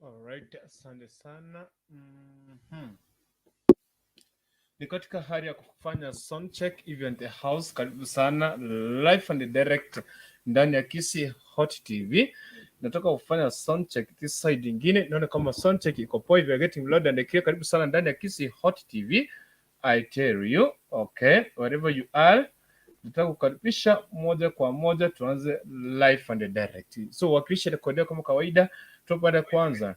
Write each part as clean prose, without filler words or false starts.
Alright, asante sana. Ni katika hali ya kufanya sound check event the house. Karibu sana live and direct ndani ya Kisi Hot TV. Nataka kufanya sound check this side nyingine. Naona kama sound check iko poa, we are getting loud and clear. Karibu sana ndani ya Kisi Hot TV. I tell you, okay, wherever you are, nataka kukaribisha moja kwa moja tuanze live and direct. So wakilisha rekodia kama kawaida, tupande kwanza.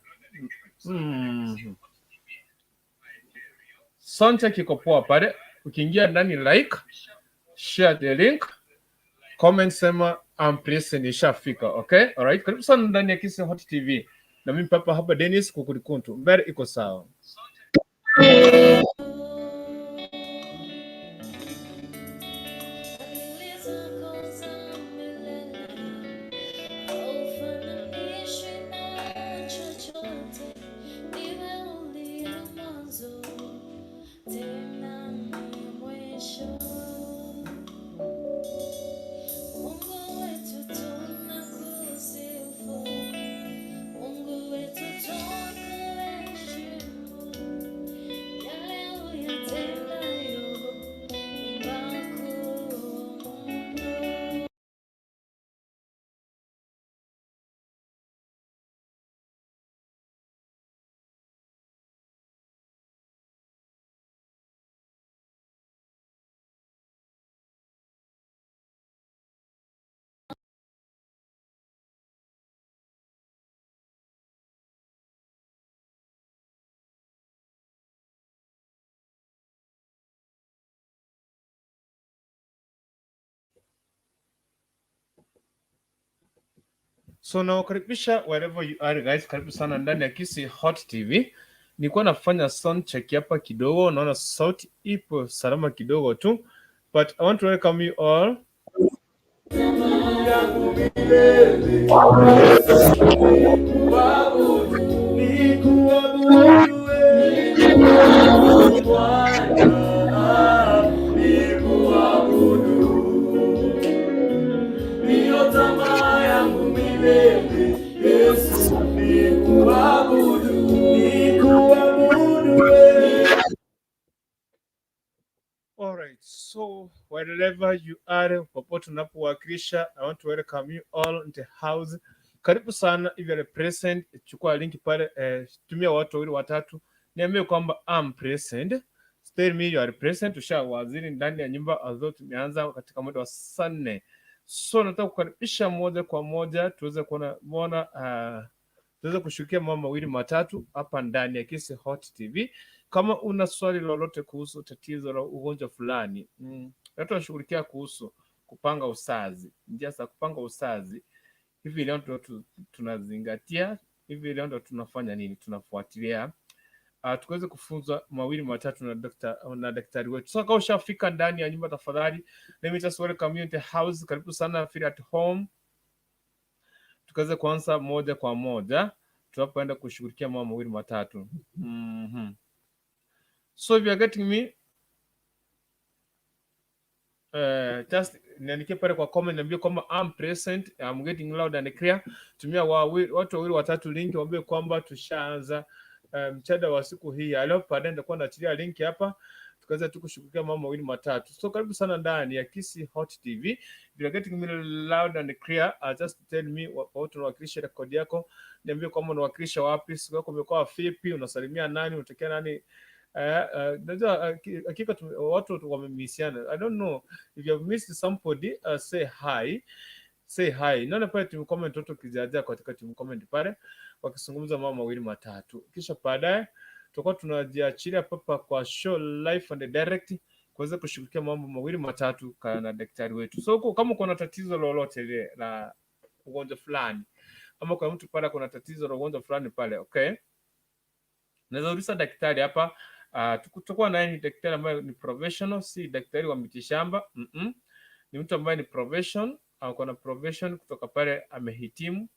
Sound check iko poa pale. Ukiingia ndani, like, share the link, comment, sema I'm present, ishafika. Okay, alright. Karibu sana ndani ya Kisi Hot TV na mimi papa hapa Dennis Kukurikuntu. Mbele iko sawa. So nawakaribisha wherever you are guys, karibu sana ndani ya Kisi Hot TV. Nilikuwa nafanya sound check hapa kidogo, naona sauti ipo salama kidogo tu, but I want to welcome you all. Alright, so wherever you are, popote unapowakilisha, I want to welcome you all in the house. Karibu sana, if you are present, chukua linki pale, tumia watu wawili watatu, niambie kwamba I'm present. Tell me you are present. Tushawaziri ndani ya nyumba although tumeanza katika muda wa saa 4. So nataka kukaribisha moja kwa moja tuweze kuona tuweze kushukia mambo mawili matatu hapa ndani ya Kisi Hot TV. Kama una swali lolote kuhusu tatizo la ugonjwa fulani, tunashughulikia kuhusu kupanga uzazi, njia za kupanga uzazi, hivi leo ndo tunazingatia, hivi leo ndo tunafanya nini, tunafuatilia tukaweze kufunzwa mawili matatu na daktari wetu. So kama ushafika ndani ya nyumba, tafadhali let me just welcome you to the house. Karibu sana, feel at home. Tukaweze kuanza moja kwa moja tunapoenda kushughulikia mambo mawili matatu. So if you are getting me, just niandikie pale kwa comment, niambie kwamba I'm present, I'm getting loud and clear. Tumia watu wawili watatu link, waambie kwamba tushaanza mchada wa siku hii ya leo. Baadaye nitakuwa naachilia link hapa, tukaweza tu kushughulikia mambo mawili matatu. So karibu sana ndani ya Kisi Hot TV. If you are getting me loud and clear, just tell me what unawakilisha rekodi yako. Niambie kwamba unawakilisha wapi, siku yako imekuwa vipi, unasalimia nani, unatokea nani. Najua hakika watu wamemisiana. I don't know if you have missed somebody, say hi. Naona pale timu comment watu kijaja katika timu comment pale wakizungumza mambo mawili matatu, kisha baadaye tutakuwa tunajiachilia papa kwa show live and direct kuweza kushughulikia mambo mawili matatu na daktari wetu. So kama kuna tatizo lolote ile la ugonjwa fulani, ama kwa mtu pale kuna tatizo la ugonjwa fulani pale, okay, naweza uliza daktari hapa. Tutakuwa naye ni daktari ambaye ni professional, si daktari wa mitishamba. Ni mtu ambaye ni profession, au kuna profession kutoka pale, amehitimu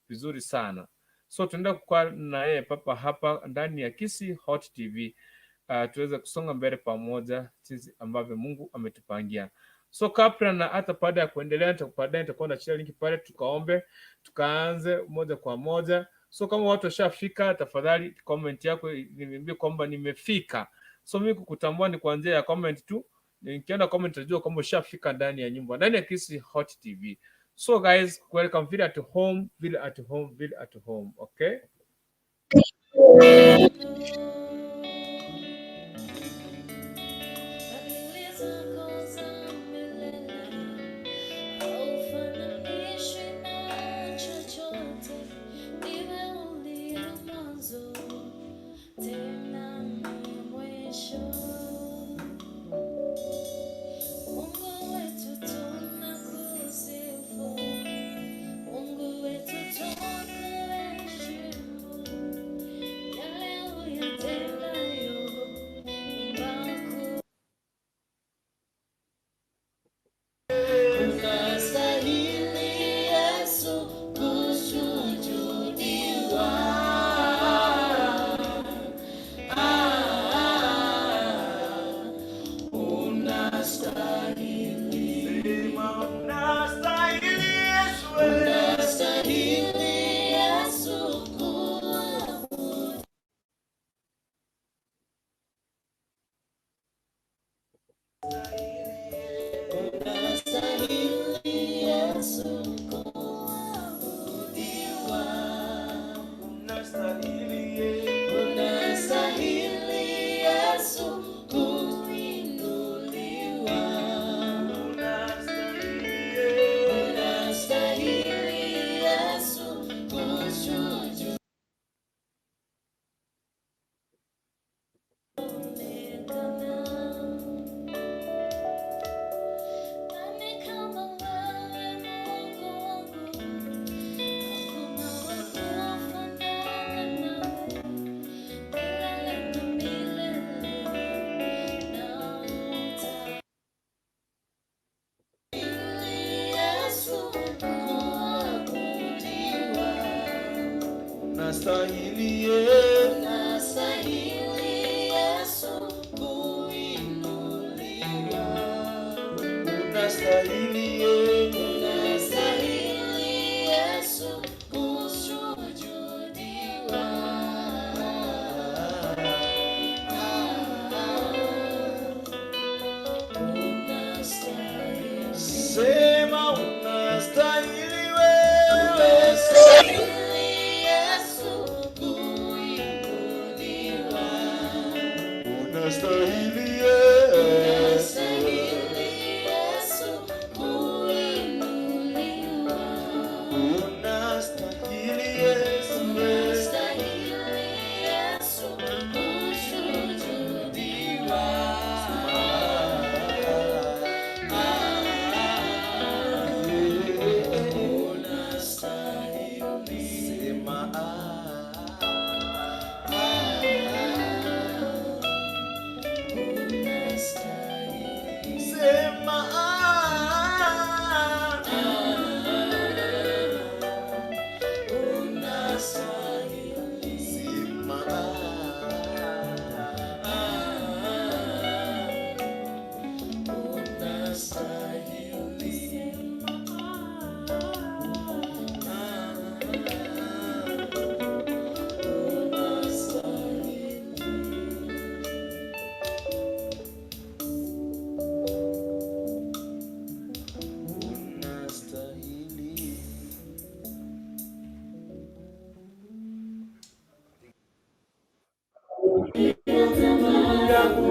vizuri sana. So tunaenda kukaa na yeye papa hapa ndani ya Kisi Hot TV, tuweze kusonga mbele pamoja jinsi ambavyo Mungu ametupangia. So kabla na hata baada ya kuendelea, baadaye nitakuwa na link pale, tukaombe tukaanze moja kwa moja. So kama watu washafika, tafadhali comment yako niambie kwamba nimefika. So mimi kukutambua ni kuanzia ya comment tu. Nikiona comment najua kwamba ushafika ndani ya nyumba, ndani ya Kisi Hot TV. So guys, welcome, feel at home, okay?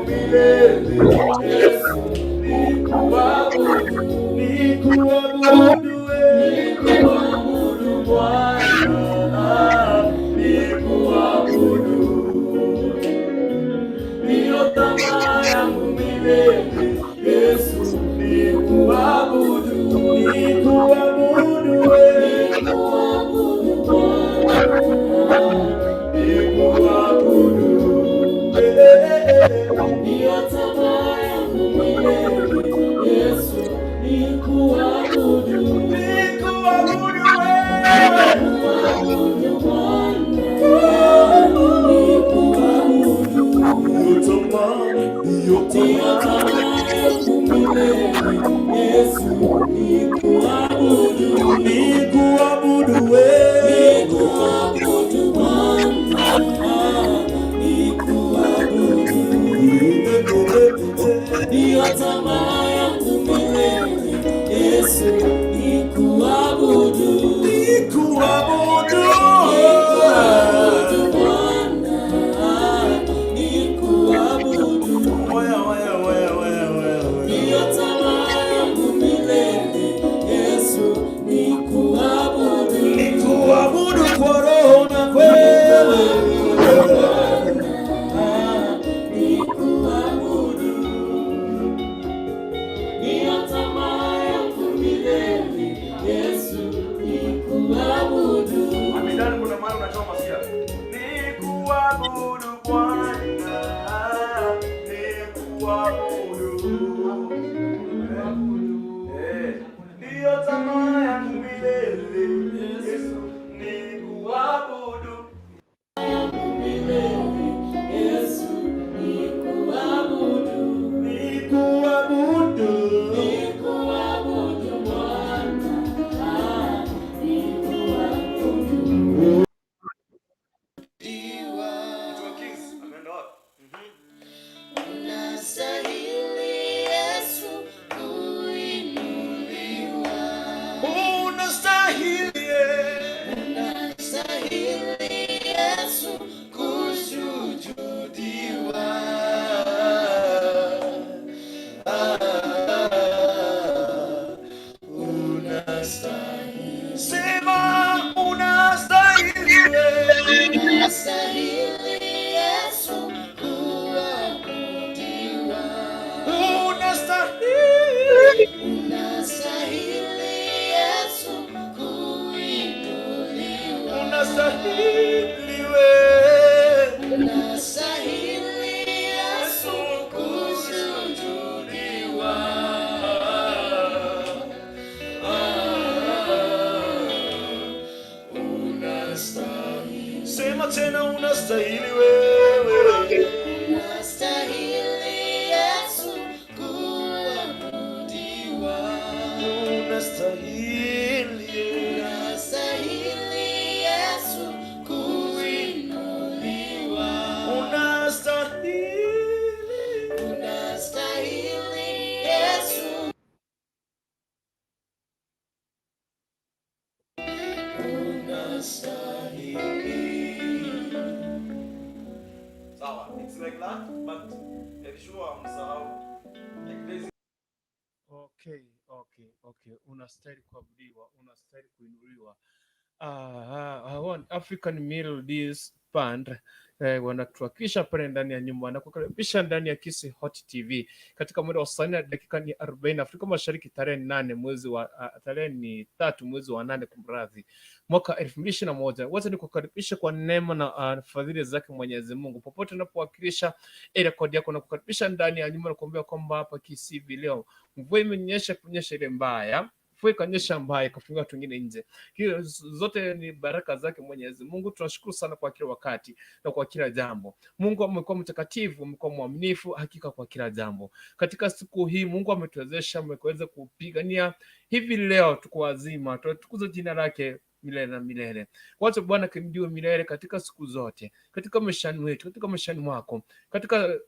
milele. Yesu nikuabudu, nikuabudu Bwana, nikuabudu, ndiyo tamaa yangu milele. Yesu nikuabudu, nikuabudu ndiyo tamaa yangu milele. Yesu nikuabudu, nikuabudu ndiyo tamaa yangu milele. Yesu nikuabudu, nikuabudu ndiyo tamaa yangu milele. Yesu nikuabudu, nikuabudu Bwana, nikuabudu, ndiyo tamaa yangu milele. Yesu nikuabudu, nikuabudu kwa roho na kweli. Sema tena, unastahili wewe, unastahili Yesu kuabudiwa, unastahili Yesu kuinuliwa, unastahili Yesu, it's like that, but make sure msahau like this. Okay. Unastahili kuabudiwa, unastahili kuinuliwa. African Melodies Band wanatuwakilisha pale ndani ya nyumba na kukaribisha ndani ya Kisi Hot TV katika muda wa saa 4 dakika ni 40 Afrika Mashariki, tarehe 3 mwezi wa 8 kumradhi, mwaka 2021. Wacha nikukaribisha kwa neema na fadhili zake Mwenyezi Mungu popote unapowakilisha rekodi yako na kukaribisha ndani ya nyumba na kuambia kwamba hapa Kisi leo mvua imenyesha kunyesha ile mbaya, mvua ikanyesha mbaya ikafunga watu wengine nje. Hiyo zote ni baraka zake Mwenyezi Mungu. Tunashukuru sana kwa kila wakati na kwa kila jambo. Mungu amekuwa mtakatifu, amekuwa mwaminifu hakika kwa kila jambo. Katika siku hii Mungu ametuwezesha, ameweza kupigania hivi leo tuko wazima. Tukuze jina lake milele na milele. Wacha Bwana kimdiwe milele katika siku zote, katika maishani wetu, katika maishani mwako, katika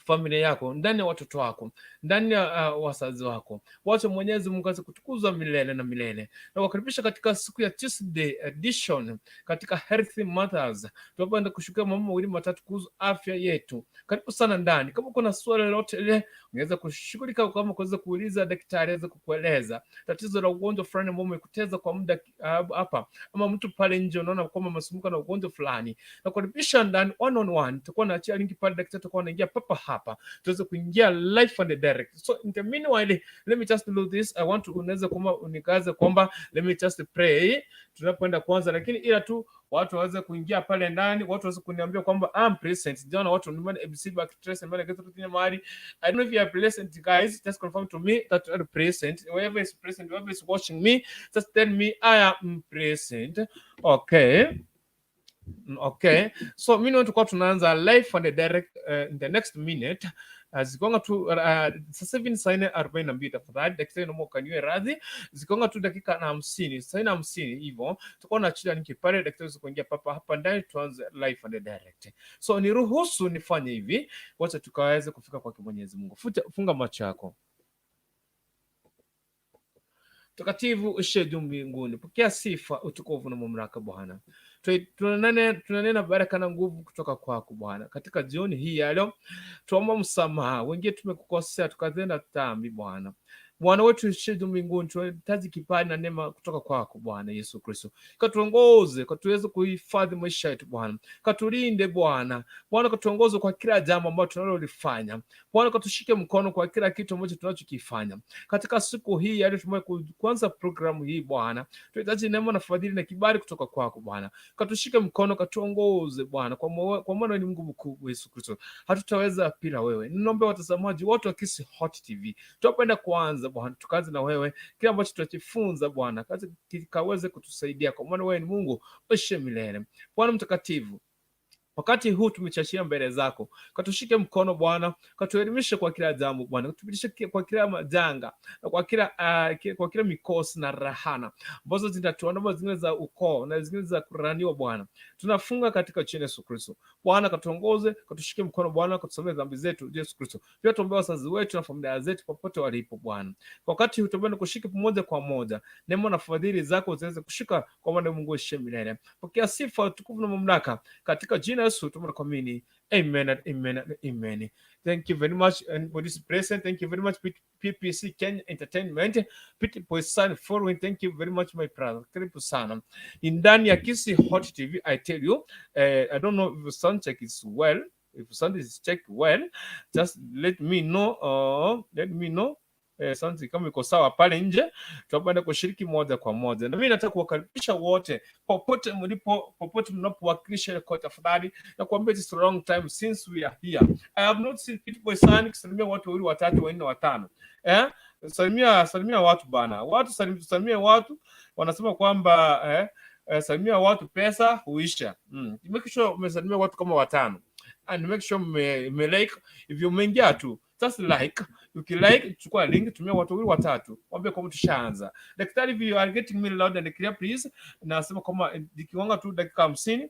familia yako, ndani ya watoto wako, ndani ya wazazi wako. Wacha Mwenyezi Mungu aweze kutukuzwa milele na milele. Na wakaribisha katika siku ya Tuesday edition katika Healthy Mothers. Tunapenda kushukia mambo mawili matatu kuhusu afya yetu. Karibu sana ndani. Kama kuna swali lolote ile unaweza kushughulika, kama kuweza kuuliza daktari aweze kukueleza tatizo la ugonjwa fulani ambao umekuteza kwa muda hapa, ama mtu pale nje unaona kwamba masumbuko na ugonjwa fulani, na kukaribisha ndani one on one. Tutakuwa naachia linki pale, daktari atakuwa anaingia papa hapa tuweze kuingia live and direct. So in the meanwhile, let me just do this. I want to unaweza kwamba unikaze kwamba let me just pray tunapoenda kwanza, lakini ila tu watu waweze kuingia pale ndani, watu waweze kuniambia kwamba I'm present. Jana watu ni ABC back trace and get to mahali. I don't know if you are present, guys. Just confirm to me that you are present. Whoever is present, whoever is watching me, just tell me I am present. Okay. Okay, so mimi tuko tunaanza live and direct in the next minute. Zikonga tu sasa hivi ni saa 4:42 tafadhali, daktari naomba ukaniwe radhi. Zikonga tu dakika na 50, saa 50 hivyo tutakuwa na chila linki pale, daktari kuingia papa hapa ndani tuanze live and direct. So niruhusu nifanye hivi, wacha tukaweze kufika kwa Mwenyezi Mungu. Funga macho yako. Takatifu ushe juu mbinguni, pokea sifa, utukufu na mamlaka Bwana. Tunanena baraka na nguvu kutoka kwako Bwana. Katika jioni hii ya leo tuomba msamaha, wengine tumekukosea tukatenda dhambi Bwana. Bwana wetu ushe juu mbinguni, tunahitaji kibali na neema kutoka kwako Bwana Yesu Kristo. Katuongoze, katuweze kuhifadhi maisha yetu Bwana. Katulinde Bwana. Bwana katuongoze kwa kila jambo ambalo tunalolifanya. Bwana katushike mkono kwa kila kitu ambacho tunachokifanya. Katika siku hii ya leo tumeanza programu hii Bwana. Tunahitaji neema na fadhili na kibali kutoka kwako Bwana. Katushike mkono, katuongoze Bwana, kwa maana ni Mungu mkuu Yesu Kristo. Hatutaweza bila wewe. Ninaomba watazamaji wote wa Kisi Hot TV, tunapenda kuanza Bwana, tukaanze na wewe. Kile ambacho tutajifunza Bwana, kazi kikaweze kutusaidia, kwa maana wewe ni Mungu ushe milele. Bwana mtakatifu, wakati huu tumechashia mbele zako, katushike mkono Bwana, katuelimishe kwa kila jambo Bwana, katupitishe kwa kila majanga na kwa kila mikosi na rahana ambazo zinatuandama, zingine za ukoo na zingine za kuraniwa Bwana. Tunafunga katika jina la Yesu Kristo. Bwana katuongoze, katushike mkono Bwana, katusamehe dhambi zetu Yesu Kristo. Pia tuombee wazazi wetu na familia zetu popote walipo Bwana. Wakati huu tuombe kushika pamoja kwa moja, neema na fadhili zako ziweze kushika, kwa maana Mungu ushe milele. Pokea sifa, utukufu na mamlaka katika jina Yesu tunakuamini. Amen and amen and amen. Thank you very much and for this present. Thank you very much PPC Kenya Entertainment. Piti Poisan following. Thank you very much my brother. Karibu sana. Ndani ya Kisi Hot TV, I tell you, I don't know if the sound check is well. If the sound is checked well, just let me know. Let me know. Asante kama iko sawa pale nje, tunapenda kushiriki moja kwa moja. Na mimi nataka kuwakaribisha wote popote mlipo, popote mnapowakilisha kwa tafadhali, na kuambia it's a long time since we are here. I have not seen people sana kusalimia watu wawili watatu wanne watano. Salimia watu bana. Watu salimia watu, wanasema kwamba salimia watu pesa huisha. Make sure umesalimia watu kama watano. And make sure me like, if you mengia tu just like, ukilike chukua link, tumia watu wawili watatu, waambie kama tushaanza. Daktari, if you are getting me loud and clear please, nasema kama dikiwanga tu dakika 50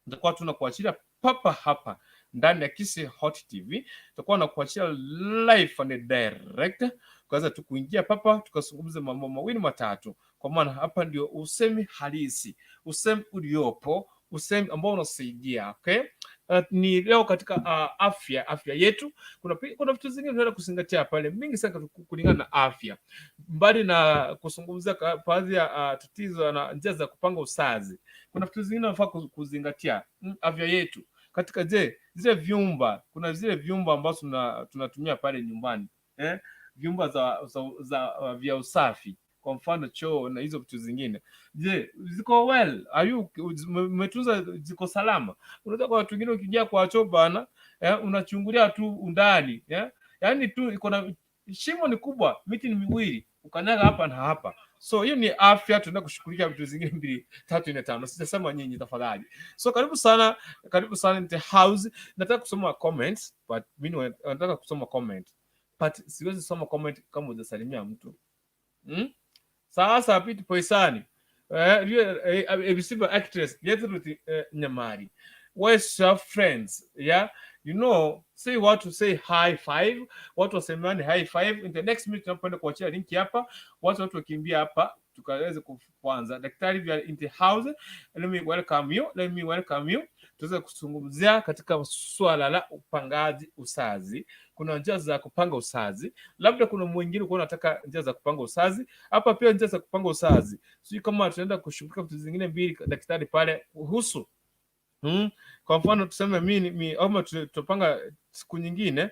nitakuwa tunakuachilia papa hapa ndani ya Kisi Hot TV. Tutakuwa nakuachilia live and direct, kwanza tukuingia papa tukazungumza mambo mawili matatu, kwa maana hapa ndio usemi halisi, usemi uliopo, usemi ambao unasaidia. Okay, ni leo katika afya yetu. Kuna vitu zingine tunataka kuzingatia pale, mingi sana kulingana na afya, mbali na kuzungumzia baadhi ya tatizo na njia za kupanga uzazi. Kuna vitu zingine tunafaa kuzingatia afya yetu katika zile vyumba. Kuna zile vyumba ambazo tunatumia pale nyumbani, vyumba za vya usafi, kwa mfano choo na hizo vitu zingine. Je, ziko well? Umetunza, ziko salama? Unaweza kwa watu wengine ukiingia kwa choo bana, unachungulia tu undani, yaani tu iko na shimo ni kubwa, miti ni miwili, ukanyaga hapa na hapa. So hiyo ni afya, tunataka kushughulikia vitu zingine 2 3 4 5. Sijasema nyinyi tafadhali. So karibu sana in the house. Nataka kusoma comments, but mimi nataka kusoma comment, but siwezi soma comment kama hujasalimia mtu. Sasa Piti Poisani, ABC actress Gertrude Nyamari, where's your friends? Yeah, you know, say what to say high five, watu wasemani high five. In the next minute tunapoenda kuachia linki hapa, watu wakimbia hapa tukaweze kuanza. Daktari, we are in the house, let me welcome you. Tuweze kuzungumzia katika swala la upangaji uzazi. Kuna njia za kupanga uzazi, labda kuna mwingine kwa unataka njia za kupanga uzazi hapa, pia njia za kupanga uzazi. Sio kama tunaenda kushughulika vitu zingine mbili daktari pale kuhusu kwa mfano tuseme mimi au tutapanga siku nyingine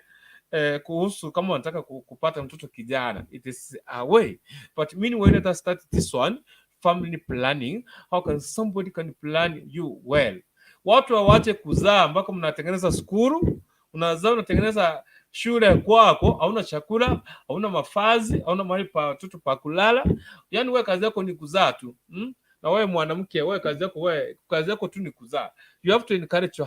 kuhusu kama unataka kupata mtoto kijana, it is a way, but meanwhile let us start this one, family planning. How can somebody can plan you well? Watu wawache kuzaa mpaka mnatengeneza skuru, unazaa unatengeneza shule kwako, hauna chakula, hauna mafazi, hauna mahali pa watoto pa kulala. Yani wewe kazi yako ni kuzaa tu. Na wewe mwanamke, wewe kazi yako tu ni kuzaa. You have to encourage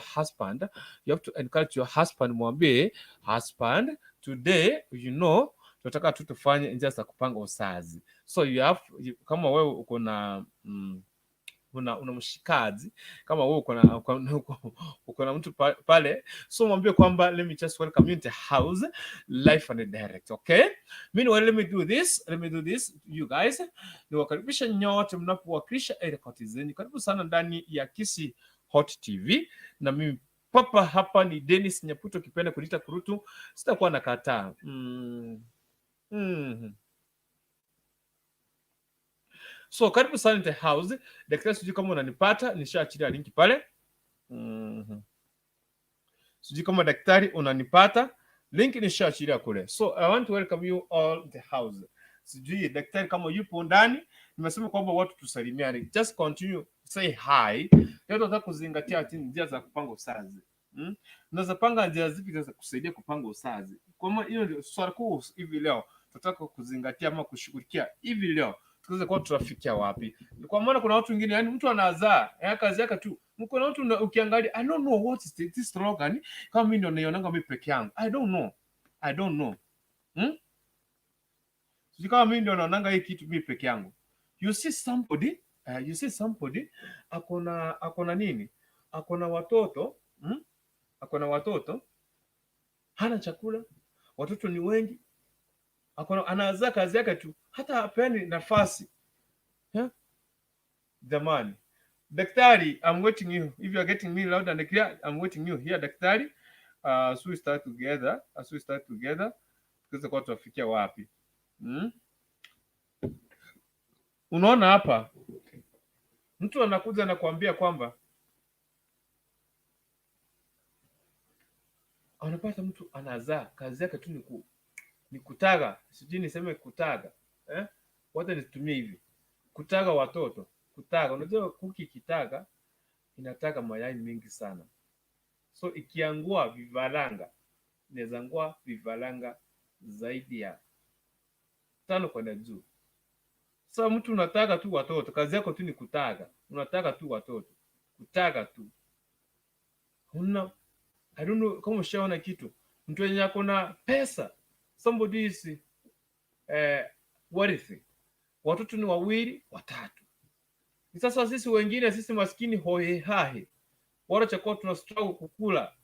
your husband. Mwambie husband, today you know tunataka tu tufanye njia za kupanga uzazi. So kama wewe uko na una mshikaji, kama wewe uko na mtu pale, so mwambie kwamba let me just welcome you in the house, live and direct. Okay, meanwhile let me do this you guys. Niwakaribisha nyote mnapowakilisha rekodi zenu. Karibu sana ndani ya Kisi Hot TV, na mimi papa hapa ni Dennis Nyaputo, kipenda kulita kurutu, sitakuwa nakataa. So karibu sana in the house. Daktari, sijui kama unanipata, nishaachilia linki pale. Sijui kama daktari unanipata, linki nishaachilia kule. So I want to welcome you all in the house. Sijui daktari kama yupo ndani. Nimesema kwamba watu tusalimiane. Just continue say hi. Leo tunataka kuzingatia njia za kupanga uzazi. Unaweza panga njia zipi za kusaidia kupanga uzazi? Kwa maana hiyo ndio swali kuu hivi leo. Tunataka kuzingatia ama kushughulikia hivi leo. Tuweze kwa tutafikia wapi? Kwa maana kuna watu wengine, yani mtu anazaa, kazi yake tu. Mko na watu ukiangalia, I don't know what is this slogan. Kama mimi ndio naionanga mimi peke yangu. I don't know. Sio kama mimi ndio naonanga hii kitu mimi peke yangu. You see somebody akona nini? Akona watoto, akona watoto. Hana chakula. Watoto ni wengi. Anazaa kazi yake tu, hata hapeani nafasi. Jamani, daktari, I'm waiting you. If you are getting me loud and clear, I'm waiting you here, daktari. As we start together, tuweze kwa tufikia wapi? Unaona hapa mtu anakuja na kuambia kwamba anapata mtu anazaa kazi yake tu ni kutaga, sijui niseme kutaga, wote nitumie hivi, kutaga watoto, kutaga. Unajua kuki kitaga inataga mayai mengi sana, so ikiangua vivalanga, inaweza angua vivalanga zaidi ya 5 kwenda juu. So mtu unataka tu watoto, kazi yako tu ni kutaga, unataka tu watoto, kutaga tu. I don't know kama ushaona kitu, mtu yenye akona pesa, somebody is worthy, watoto ni 2, 3. Sasa sisi wengine, sisi maskini hohehahe, wala chakula tuna struggle kukula,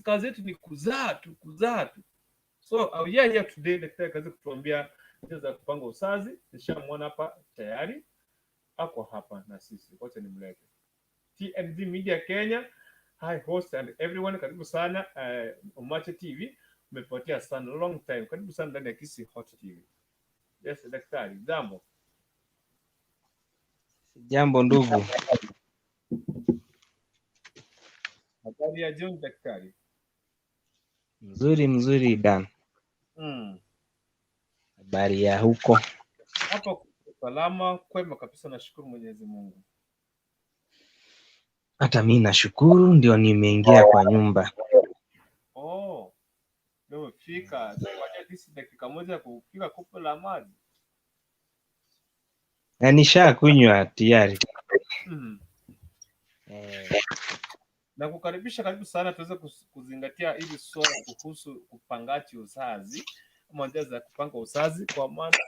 kazi yetu ni kuzaa tu. So here today daktari kazi kutuambia njia za kupanga uzazi. Nishamwona hapa tayari, ako hapa na sisi, wote nimlete. TND Media Kenya, hi host and everyone, karibu sana Umache TV. Umepotea sana, long time. Karibu sana ndani ya Kisi Hot TV. Yes daktari, jambo. Jambo ndugu. Habari ya jioni daktari? Mzuri Dan. Habari ya huko? Hapa salama, kwema kabisa, nashukuru Mwenyezi Mungu. Hata mimi nashukuru, ndio nimeingia kwa nyumba. Ndio fika. Wacha disi dakika moja kupika kopo la maji. Na nishakunywa tayari. Na kukaribisha, karibu sana, tuweze kuzingatia hivi swali kuhusu upangaji uzazi, ama njia za kupanga uzazi. Kwa maana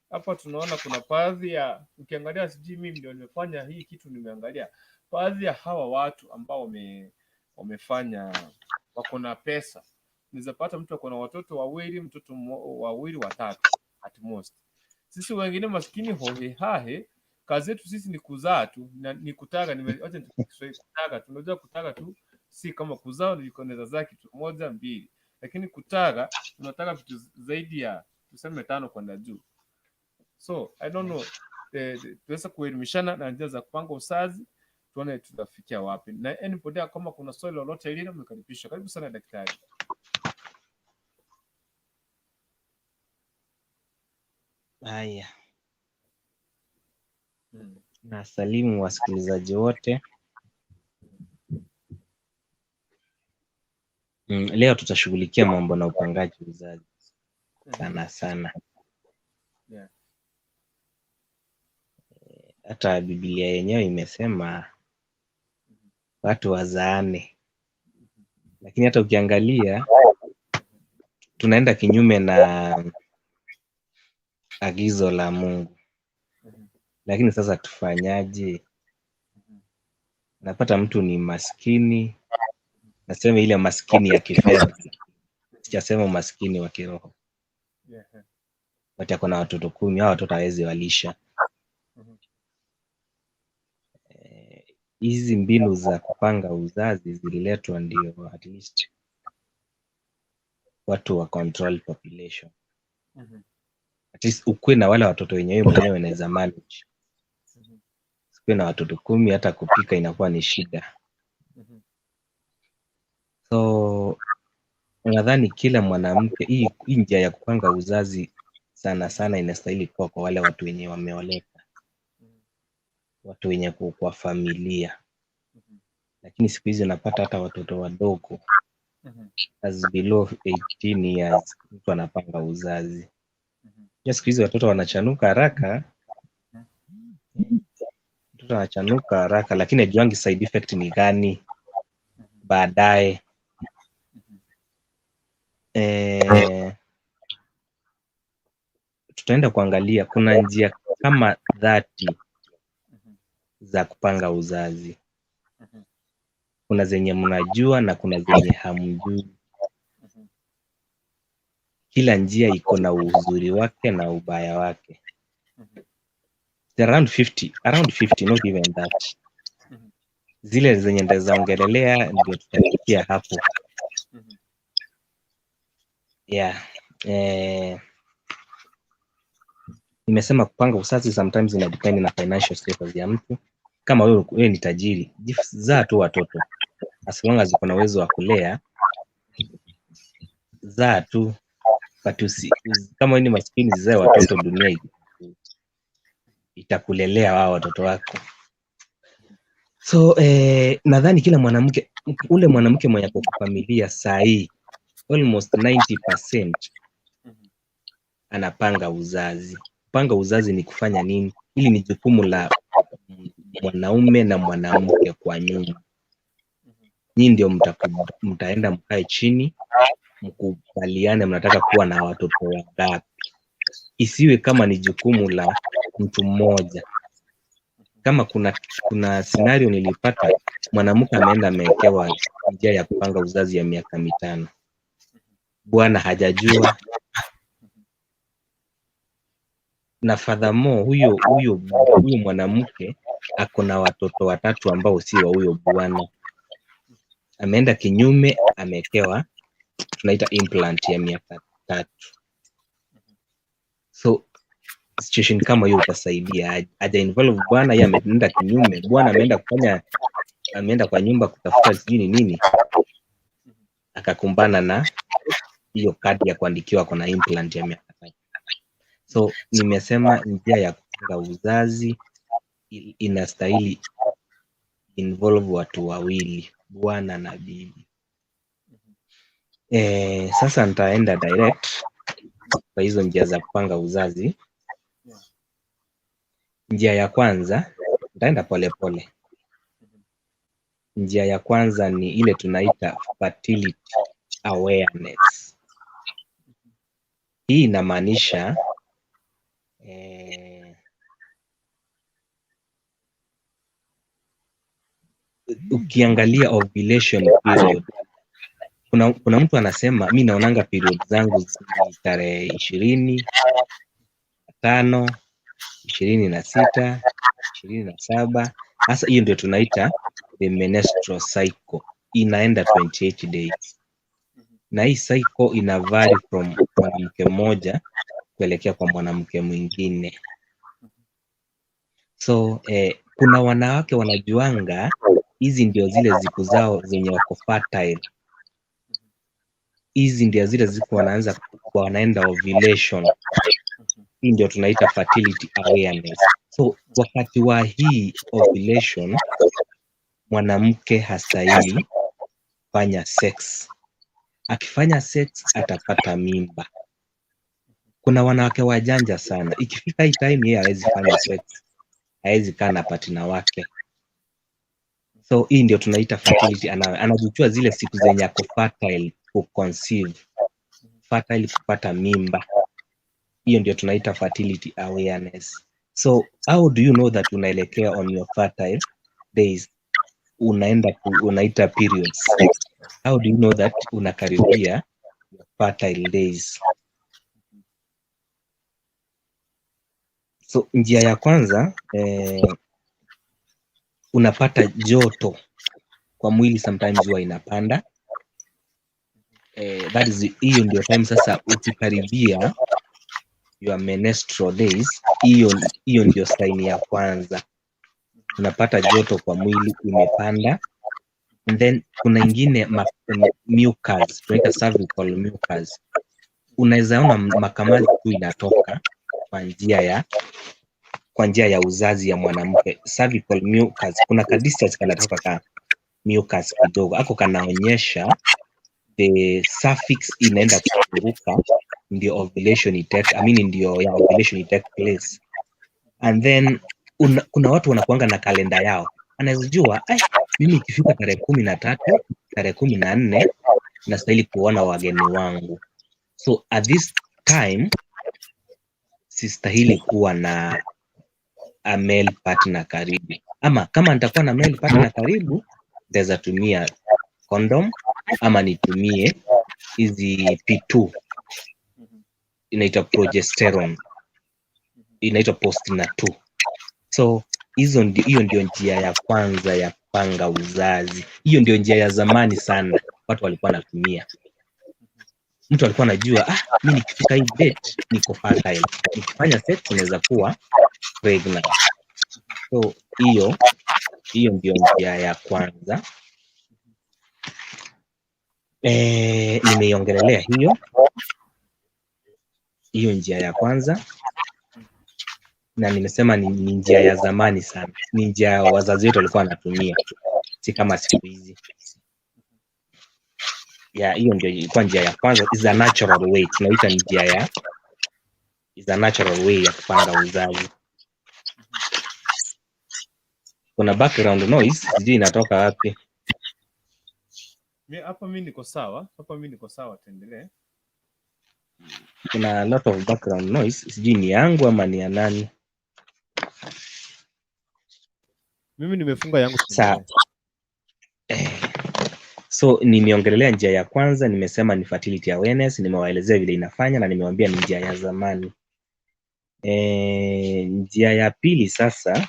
hapa tunaona kuna baadhi ya, ukiangalia, sijui mimi ndio nimefanya hii kitu, nimeangalia baadhi ya hawa watu ambao wamefanya, wako na pesa. Unaweza pata mtu ako na watoto wawili, wawili watatu at most. Sisi wengine maskini hohehahe, kazi yetu sisi ni kuzaa tu, ni kutaga. Acha kutaga, tunajua kutaga tu, si kama kuzaa unaweza zaa kitu moja mbili, lakini kutaga tunataka vitu zaidi ya tuseme 5 kwenda juu. So I don't know, tuweza kuelimishana na njia za kupanga uzazi, tuone tutafikia wapi. Na anybody kama kuna swali lolote lile, mkaribisha. Karibu sana daktari. Haya, na salimu wasikilizaji wote. Leo tutashughulikia mambo na upangaji uzazi sana sana. Yeah. Hata Biblia yenyewe imesema watu wazaane, lakini hata ukiangalia tunaenda kinyume na agizo la Mungu. Lakini sasa tufanyaje? Napata mtu ni maskini, nasema ile maskini ya kifedha, sijasema maskini wa kiroho. Watu ako na watoto 10, hao watoto hawezi walisha. Hizi mbinu za kupanga uzazi zililetwa ndio at least watu wa control population. At least ukuwe na wale watoto wenye wewe mwenyewe unaweza manage. Ukuwe na watoto 10, hata kupika inakuwa ni shida. So nadhani kila mwanamke, hii njia ya kupanga uzazi sana sana inastahili kuwa kwa wale watu wenye wameoleka, watu wenye kwa familia. Lakini siku hizi unapata hata watoto wadogo as below 18 years mtu anapanga uzazi. Siku hizi watoto wanachanuka haraka, lakini hajuangi side effect ni gani baadaye. Tutaenda kuangalia kuna njia kama 30 za kupanga uzazi. Kuna zenye mnajua na kuna zenye hamjui. Kila njia iko na uzuri wake na ubaya wake. Around 50, not even that. Zile zenye ndaweza ongelelea ndio tutafikia hapo. Yeah. Nimesema kupanga uzazi sometimes ina depend na financial status ya mtu. Kama wewe ni tajiri, zaa tu watoto. As long as uko na uwezo wa kulea, zaa tu. But kama wewe ni maskini, zaa watoto, dunia itakulelea wao watoto wako. So nadhani kila mwanamke, ule mwanamke mwenye kwa familia saa hii almost 90% anapanga uzazi. Kupanga uzazi ni kufanya nini? Hili ni jukumu la mwanaume na mwanamke kwa nyumba. Nyinyi ndio mtaenda mkae chini, mkubaliane mnataka kuwa na watoto wangapi. Isiwe kama ni jukumu la mtu mmoja. Kama kuna scenario nilipata, mwanamke ameenda amewekewa njia ya kupanga uzazi ya miaka 5. Bwana hajajua. Na furthermore huyo mwanamke ako na watoto 3 ambao si wa huyo bwana. Ameenda kinyume, amewekewa tunaita implant ya miaka 3. So situation kama hiyo utasaidia haja involve bwana, yeye ameenda kinyume. Bwana ameenda kwa nyumba kutafuta sijui nini, akakumbana na hiyo kadi ya kuandikiwa kuna implant ya miaka 3. So nimesema njia ya kupanga uzazi inastahili involve watu wawili, bwana na bibi. Sasa nitaenda direct kwa hizo njia za kupanga uzazi. Njia ya kwanza, nitaenda pole. Njia ya kwanza ni ile tunaita fertility awareness. Hii inamaanisha Ukiangalia ovulation period, kuna mtu anasema mi naonanga period zangu ni tarehe 25, 26, 27. Sasa hiyo ndio tunaita the menstrual cycle, inaenda 28 days, na hii cycle ina vary from mwanamke mmoja kuelekea kwa mwanamke mwingine. So kuna wanawake wanajuanga hizi ndio zile siku zao zenye wako fertile. Hizi ndio zile siku wanaenda ovulation. Hii ndio tunaita fertility awareness. So wakati wa hii ovulation, mwanamke hastahili fanya sex. Akifanya sex atapata mimba. Kuna wanawake wajanja sana, ikifika hii time yeye hawezi fanya sex, hawezi kaa na partner wake. So hii ndio tunaita fertility, anajichua zile siku zenye ako fertile ku conceive, fertile kupata mimba. Hiyo ndio tunaita fertility awareness. So how do you know that unaelekea on your fertile days? Unaita periods. How do you know that unakaribia your fertile days? So njia ya kwanza, unapata joto kwa mwili, sometimes huwa inapanda. That is, hiyo ndio time sasa ukikaribia your menstrual days, hiyo ndio sign ya kwanza. Unapata joto kwa mwili imepanda. And then kuna ingine mucus, tunaita cervical mucus. Unaweza ona makamasi tu inatoka kwa njia ya uzazi ya mwanamke. Cervical mucus, kuna kadistance kanatoka ka mucus kidogo, ako kanaonyesha the cervix inaenda kufunguka, ndio ovulation ndio ya ovulation take place. And then kuna watu wanakuanga na kalenda yao, anaweza jua mimi ikifika tarehe 13, tarehe 14 nastahili kuona wageni wangu. So at this time sistahili kuwa na a male partner karibu, ama kama nitakuwa na male partner karibu naweza tumia condom ama nitumie hizi P2 inaitwa progesterone, inaitwa post-natal. So hiyo ndio njia ya kwanza ya kupanga uzazi. Hiyo ndio njia ya zamani sana watu walikuwa wanatumia. Mtu alikuwa anajua mimi nikifika hii date niko fertile, nikifanya sex naweza kuwa pregnant. So hiyo ndio njia ya kwanza. Nimeiongelelea hiyo njia ya kwanza, na nimesema ni njia ya zamani sana, ni njia wazazi wetu walikuwa wanatumia, si kama siku hizi. Hiyo ndio ilikuwa njia ya kwanza, is a natural way, tunaita njia is a natural way ya kupanga uzazi. Kuna background noise, sijui inatoka wapi. Hapa mimi niko sawa, tuendelee. Kuna a lot of background noise, sijui ni yangu ama ni ya nani. Mimi nimefunga yangu. So nimeongelelea njia ya kwanza, nimesema ni fertility awareness, nimewaelezea vile inafanya na nimewaambia ni njia ya zamani. Njia ya pili sasa,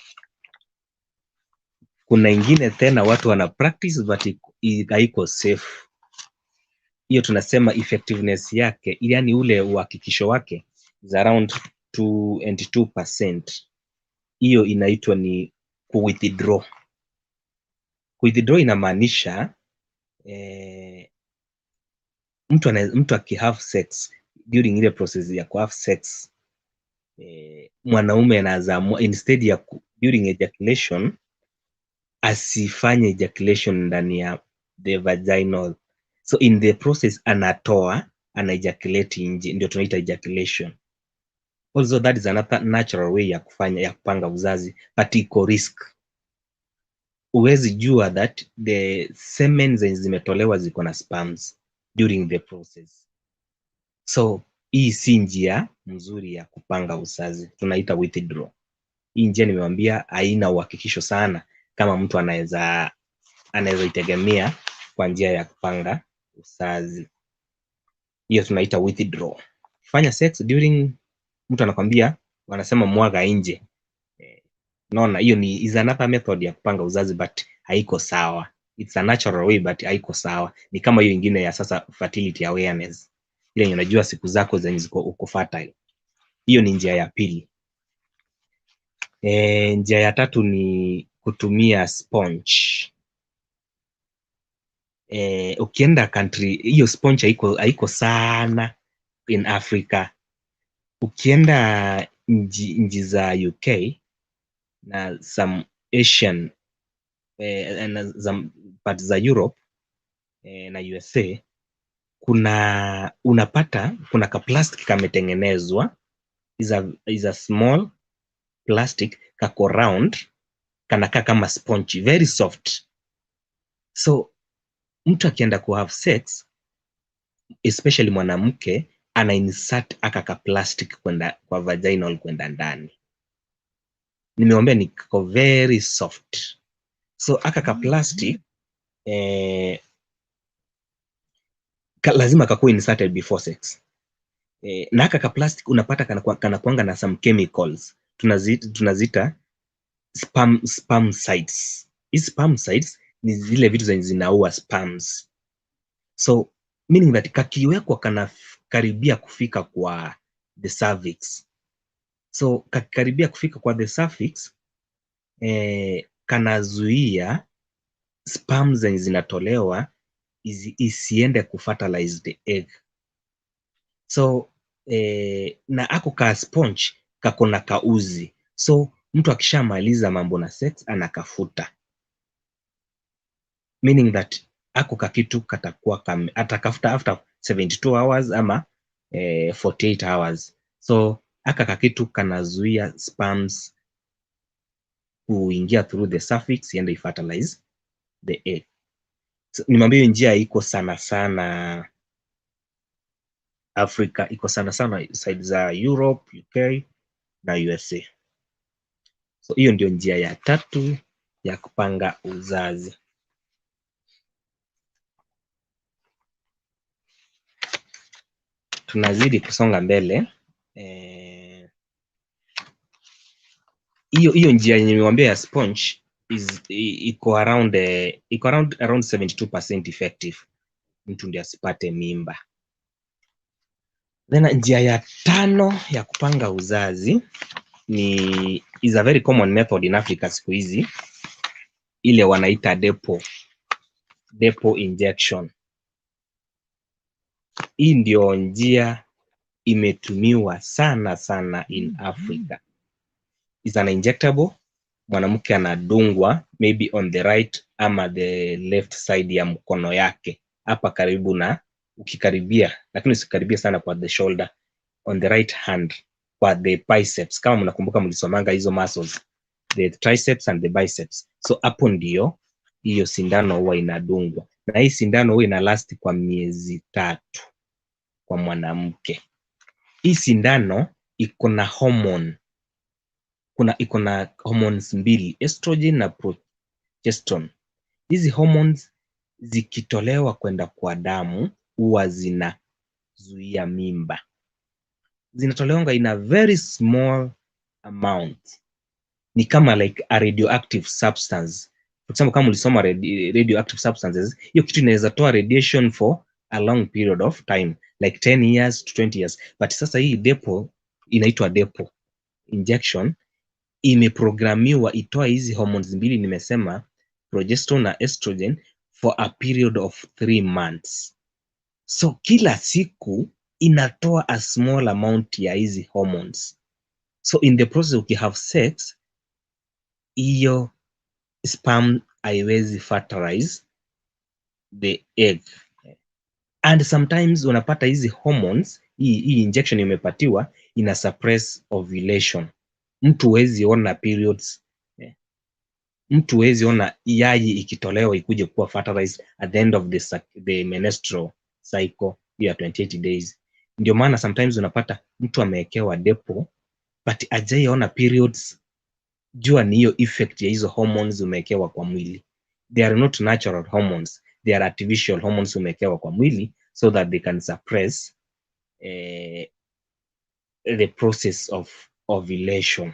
kuna ingine tena watu wana practice but haiko safe. Hiyo tunasema effectiveness yake, yani ule uhakikisho wake is around 22%. Hiyo inaitwa ni withdraw. Withdraw inamaanisha mtu akihave sex, during ile process ya kuhave sex, mwanaume anaamua instead ya during ejaculation asifanye ejaculation ndani ya the vaginal. So in the process ana ejaculate nje, ndio tunaita ejaculation. Also that is another natural way ya kupanga uzazi, but iko risk. Uwezi jua that the semen zimetolewa ziko na sperms during the process. So hii si njia mzuri ya kupanga uzazi, tunaita withdraw. Hii njia nimewambia haina uhakikisho sana kama mtu anaweza itegemea kwa njia ya kupanga uzazi. Hiyo tunaita withdraw. Fanya sex during, mtu anakwambia, wanasema mwaga nje. Naona hiyo is another method ya kupanga uzazi but haiko sawa. It's a natural way but haiko sawa. Ni kama hiyo ingine ya sasa fertility awareness. Ile unajua siku zako zenye ziko uko fertile. Hiyo ni njia ya pili. Njia ya tatu ni kutumia sponge. Ukienda country, hiyo sponge haiko sana in Africa. Ukienda nchi za UK na some Asian na some parts za Europe na USA, unapata kuna ka plastic kametengenezwa, is a small plastic kako round, kanakaa kama sponge, very soft. So mtu akienda ku have sex, especially mwanamke, ana insert aka ka plastic kwenda kwa vaginal kwenda ndani. Nimeombea ni kako very soft. So aka ka plastic lazima kakuwe inserted before sex. Na aka ka plastic unapata kanakuanga na some chemicals. Tunazita spermicides. Hizi spermicides ni zile vitu zenye zinaua sperms. So meaning that kakiwekwa karibia kufika kwa the cervix. So kakaribia kufika kwa the cervix, kanazuia sperms zenye zinatolewa isiende kufertilize the egg. So na ako ka sponge kako na kauzi. So mtu akishamaliza mambo na sex anakafuta. Meaning that ako kakitu katakuwa atakafuta after 72 hours ama 48 hours. So aka kakitu kanazuia sperms kuingia through the cervix iende fertilize the egg. So, nimwambia njia iko sana sana Africa, iko sana sana side za Europe, UK na USA. So hiyo ndio njia ya tatu ya kupanga uzazi. Tunazidi kusonga mbele. Hiyo njia yenye nimewambia ya sponge iko around 72% effective, mtu ndiye asipate mimba. Then njia ya tano ya kupanga uzazi is a very common method in Africa siku hizi, ile wanaita depo injection. Hii ndio njia imetumiwa sana sana in Africa. Is an injectable, mwanamke anadungwa maybe on the right ama the left side ya mkono yake, hapa karibu na ukikaribia, lakini usikaribia sana kwa the shoulder, on the right hand kwa the biceps. Kama mnakumbuka mlisomanga hizo muscles, the triceps and the biceps. So hapo ndio hiyo sindano huwa inadungwa, na hii sindano huwa ina last kwa miezi 3 kwa mwanamke. Hii sindano iko na hormone, iko na hormones mbili, estrogen na progesterone. Hizi hormones zikitolewa kwenda kwa damu huwa zinazuia mimba. Zinatolewa in a very small amount, ni kama like a radioactive substance. For example, kama ulisoma radioactive substances, hiyo kitu inaweza toa radiation for a long period of time, like 10 years to 20 years. But sasa hii depo inaitwa depo injection, imeprogramiwa itoa hizi hormones mbili nimesema, progesterone na estrogen, for a period of 3 months. So kila siku inatoa a small amount ya hizi hormones. So in the process ukihave sex, hiyo sperm haiwezi fertilize the egg. And sometimes unapata hizi hormones, hii injection imepatiwa ina suppress ovulation. Mtu huwezi ona periods, mtu huwezi ona yai ikitolewa ikuje kuwa fertilized at the end of the menstrual cycle ya 28 days. Ndio maana sometimes unapata mtu amewekewa depo but ajaiona periods. Jua ni hiyo effect ya hizo hormones umewekewa kwa mwili. They are not natural hormones, they are artificial hormones umewekewa kwa mwili so that they can suppress the process of ovulation.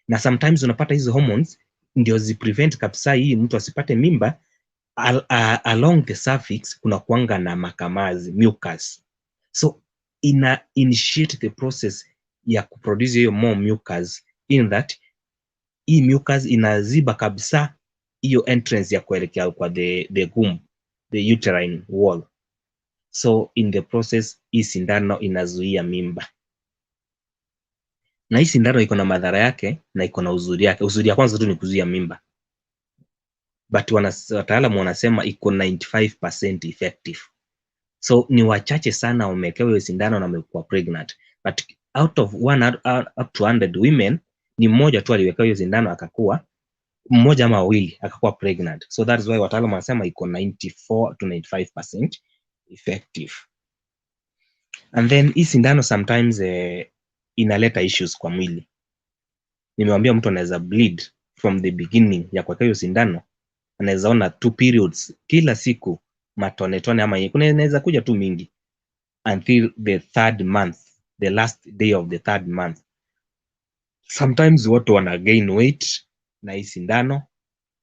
Na sometimes unapata hizo hormones ndio ziprevent kabisa hii mtu asipate mimba. Along the cervix kuna kuanga na makamazi, mucus, so ina initiate the process ya kuproduce hiyo more mucus, in that hii mucus inaziba kabisa hiyo entrance ya kuelekea kwa the womb, the uterine wall. So in the process hii sindano inazuia mimba, na hii sindano iko na madhara yake na iko na uzuri yake. Uzuri ya kwanza tu ni kuzuia mimba, but wataalamu wanasema iko 95% effective. So ni wachache sana wamewekewa hiyo sindano na wamekuwa pregnant, but out of up to 100 women ni mmoja tu aliwekewa hiyo sindano akakuwa, mmoja ama wawili akakuwa pregnant. So that is why wataalamu wanasema iko 94 to 95% effective. And then hii sindano sometimes inaleta issues kwa mwili. Nimewambia mtu anaweza bleed from the beginning ya kuweka hiyo sindano, anaweza ona 2 periods kila siku, matone tone, ama kuna inaweza kuja tu mingi until the 3rd month, the last day of the 3rd month. Sometimes watu wana gain weight na hii sindano,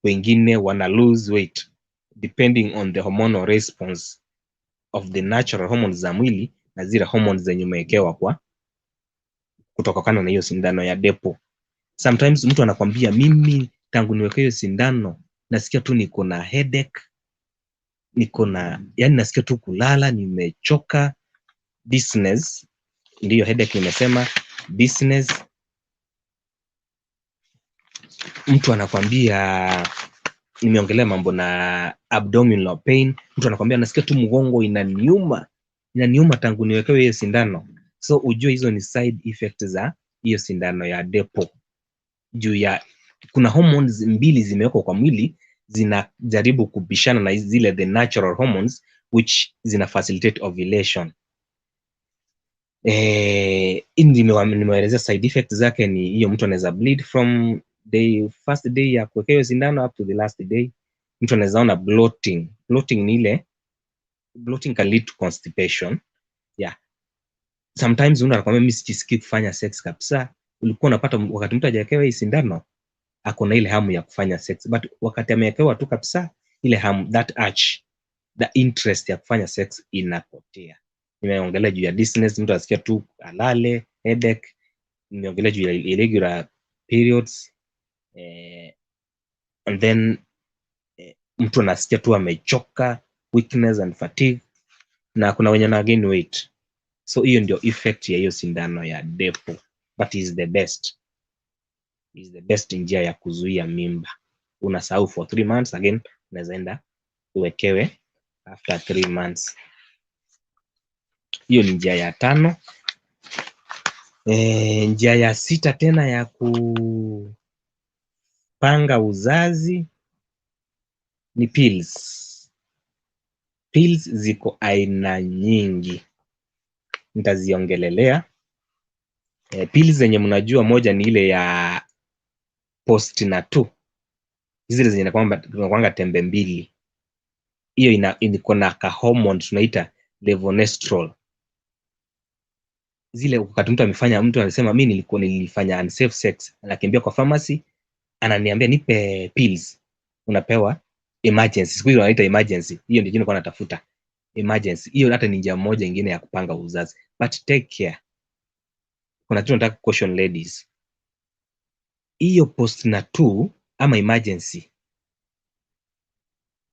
wengine wana lose weight depending on the hormonal response of the natural hormones za mwili na zile hormones zenye umewekewa kwa kutokana na hiyo sindano ya depo. Sometimes mtu anakwambia mimi tangu niweke hiyo sindano nasikia tu niko na headache, yani nasikia tu kulala, nimechoka, dizziness. Ndiyo headache nimesema, dizziness. Mtu anakwambia, nimeongelea mambo na abdominal pain. Mtu anakwambia nasikia tu mgongo inaniuma tangu niwekewe hiyo sindano. So ujue hizo ni side effects za hiyo sindano ya depo. Juu ya kuna hormones mbili zimewekwa kwa mwili, zinajaribu kubishana na zile the natural hormones which zina facilitate ovulation. Nimeelezea side effects zake ni hiyo, mtu anaweza bleed from the first day ya kuwekewa sindano up to the last day. Mtu anaweza ona bloating. Bloating ni ile, bloating can lead to constipation. Yeah. Sometimes mtu anakuambia mimi sijisikii kufanya sex kabisa. Ulikuwa unapata wakati mtu hajawekewa hii sindano ako na ile hamu ya kufanya sex, but wakati amewekewa tu kabisa, ile hamu, that urge, the interest ya kufanya sex inapotea. Nimeongelea juu ya dizziness, mtu asikia tu alale, headache. Nimeongelea juu ya irregular periods, and then mtu anasikia tu amechoka, weakness and fatigue, na kuna wenye na gain weight. So hiyo ndio effect ya hiyo sindano ya depo, but is the best njia ya kuzuia mimba. Unasahau for 3 months, again unaweza enda uwekewe after 3 months. Hiyo ni njia ya 5. Njia ya 6 tena ya kupanga uzazi ni pills. Pills ziko aina nyingi, nitaziongelelea. Pills zenye mnajua, moja ni ile ya postnatal, zile zenye kwanga tembe 2. Hiyo iko na ka hormone tunaita levonorgestrel. Zile wakati mtu anasema mimi nilifanya unsafe sex, anakimbia kwa pharmacy ananiambia nipe pills, unapewa emergency. Siku hiyo wanaita emergency. Hiyo ndio nilikuwa natafuta, emergency. Hiyo hata ni njia moja nyingine ya kupanga uzazi, but take care. Kuna kitu nataka caution ladies, hiyo postnatal ama emergency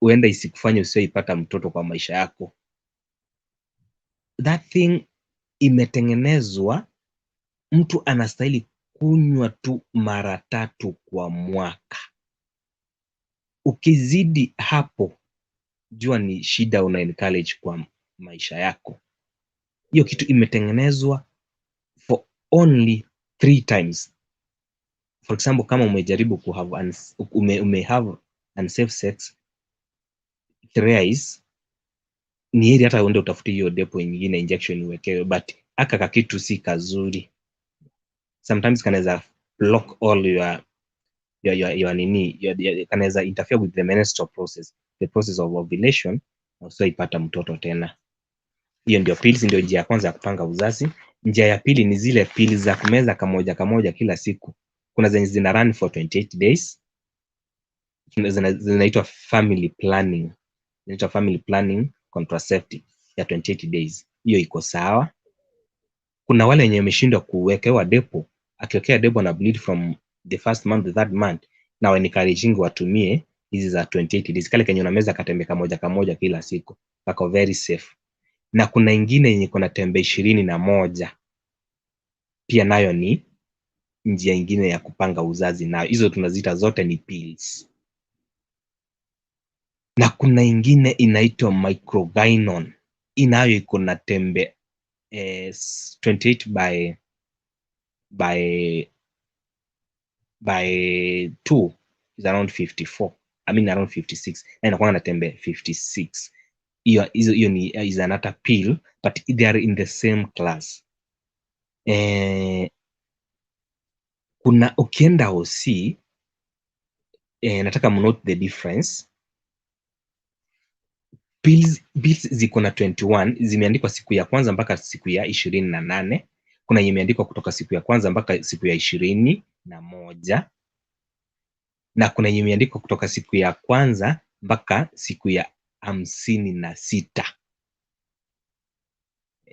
huenda isikufanye usioipata mtoto kwa maisha yako. That thing imetengenezwa, mtu anastahili kunywa tu mara 3 kwa mwaka. Ukizidi hapo, jua ni shida una encourage kwa maisha yako. Hiyo kitu imetengenezwa for only 3 times. For example, kama umejaribu umehave unsafe sex thrice, ni heri hata uende utafute hiyo depo nyingine injection uwekewe, but aka kakitu si kazuri. Sometimes kanaweza block all your nini, kanaweza interfere with the menstrual process, the process of ovulation, na usiipata mtoto tena. Hiyo ndio pills, ndio njia ya kwanza ya kupanga uzazi. Njia ya pili ni zile pills za kumeza kamoja kila siku. Kuna zenye zina run for 28 days. Zinaitwa family planning. Zinaitwa family planning contraceptive ya 28 days. Hiyo iko sawa. Kuna wale wenye wameshindwa kuwekewa depo, akiwekea depo na bleed from the first month to third month, na wa encouraging watumie hizi za 28 days. Kale kenye unameza katembe kamoja kila siku. Kako very safe. Na kuna ingine yenye kuna tembe 21 pia, nayo ni njia ingine ya kupanga uzazi, na hizo tunaziita zote ni pills. Na kuna ingine inaitwa microgynon, inayo iko na tembe 28 by 2 is around 54, I mean around 56, na inakuwa na tembe 56. Hiyo ni is another pill, but they are in the same class. Kuna ukienda OC, nataka mnote the difference. Pills ziko na 21, zimeandikwa siku ya kwanza mpaka siku ya 28. Kuna yenye imeandikwa kutoka siku ya kwanza mpaka siku ya 21, na kuna yenye imeandikwa kutoka siku ya kwanza mpaka siku ya 56.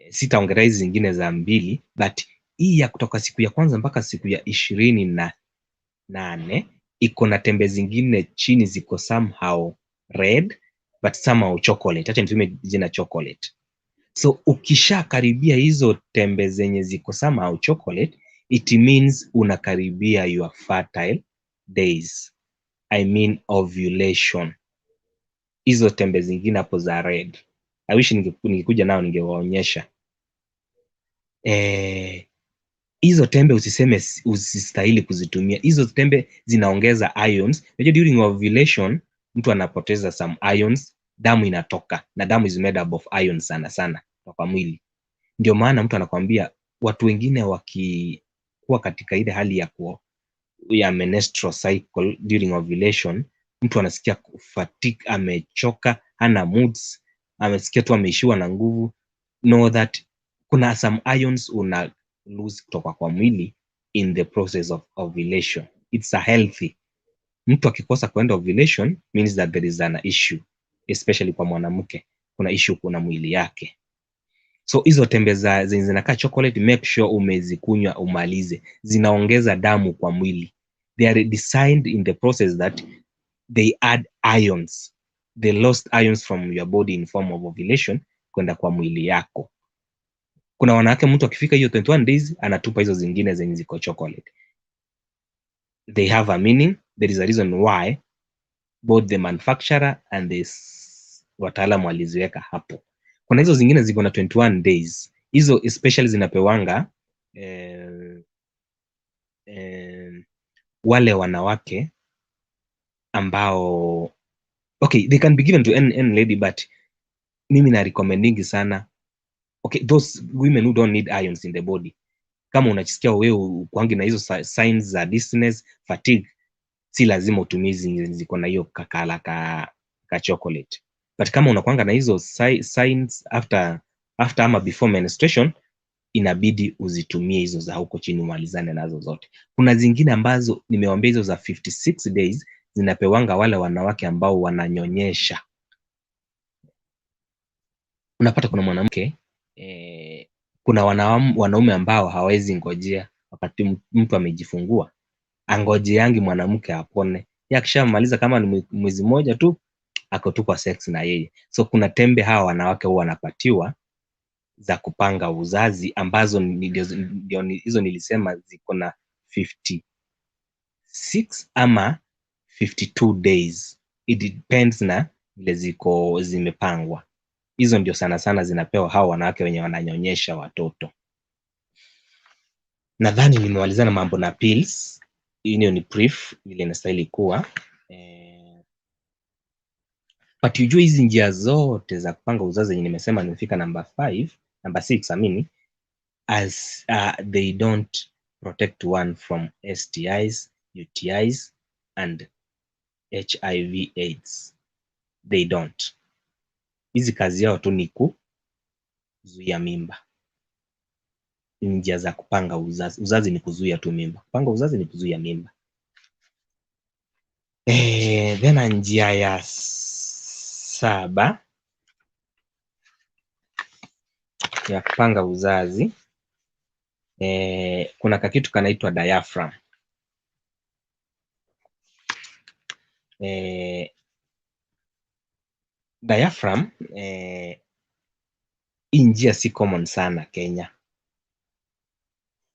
Sitaongelea hizi zingine za mbili, but hii ya kutoka siku ya kwanza mpaka siku ya 28 iko na tembe zingine chini, ziko somehow red but somehow chocolate. Acha nitumie jina chocolate. So ukishakaribia hizo tembe zenye ziko somehow chocolate, it means unakaribia your fertile days, I mean ovulation. Hizo tembe zingine hapo za red, I wish ningekuja nao ningewaonyesha. Hizo tembe usistahili kuzitumia. Hizo tembe zinaongeza ions. Unajua during ovulation mtu anapoteza some ions, damu inatoka, na damu is made up of ions sana kwa mwili. Ndio maana mtu anakuambia watu wengine wakikuwa katika ile hali ya menstrual cycle during ovulation, mtu anasikia fatigue, amechoka, hana moods, amesikia tu ameishiwa na nguvu. Know that kuna some ions una lose kutoka kwa mwili in the process of ovulation. It's a healthy. Mtu akikosa kwenda ovulation means that there is an issue, especially kwa mwanamke kuna issue kuna mwili yake. So hizo tembe zenye zinakaa chocolate, make sure umezikunywa umalize. Zinaongeza damu kwa mwili. They are designed in the process that they add ions, the lost ions from your body in form of ovulation kwenda kwa mwili yako. Kuna wanawake mtu akifika hiyo 21 days anatupa hizo zingine zenye ziko chocolate. They have a meaning. There is a reason why both the manufacturer and the wataalamu waliziweka hapo. Kuna hizo zingine ziko na 21 days. Hizo especially zinapewanga wale wanawake ambao, okay, they can be given to any lady, but mimi na recommending sana, okay, those women who don't need ions in the body. Kama unajisikia wewe kwangi na hizo signs za dizziness, fatigue, si lazima utumie ziko na hiyo kakala ka chocolate. But kama unakwanga na hizo signs after ama before menstruation, inabidi uzitumie hizo za huko chini, umalizane nazo zote. Kuna zingine ambazo nimewaambia hizo za 56 days zinapewanga wale wanawake ambao wananyonyesha. Unapata kuna mwanamke kuna wanaume ambao hawezi ngojea wakati mtu amejifungua, angojeangi mwanamke apone. Yakishamaliza kama ni mwezi mmoja tu ako tu kwa sex na yeye. So kuna tembe hawa wanawake huwa wanapatiwa za kupanga uzazi, ambazo ndio hizo nilisema ziko na 56 ama 52 days. It depends na vile zimepangwa. Hizo ndio sana zinapewa hawa wanawake wenye wananyonyesha watoto. Nadhani nimemalizana mambo na pills. Hiyo ni brief vile inastahili kuwa. But ujue hizi njia zote za kupanga uzazi zenye nimesema nimefika number 6 I mean, as they don't protect one from STIs, UTIs and HIV AIDS. They don't. Hizi kazi yao tu ni kuzuia mimba. Njia za kupanga uzazi. Uzazi ni kuzuia tu mimba. Kupanga uzazi ni kuzuia mimba. Then njia ya 7 ya kupanga uzazi, kuna kakitu kanaitwa diaphragm. Diaphragm, hii njia si common sana Kenya.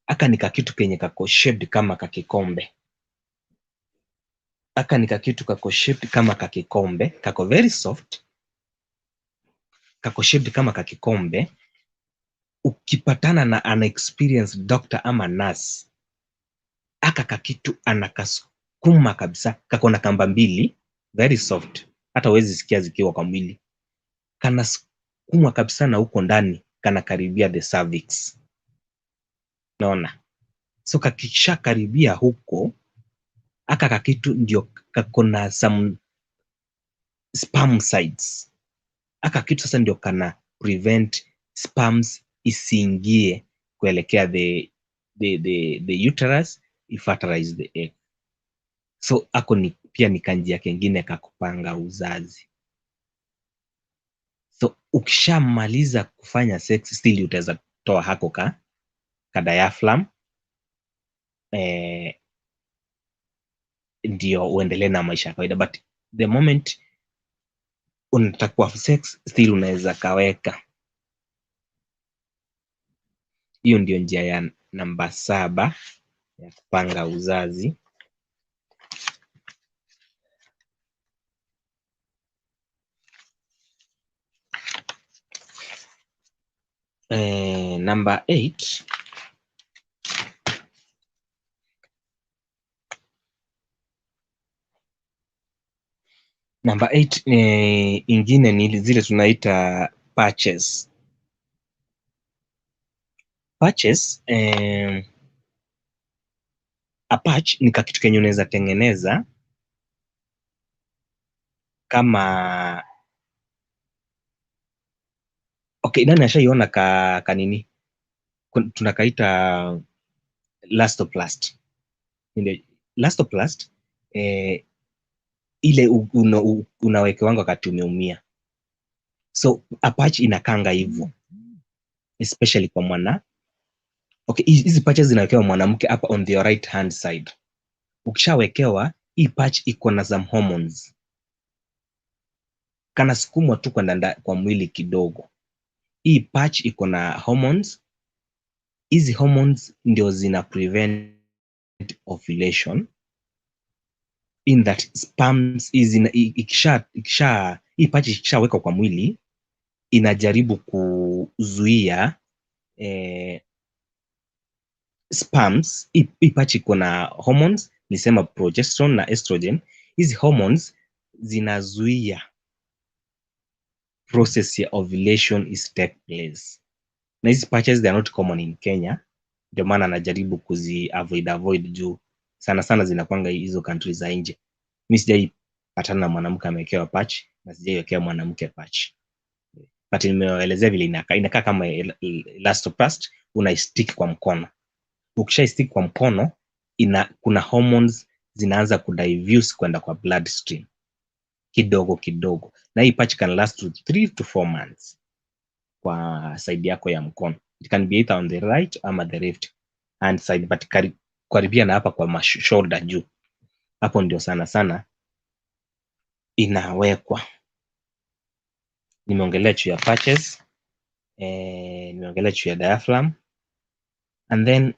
Aka ni kakitu kenye kako shaped kama kakikombe. Kako very soft. Kako shaped kama kakikombe. Ukipatana na an experienced doctor ama nurse, aka kakitu anakasukuma kabisa. Kako na kamba mbili, very soft. Hata huwezi sikia zikiwa kwa mwili. Kanasukumwa kabisa na huko ndani kanakaribia the cervix. Naona? So kakisha karibia huko, aka kakitu ndio kako na some spermicides. Aka kitu sasa ndio kana prevent sperms isiingie kuelekea the uterus, ifertilize the egg. So ako ni pia ni kanjia kengine kakupanga uzazi. So ukishamaliza kufanya sex, still utaweza toa hako ka diaphragm, ndio uendelee na maisha ya kawaida. But the moment unataka sex, still unaweza kaweka. Hiyo ndio njia ya namba 7 ya kupanga uzazi. Number 8, ingine ni zile tunaita patches. Patches, a patch ni kakitu kenye unaweza tengeneza kama nani ashaiona kanini tunakaita elastoplast. Elastoplast, ile unawekewanga wakati umeumia. So a patch inakanga hivyo, especially kwa mwana. Hizi patches zinawekewa mwanamke hapa on the right hand side. Ukishawekewa hii patch iko na some hormones. Kana sukumwa tu kwa mwili kidogo. Hii patch iko na hormones. Hizi hormones ndio zina prevent ovulation, in that sperms hii patch ikishawekwa kwa mwili inajaribu kuzuia sperms. Hii patch iko na hormones, nisema progesterone na estrogen. Hizi hormones zinazuia process ya ovulation is take place. Na hizi patches they are not common in Kenya, ndio maana anajaribu avoid juu sana sana zinakwanga hizo countries za nje. Mimi sijai patana na mwanamke amewekewa patch na sijaiwekea mwanamke patch. But nimeelezea vile inakaa kama elastoplast, unaistick kwa mkono. Ukishaistick kwa mkono, kuna hormones zinaanza kudiffuse kwenda kwa bloodstream kidogo kidogo. Na hii patch can last 3 to 4 months kwa side yako ya mkono. It can be either on the right ama the left hand side, but karibia na hapa kwa shoulder juu. Hapo ndio sana sana inawekwa. Nimeongelea juu ya patches, nimeongelea juu ya diaphragm, and then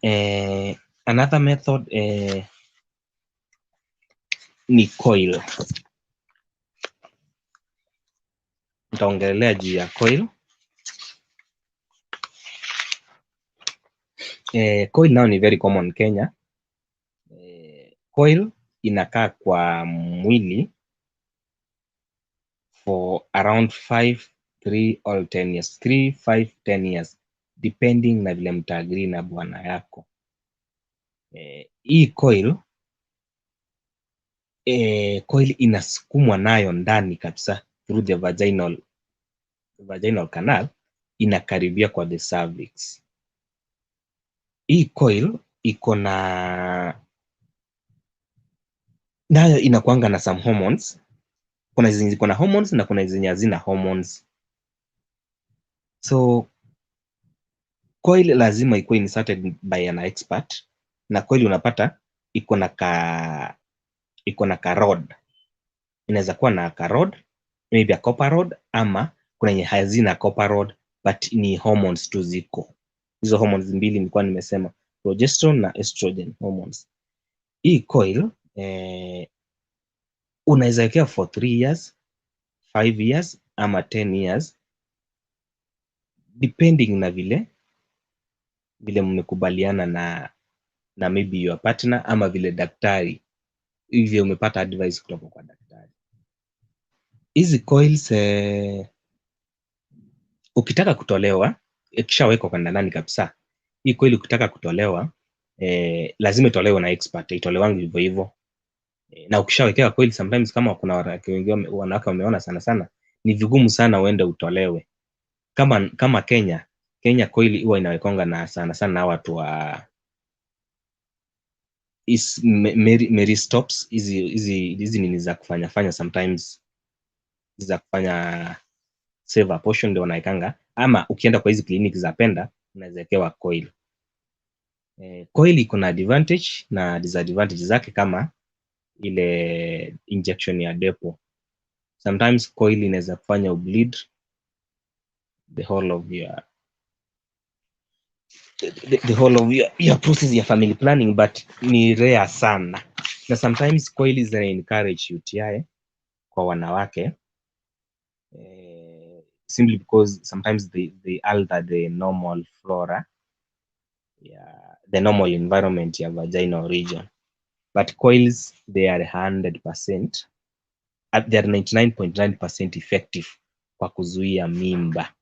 another method ni coil. Nitaongelea juu ya coil. Coil now ni very common Kenya. Coil inakaa kwa mwili for around 5, 3 or 10 years, 3, 5, 10 years depending na vile mtaagree na bwana yako. Hii coil inasukumwa nayo ndani kabisa through the vaginal canal, inakaribia kwa the cervix. Hii coil iko na nayo inakuanga na some hormones. Kuna zenye ziko na hormones na kuna zenye hazina hormones. So coil lazima ikuwe inserted by an expert, na coil unapata iko na ka rod. Inaweza kuwa na ka rod, maybe a copper rod, ama kuna yenye hazina copper rod but ni hormones tu ziko. Hizo hormones mbili nilikuwa nimesema, progesterone na estrogen hormones. Hii coil unaweza wekea for 3 years, 5 years ama 10 years depending na vile mmekubaliana na maybe your partner ama vile daktari hivyo umepata advice kutoka kwa daktari. Hizi coils ukitaka kutolewa, ikishawekwa kwa ndani kabisa, hii coil ukitaka kutolewa lazima itolewe na expert, itolewangi hivyo hivyo. Na ukishawekewa coil, sometimes kama kuna wanawake wameona sana, ni vigumu sana uende utolewe. Kama Kenya coil huwa inawekonga na sana watu wa Mary stops, hizi nini za kufanya sometimes za kufanya save a portion ndio wanaekanga, ama ukienda kwa hizi kliniki za penda unawekewa coil. Coil iko na advantage na disadvantage zake, kama ile injection ya depo. Sometimes coil inaweza kufanya ubleed the whole of your process ya family planning, but ni rare sana. Na sometimes coil zina encourage UTI kwa wanawake simply because sometimes they alter the normal flora, the normal environment ya vaginal region. But coils, they are 100%, they are 99.9% effective kwa kuzuia mimba.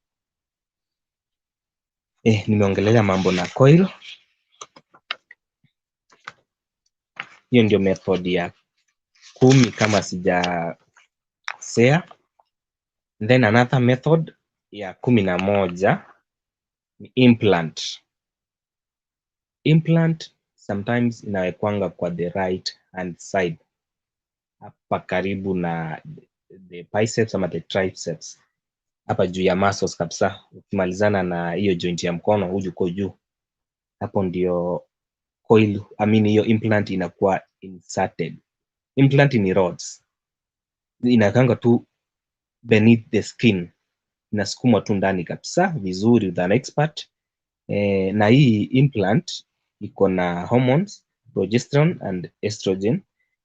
Nimeongelea mambo na coil. Hiyo ndio method ya 10 kama sijakosea. Then another method ya 11 ni implant. Implant sometimes inawekwanga kwa the right hand side, hapa karibu na the biceps ama the triceps, hapa juu ya muscles kabisa, ukimalizana na hiyo joint ya mkono uko juu, hapo ndio coil, hiyo implant inakuwa inserted. Implant ni rods, inakanga tu beneath the skin, inasukumwa tu ndani kabisa vizuri with an expert. Na hii implant iko na hormones, progesterone and estrogen,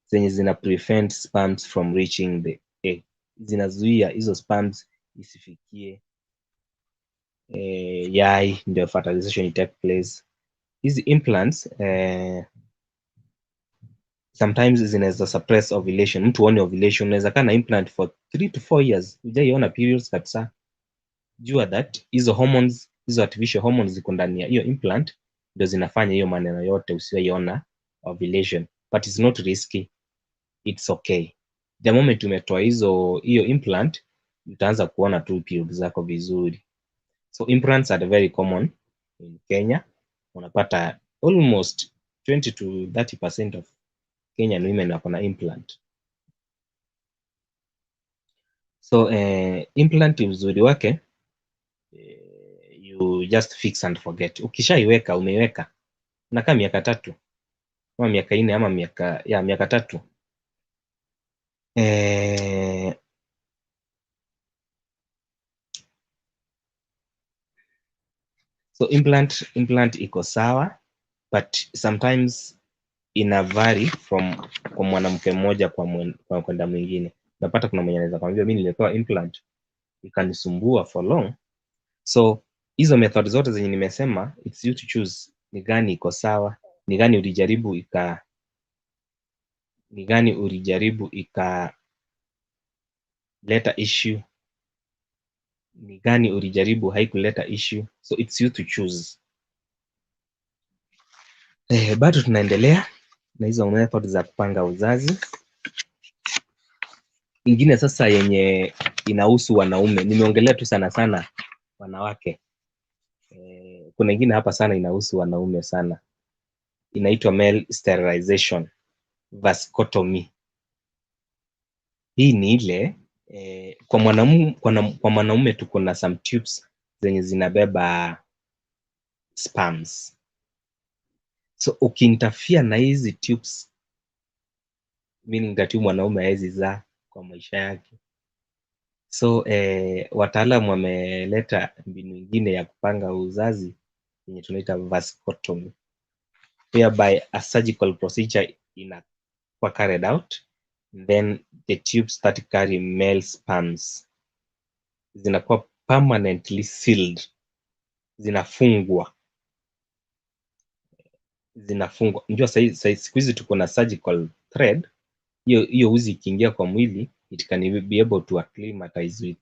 zenye zina prevent sperms from reaching the egg, zinazuia hizo sperms isifikie yai, ndio fertilization take place. Hizi implants sometimes zinaweza suppress ovulation. Mtu uone ovulation, unaweza kaa na implant for 3 to 4 years hujaiona periods kabisa. Jua that hizo hormones, hizo artificial hormones ziko ndani ya hiyo implant ndio zinafanya hiyo maneno yote usiyoiona ovulation, but it's not risky, it's okay. The moment umetoa hiyo implant, utaanza kuona tu periods zako vizuri. So implants are very common in Kenya. Unapata almost 20 to 30% of Kenyan women wako na implant. So implant uzuri wake, you just fix and forget. Ukishaiweka umeiweka, unakaa miaka 3 ama miaka 4 ama miaka 3. So implant iko sawa, but sometimes ina vary kwa mwanamke mmoja kwa kwenda mwingine. Unapata kuna mwenye anaweza kwambia mimi nilipewa implant ikanisumbua for long. So hizo method zote zenye nimesema, it's you to choose ni gani iko sawa, ni gani ulijaribu leta issue, ni gani ulijaribu haikuleta issue. So it's you to choose. Bado tunaendelea na hizo method za kupanga uzazi. Ingine sasa yenye inahusu wanaume, nimeongelea tu sana sana wanawake. Kuna ingine hapa sana inahusu wanaume sana, inaitwa male sterilization, vasectomy. Hii ni ile kwa mwanaume tuko na some tubes zenye zinabeba sperms. So ukiinterfere na hizi tubes, meaning that mwanaume hawezi zaa kwa maisha yake. So wataalamu wameleta mbinu nyingine ya kupanga uzazi yenye tunaita vasectomy, whereby a surgical procedure inakuwa carried out, then the tubes that carry male sperms zinakuwa permanently sealed, zinafungwa. Unajua siku hizi tuko na surgical thread, hiyo uzi ikiingia kwa mwili, it can be able to acclimatize with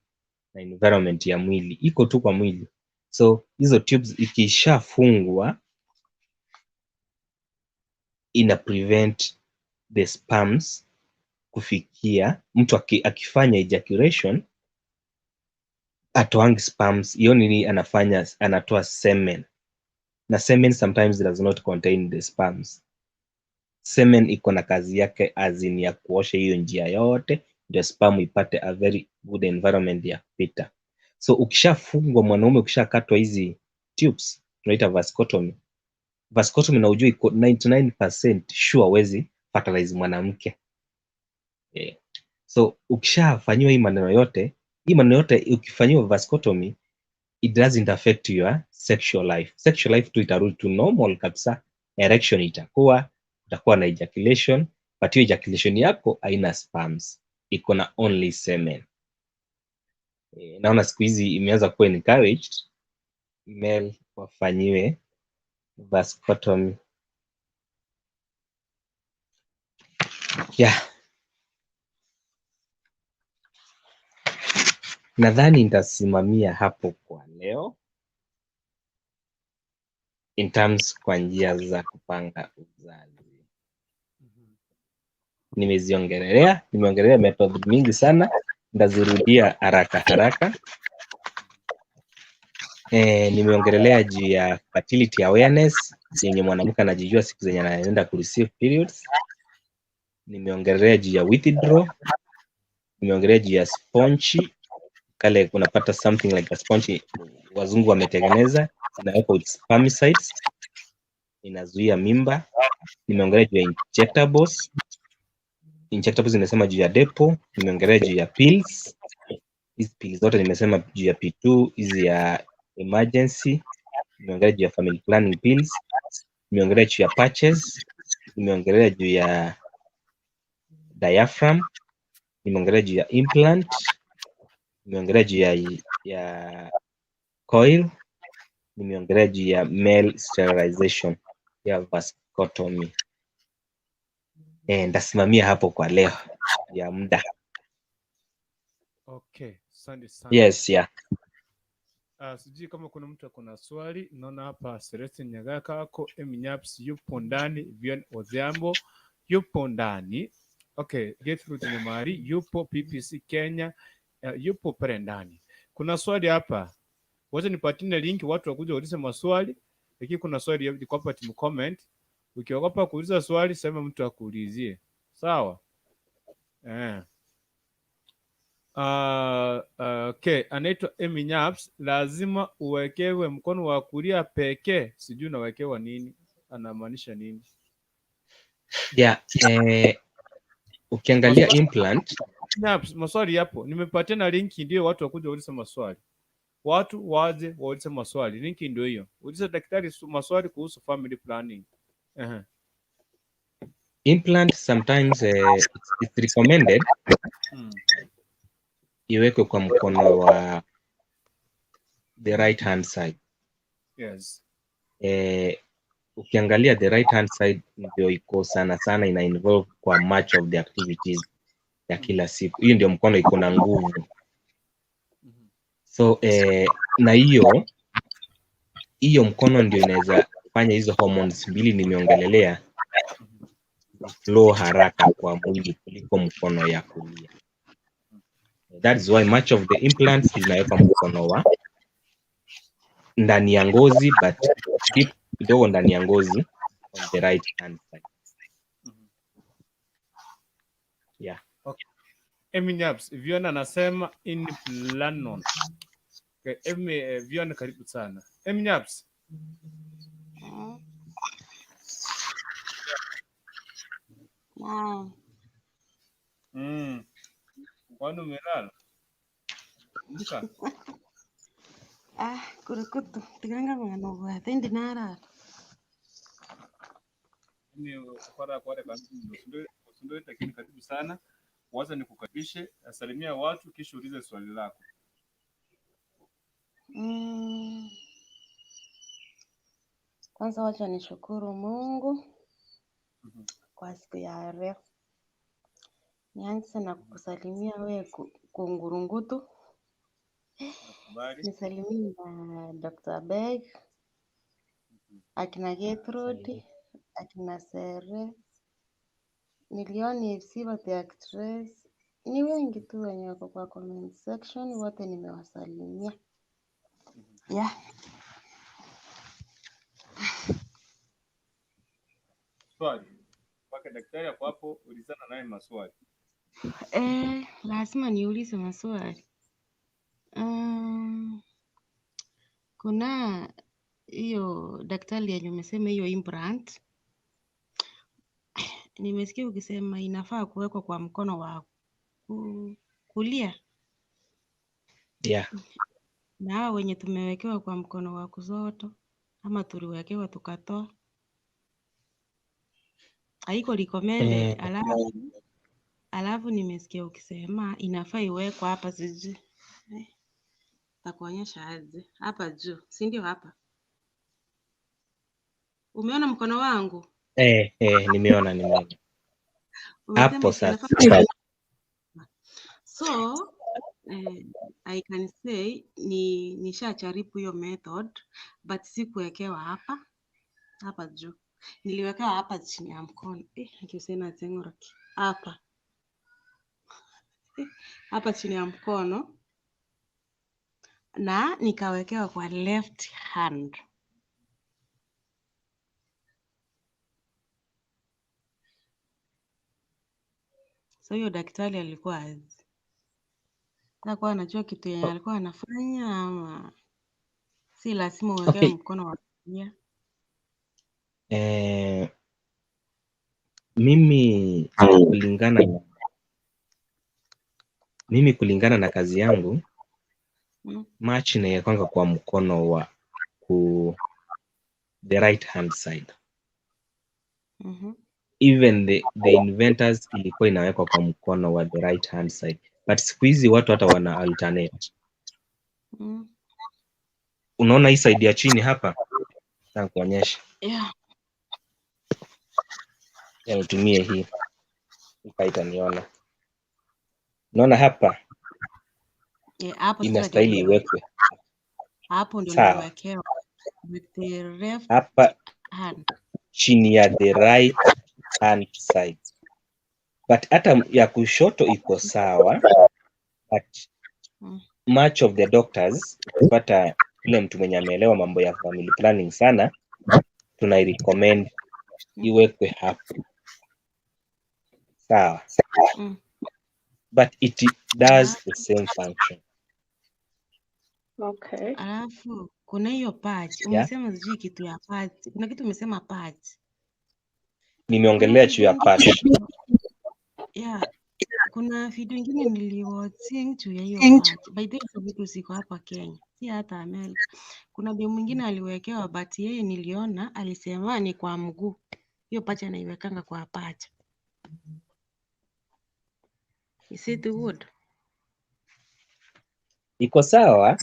na environment ya mwili, iko tu kwa mwili. So hizo tubes ikishafungwa, ina prevent the sperms kufikia mtu akifanya ejaculation, atoangi sperms. Hiyo nini anafanya? Anatoa semen, na semen sometimes does not contain the sperms. Semen iko na kazi yake azini ya kuosha hiyo njia yote, ndio sperm ipate a very good environment ya kupita. So ukishafungwa mwanaume, ukishakatwa hizi tubes, tunaita vasectomy. Vasectomy na ujue iko 99% sure wezi fertilize mwanamke. So ukishafanyiwa hii maneno yote ukifanyiwa vasectomy, it doesn't affect your sexual life. Sexual life tu itarudi tu normal kabisa. Erection utakuwa na ejaculation, but hiyo ejaculation yako haina sperms, iko na only semen. Naona siku hizi imeanza kuwa encouraged male wafanyiwe vasectomy. Nadhani nitasimamia hapo kwa leo in terms kwa njia za kupanga uzazi. Nimeongelea method mingi sana, ndazirudia haraka. Nimeongelea juu ya fertility awareness, yenye mwanamke anajijua siku zenye anaenda ku receive periods. Nimeongelea juu ya withdraw. Nimeongelea juu ya sponge, kale unapata something like a sponge wazungu wametengeneza, inawekwa with spermicides, inazuia mimba. Nimeongelea juu ya injectables nimesema juu ya depo. Nimeongelea juu ya pills, hizi pills zote nimesema juu ya P2, hizi ya emergency. Nimeongelea juu ya family planning pills. Nimeongelea juu ya patches. Nimeongelea juu ya diaphragm. Nimeongelea juu ya implant. Nimeongelea juu ya coil. Nimeongelea juu ya male sterilization ya vasectomy. Ndasimamia hapo kwa leo ya muda. Okay, asante sana. Yes, yeah. Sijui kama kuna mtu akona swali. Naona hapa Celeste Nyagaka ako Eminyaps yupo ndani, Vian Odhiambo yupo ndani. Okay, Gertrude Nyamari yupo, PPC Kenya yupo pale ndani. Kuna swali hapa. Wacha nipatie link watu wakuja waulize maswali. Lakini kuna swali liko hapa timu comment. Ukiogopa kuuliza swali, sema mtu akuulizie. Sawa? Okay, anaitwa Eminyaps. Lazima uwekewe mkono wa kulia pekee. Sijui unawekewa nini? Anamaanisha nini? Yeah, ukiangalia implant. Maswali yapo. Nimepatia na linki ndio watu wakuja waulize maswali. Watu waje waulize maswali. Linki ndio hiyo. Uliza daktari maswali kuhusu family planning. Implant sometimes it's recommended iwekwe kwa mkono wa the right hand side. Yes. Ukiangalia the right hand side ndio iko sana ina involve kwa much of the activities ya kila siku. Hiyo ndio mkono iko na nguvu. So na hiyo mkono ndio inaweza fanya hizo hormones mbili nimeongelelea flow haraka kwa mwili kuliko mkono ya kulia. That is why much of the implants zinawekwa mkono wa ndani ya ngozi, but deep kidogo ndani ya ngozi on the right hand side. Yeah. Okay. Eminyabs, Viona anasema in planon. Okay, Viona karibu sana. Eminyabs. Kwani umelala? Ndika. Kurukutu. Tiganga ngano wa tendi nara. Ni kwa kanuni ndio lakini karibu sana. Waza nikukaribishe, salimia watu kisha ulize swali lako. Kwanza wacha nishukuru Mungu kwa siku ya leo. Nianze na kukusalimia wewe Kungurungutu. Nisalimie na Dr. Beg, akina Gertrude, akina Sere, Milioni FC the actress. Ni wengi tu wenye wako kwa comment section, wote nimewasalimia. Yeah. Swali. Paka daktari hapo hapo ulizana naye maswali. Lazima niulize maswali. Kuna hiyo daktari yenye umesema hiyo implant. Nimesikia ukisema inafaa kuwekwa kwa mkono wa kulia. Yeah. Na hao wenye tumewekewa kwa mkono wa kushoto ama tuliwekewa tukatoa. Haiko recommended. Alafu nimesikia ukisema inafaa iwekwe hapa sijui. Takuonyesha aje. Hapa juu, si ndio hapa? Umeona mkono wangu? Nimeona. Hapo sasa. So, I can say nishajaribu hiyo method but sikuwekewa hapa juu. Niliwekewa hapa chini ya mkono. Akisema tengoroki. Hapa chini ya mkono na nikawekewa kwa left hand. So hiyo daktari alikuwa anajua kitu yenye alikuwa anafanya ama si lazima uwekewe mkono wa kulia? Mimi kulingana na kazi yangu match inayekwanga kwa mkono wa the right hand side. Even the inventors ilikuwa inawekwa kwa mkono wa the right hand side, but siku hizi watu hata wana alternate. Unaona hii side ya chini hapa? Nataka kuonyesha. Yeah. Nitumie hii. Itaniona. Unaona hapa? Hapo inastahili iwekwe. Hapo ndio nimewekewa with the left hapa hand. Chini ya the right hand side. But hata ya kushoto iko sawa, but much of the doctors kupata yule mtu mwenye ameelewa mambo ya family planning sana, tunairecommend iwekwe hapo. Sawa. But it does the same function. Okay. Alafu kuna hiyo patch. Umesema sijui kitu ya patch. Kuna kitu umesema patch. Nimeongelea juu ya patch. Yeah. Kuna video nyingine niliwatching juu ya hiyo patch. By the way, vitu ziko hapa Kenya, si hata Amerika. Kuna bibi mwingine aliwekewa but yeye niliona alisema ni kwa mguu. Hiyo patch anaiwekanga kwa patch. Is it good? Iko sawa.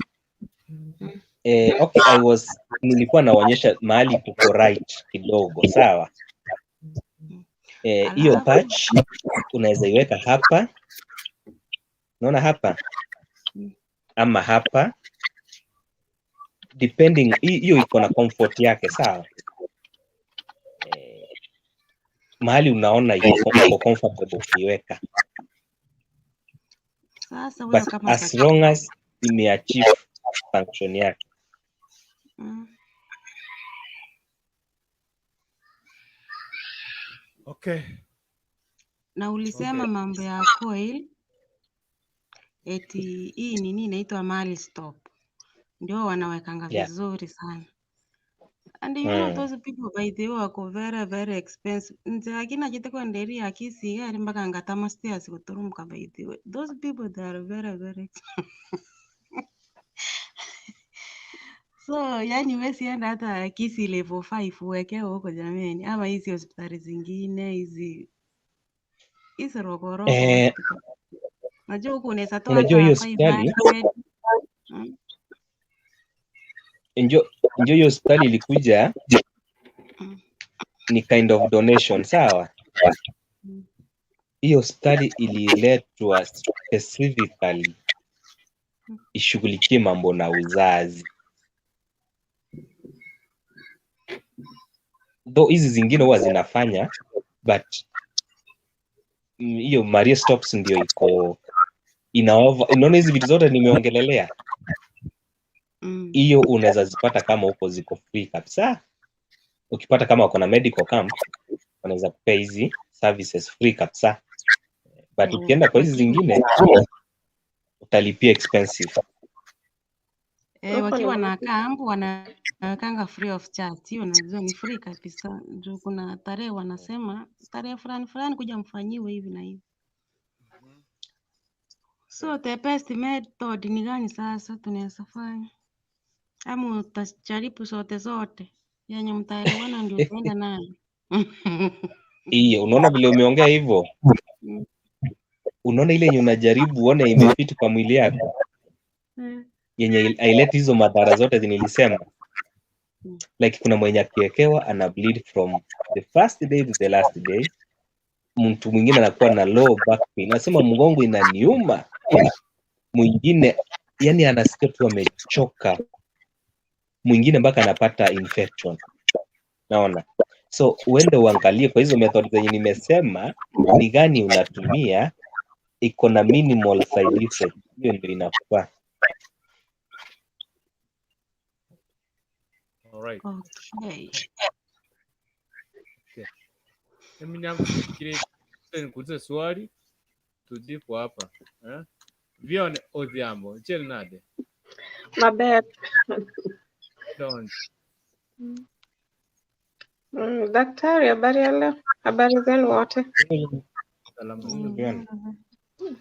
Okay, nilikuwa naonyesha mahali kuko right kidogo, sawa. Hiyo patch unaweza iweka hapa Naona hapa ama hapa, depending, hiyo iko na comfort yake, sawa. Mahali unaona iko comfortable ukiweka, Sasa but huyo kama as long as imeachieve function yake. Okay. Na ulisema mambo ya coil, eti hii nini inaitwa mali stop, ndio wanawekanga vizuri sana. And you know those people by the way wako very very expensive. Nze akina jite kwa nderi akisi gari mpaka ngatama stairs kuturumka by the way. Those people they are very very expensive. So yani wesi enda hata kisi level 5 uweke huko jameni, ama hizi hospitali zingine hizi rokoroko hospital. Najua huko unaweza toa Unajua hiyo hata hospitali, 500. hiyo hospitali ilikuja ni kind of donation, sawa. Hiyo hospitali ililetwa specifically ishughulikie mambo na uzazi. Though hizi zingine huwa zinafanya, but hiyo Maria Stops ndio iko inaona hizi vitu zote nimeongelelea. Hiyo unaweza zipata kama huko ziko free kabisa. Ukipata kama uko na medical camp, wanaweza kupea hizi services free kabisa. But ukienda kwa hizi zingine utalipia expensive. Wakiwa na camp wanakanga free of charge. Hiyo unajua ni free kabisa. Juu kuna tarehe wanasema tarehe fulani kuja mfanyiwe hivi na hivi. So the best method ni gani sasa tunaweza fanya? Ama utajaribu zote yenye mtaelewana ndio utaenda nayo. Hiyo unaona vile umeongea hivyo, unaona ile yenye unajaribu uone imefit kwa mwili yako, yenye haileti hizo madhara zote nilisema. Like kuna mwenye akiwekewa ana bleed from the first day to the last day. Mtu mwingine anakuwa na low back pain, anasema mgongo inaniuma. Mwingine yani anasikia tu amechoka, mwingine mpaka anapata infection. Naona, so uende uangalie kwa hizo method zenye nimesema ni gani unatumia, iko na minimal side effect. Hiyo ndio inafaa. Alright. Okay. Mimi nangu sifikiri nikuulize swali tujibu hapa. Vione Odhiambo, chel nade. Maber. Don't. Daktari, habari ya leo? Habari zenu wote?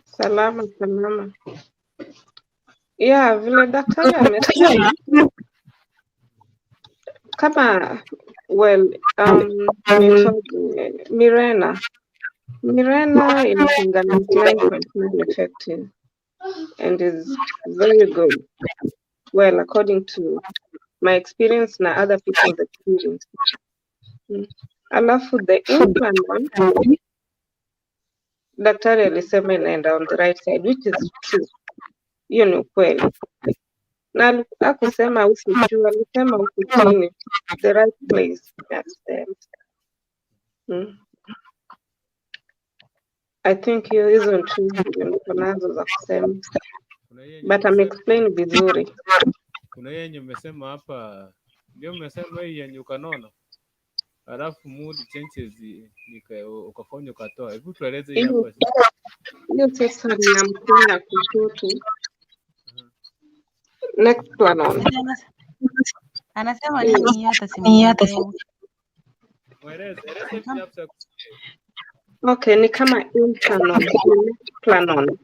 Salama. Yeah, vile daktari amesema kama Mirena inakuanga 99.9 effective and is very good. Well, according to my experience na other people's experience. Alafu the implant one, daktari alisema inaenda on the right side, which is true. Hiyo ni ukweli. Na akusema huku juu, alisema huku chini, the right place. That's them. I think hizo tu ndio nazo za kusema. But I'm explain vizuri. Kuna yenye umesema hapa, ndio umesema hii yenye ukanona. Alafu mood changes ukafanya ukatoa. Hebu tueleze hii hapa. Hiyo sasa ni ya mkono ya kushoto. Next one on. Anasema nini hata simu. Mweleze Okay, ni kama implanon.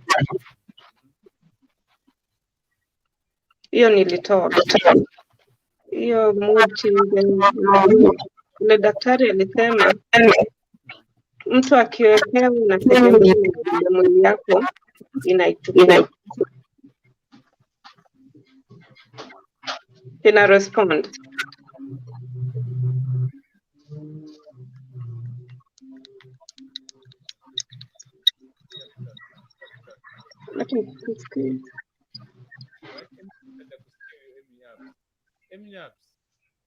Hiyo nilitoa. Hiyo mood changes. Ule daktari alisema mtu akiwekewa na tegemea mwili yako inaichukua. Ina respond. Lakini sisikii.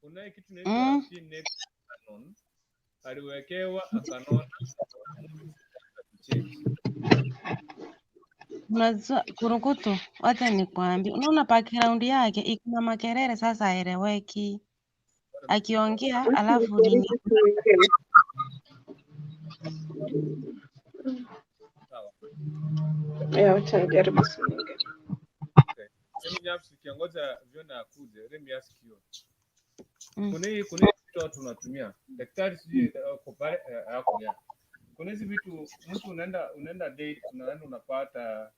Kuna kitu inaitwa P-next canon. Aliwekewa akaona change. Unajua kurukutu, wacha nikwambie. Unaona background yake iko na makelele sasa haeleweki. Akiongea alafu nini? Sawa. Wacha nijaribu simu nyingine. Okay. Sasa nikiongoza viona akuje, let me ask you. Kuna vitu tunatumia. Daktari sijui kwa pale hapo ya. Kuna hizi vitu mtu unaenda date unapata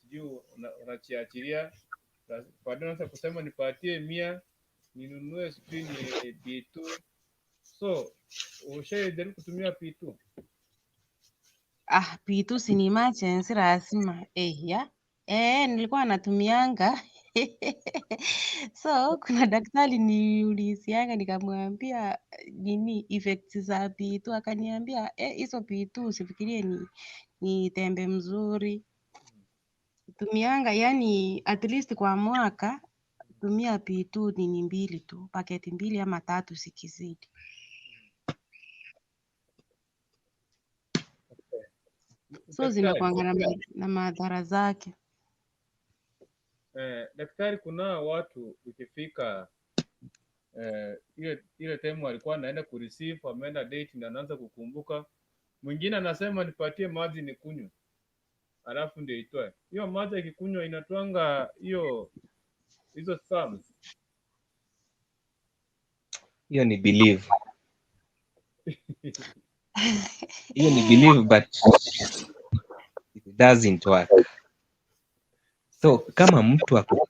sijui unachiachilia baadaye unaweza kusema nipatie 100 ninunue screen P2. So ushaijaribu kutumia P2? P2 si ni emergency lazima. Nilikuwa natumianga. So kuna daktari niulisianga nikamwambia nini effects za P2, akaniambia hizo P2 usifikirie ni tembe mzuri. Tumianga yani at least kwa mwaka tumia P2 nini 2 tu, paketi 2 ama 3 sikizidi. So zinakuanga na madhara zake. Daktari, kuna watu ukifika ile time walikuwa anaenda kureceive, ameenda date na anaanza kukumbuka. Mwingine anasema nipatie maji nikunywe. Alafu ndio itoe. Hiyo maji ikikunywa inatwanga hizo strams. Hiyo ni believe. Hiyo ni believe but it doesn't work. So kama mtu ako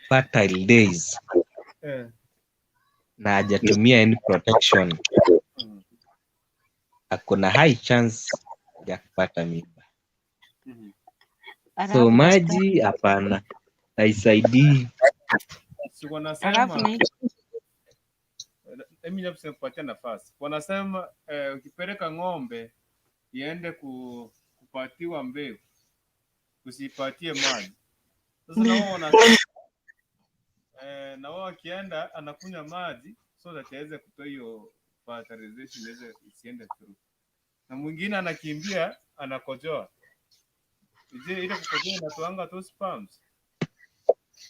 fertile days na hajatumia any protection, akona high chance ya kupata mimba. So maji hapana, haisaidii. Si wanasema mimi nakupatia nafasi. Wanasema ukipeleka ng'ombe iende kupatiwa mbegu, usipatie maji. Sasa na wao akienda anakunywa maji so that aweze kutoa hiyo fertilization isiende through. Na mwingine anakimbia anakojoa. Je, ile kukojoa inatoanga tu sperms?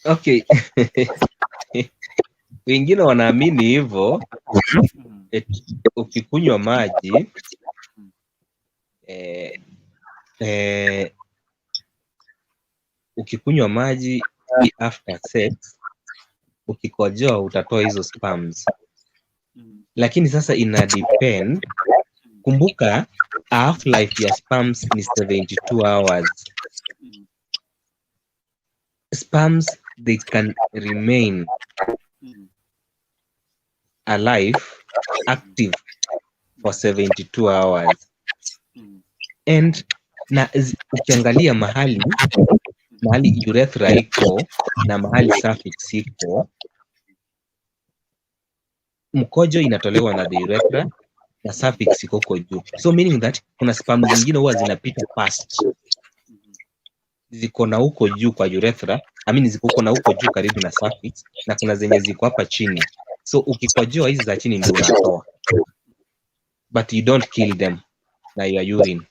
Okay. Wengine wanaamini hivyo. Ukikunywa maji ukikunywa maji after sex, ukikojoa utatoa hizo sperms. Lakini sasa ina depend. Kumbuka half life ya sperms ni 72 hours. Sperms, they can remain alive, active for 72 hours. And na ukiangalia mahali urethra iko na mahali cervix iko, mkojo inatolewa na the urethra na cervix iko huko juu. So meaning that kuna sperm zingine huwa zinapita past, ziko na huko juu kwa urethra, ziko na huko juu karibu na cervix, na kuna zenye ziko hapa chini. So ukikojoa hizi za chini ndio unatoa, but you don't kill them na your urine.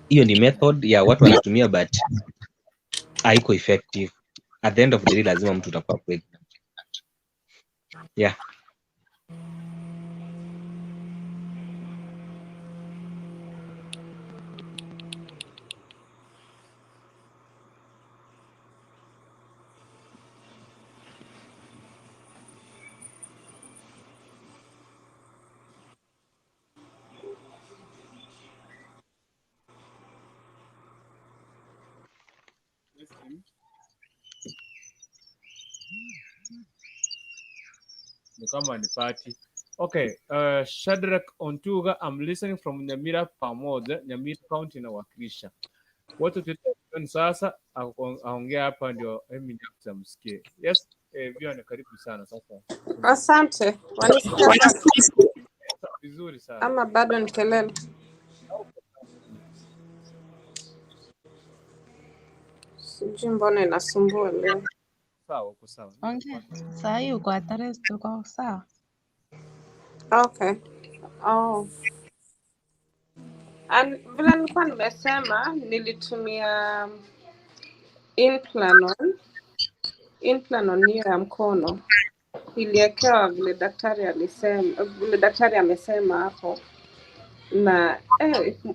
Hiyo ni method ya watu wanatumia but haiko effective. At the end of the day lazima mtu utakuwa pregnant. Yeah. Kama ni party. Okay, Shadrack Ontuga, I'm listening from Nyamira pamoja, Nyamira County na wakilisha. Watu tutapenda sasa aongea hapa ndio mimi nitamsikie. Yes, Bwana karibu sana sasa. Asante. Vizuri sana. Ama bado ni kelele? Sijui mbona inasumbua leo. Sawa, uko sawa. Ongea. Saa hii uko at rest, uko sawa? Okay. Oh. Vile nilikuwa nimesema nilitumia Implanon hiyo ya mkono. Iliekewa vile daktari amesema hapo. Na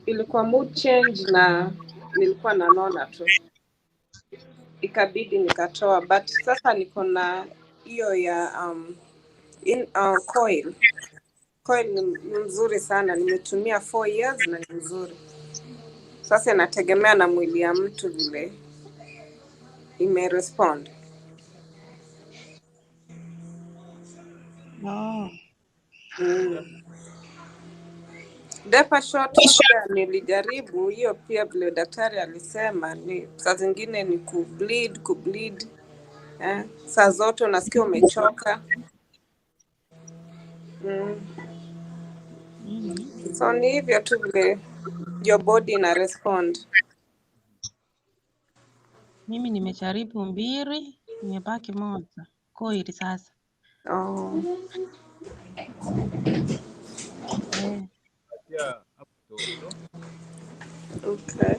ilikuwa mood change na nilikuwa nanona tu. Ikabidi nikatoa, but sasa niko na hiyo ya coil. Coil ni mzuri sana, nimetumia 4 years na ni mzuri. Sasa inategemea na mwili ya mtu vile imerespond. Oh. Depa shot pia nilijaribu, hiyo pia vile daktari alisema ni saa zingine ni kubleed. Saa zote unasikia umechoka. So ni hivyo tu vile your body ina respond. Mimi nimejaribu 2, nimebaki moja. Coil sasa. Oh. Yeah, hapo ndio. Okay.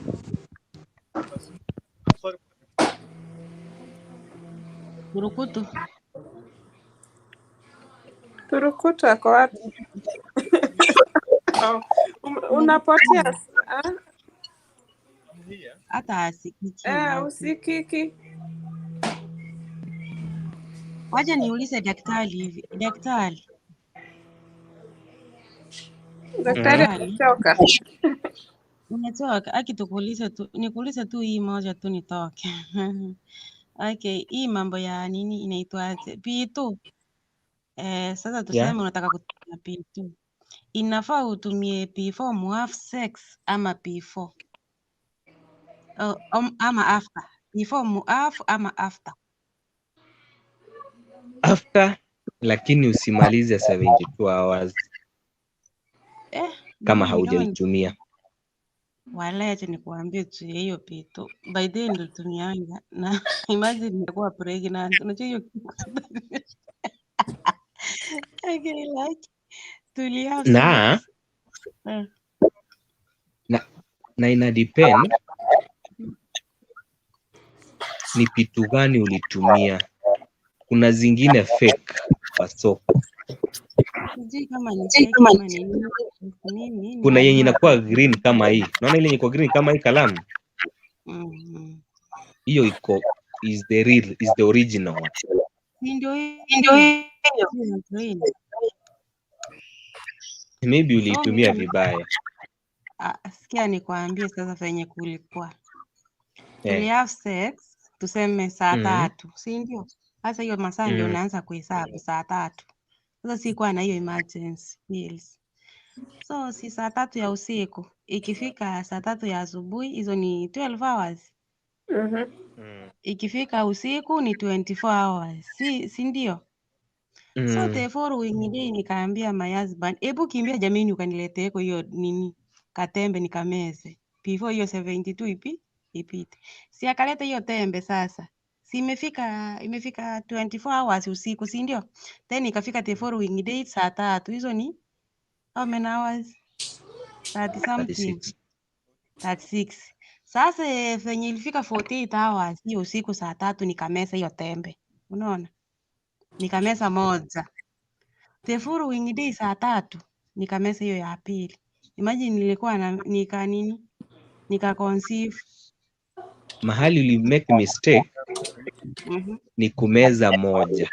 Sorry. Turukutu ako wapi? Oh. Unapotea. Hata asikiki. Usikiki. Wacha niulize daktari hivi. Daktari amechoka. Umetoka, akitukuuliza tu, nikuulize tu hii moja tu nitoke. Okay, hii mambo ya nini inaitwa P2. Sasa tuseme unataka kutumia P2. Inafaa utumie P4 muaf sex ama P4? Ama after. P4 muaf ama after? After, lakini usimalize 72 hours kama haujaitumia. Wala acha nikuambie tu hiyo P2. By then nilitumianga na imagine nilikuwa pregnant. Unajua hiyo okay, like tulianza na ina depend ni pitu gani ulitumia. Kuna zingine fake kwa soko. Sijui kama ni fake kama nini. Kuna yenye inakuwa green kama hii. Unaona ile yenye iko green kama hii kalamu? Hiyo is the original one. Ndio green. Maybe uliitumia vibaya. Sikia nikwambie sasa venye kulikuwa. Tuliave sex tuseme saa 3, si ndio? Sasa hiyo masaa ndio unaanza kuhesabu saa 3. Sasa sikuwa na hiyo emergency pills. So si saa 3 ya usiku, ikifika saa 3 ya asubuhi hizo ni 12 hours. Ikifika usiku ni 24 hours. Si ndio? So the following day nikaambia my husband, hebu kimbia jamini ukaniletee hiyo nini katembe nikameze. Before hiyo 72 ipite. Si akaleta hiyo tembe sasa. Si imefika 24 hours usiku, si ndio? Then ikafika the following day saa 3. Hizo ni how many hours? 30 something. 36. Sasa venye ilifika 48 hours hiyo usiku saa 3 nikameza hiyo tembe. Unaona? Nikameza moja. The following day saa 3 nikameza hiyo ya pili. Imagine nilikuwa nika conceive. Mahali uli make mistake ni kumeza moja.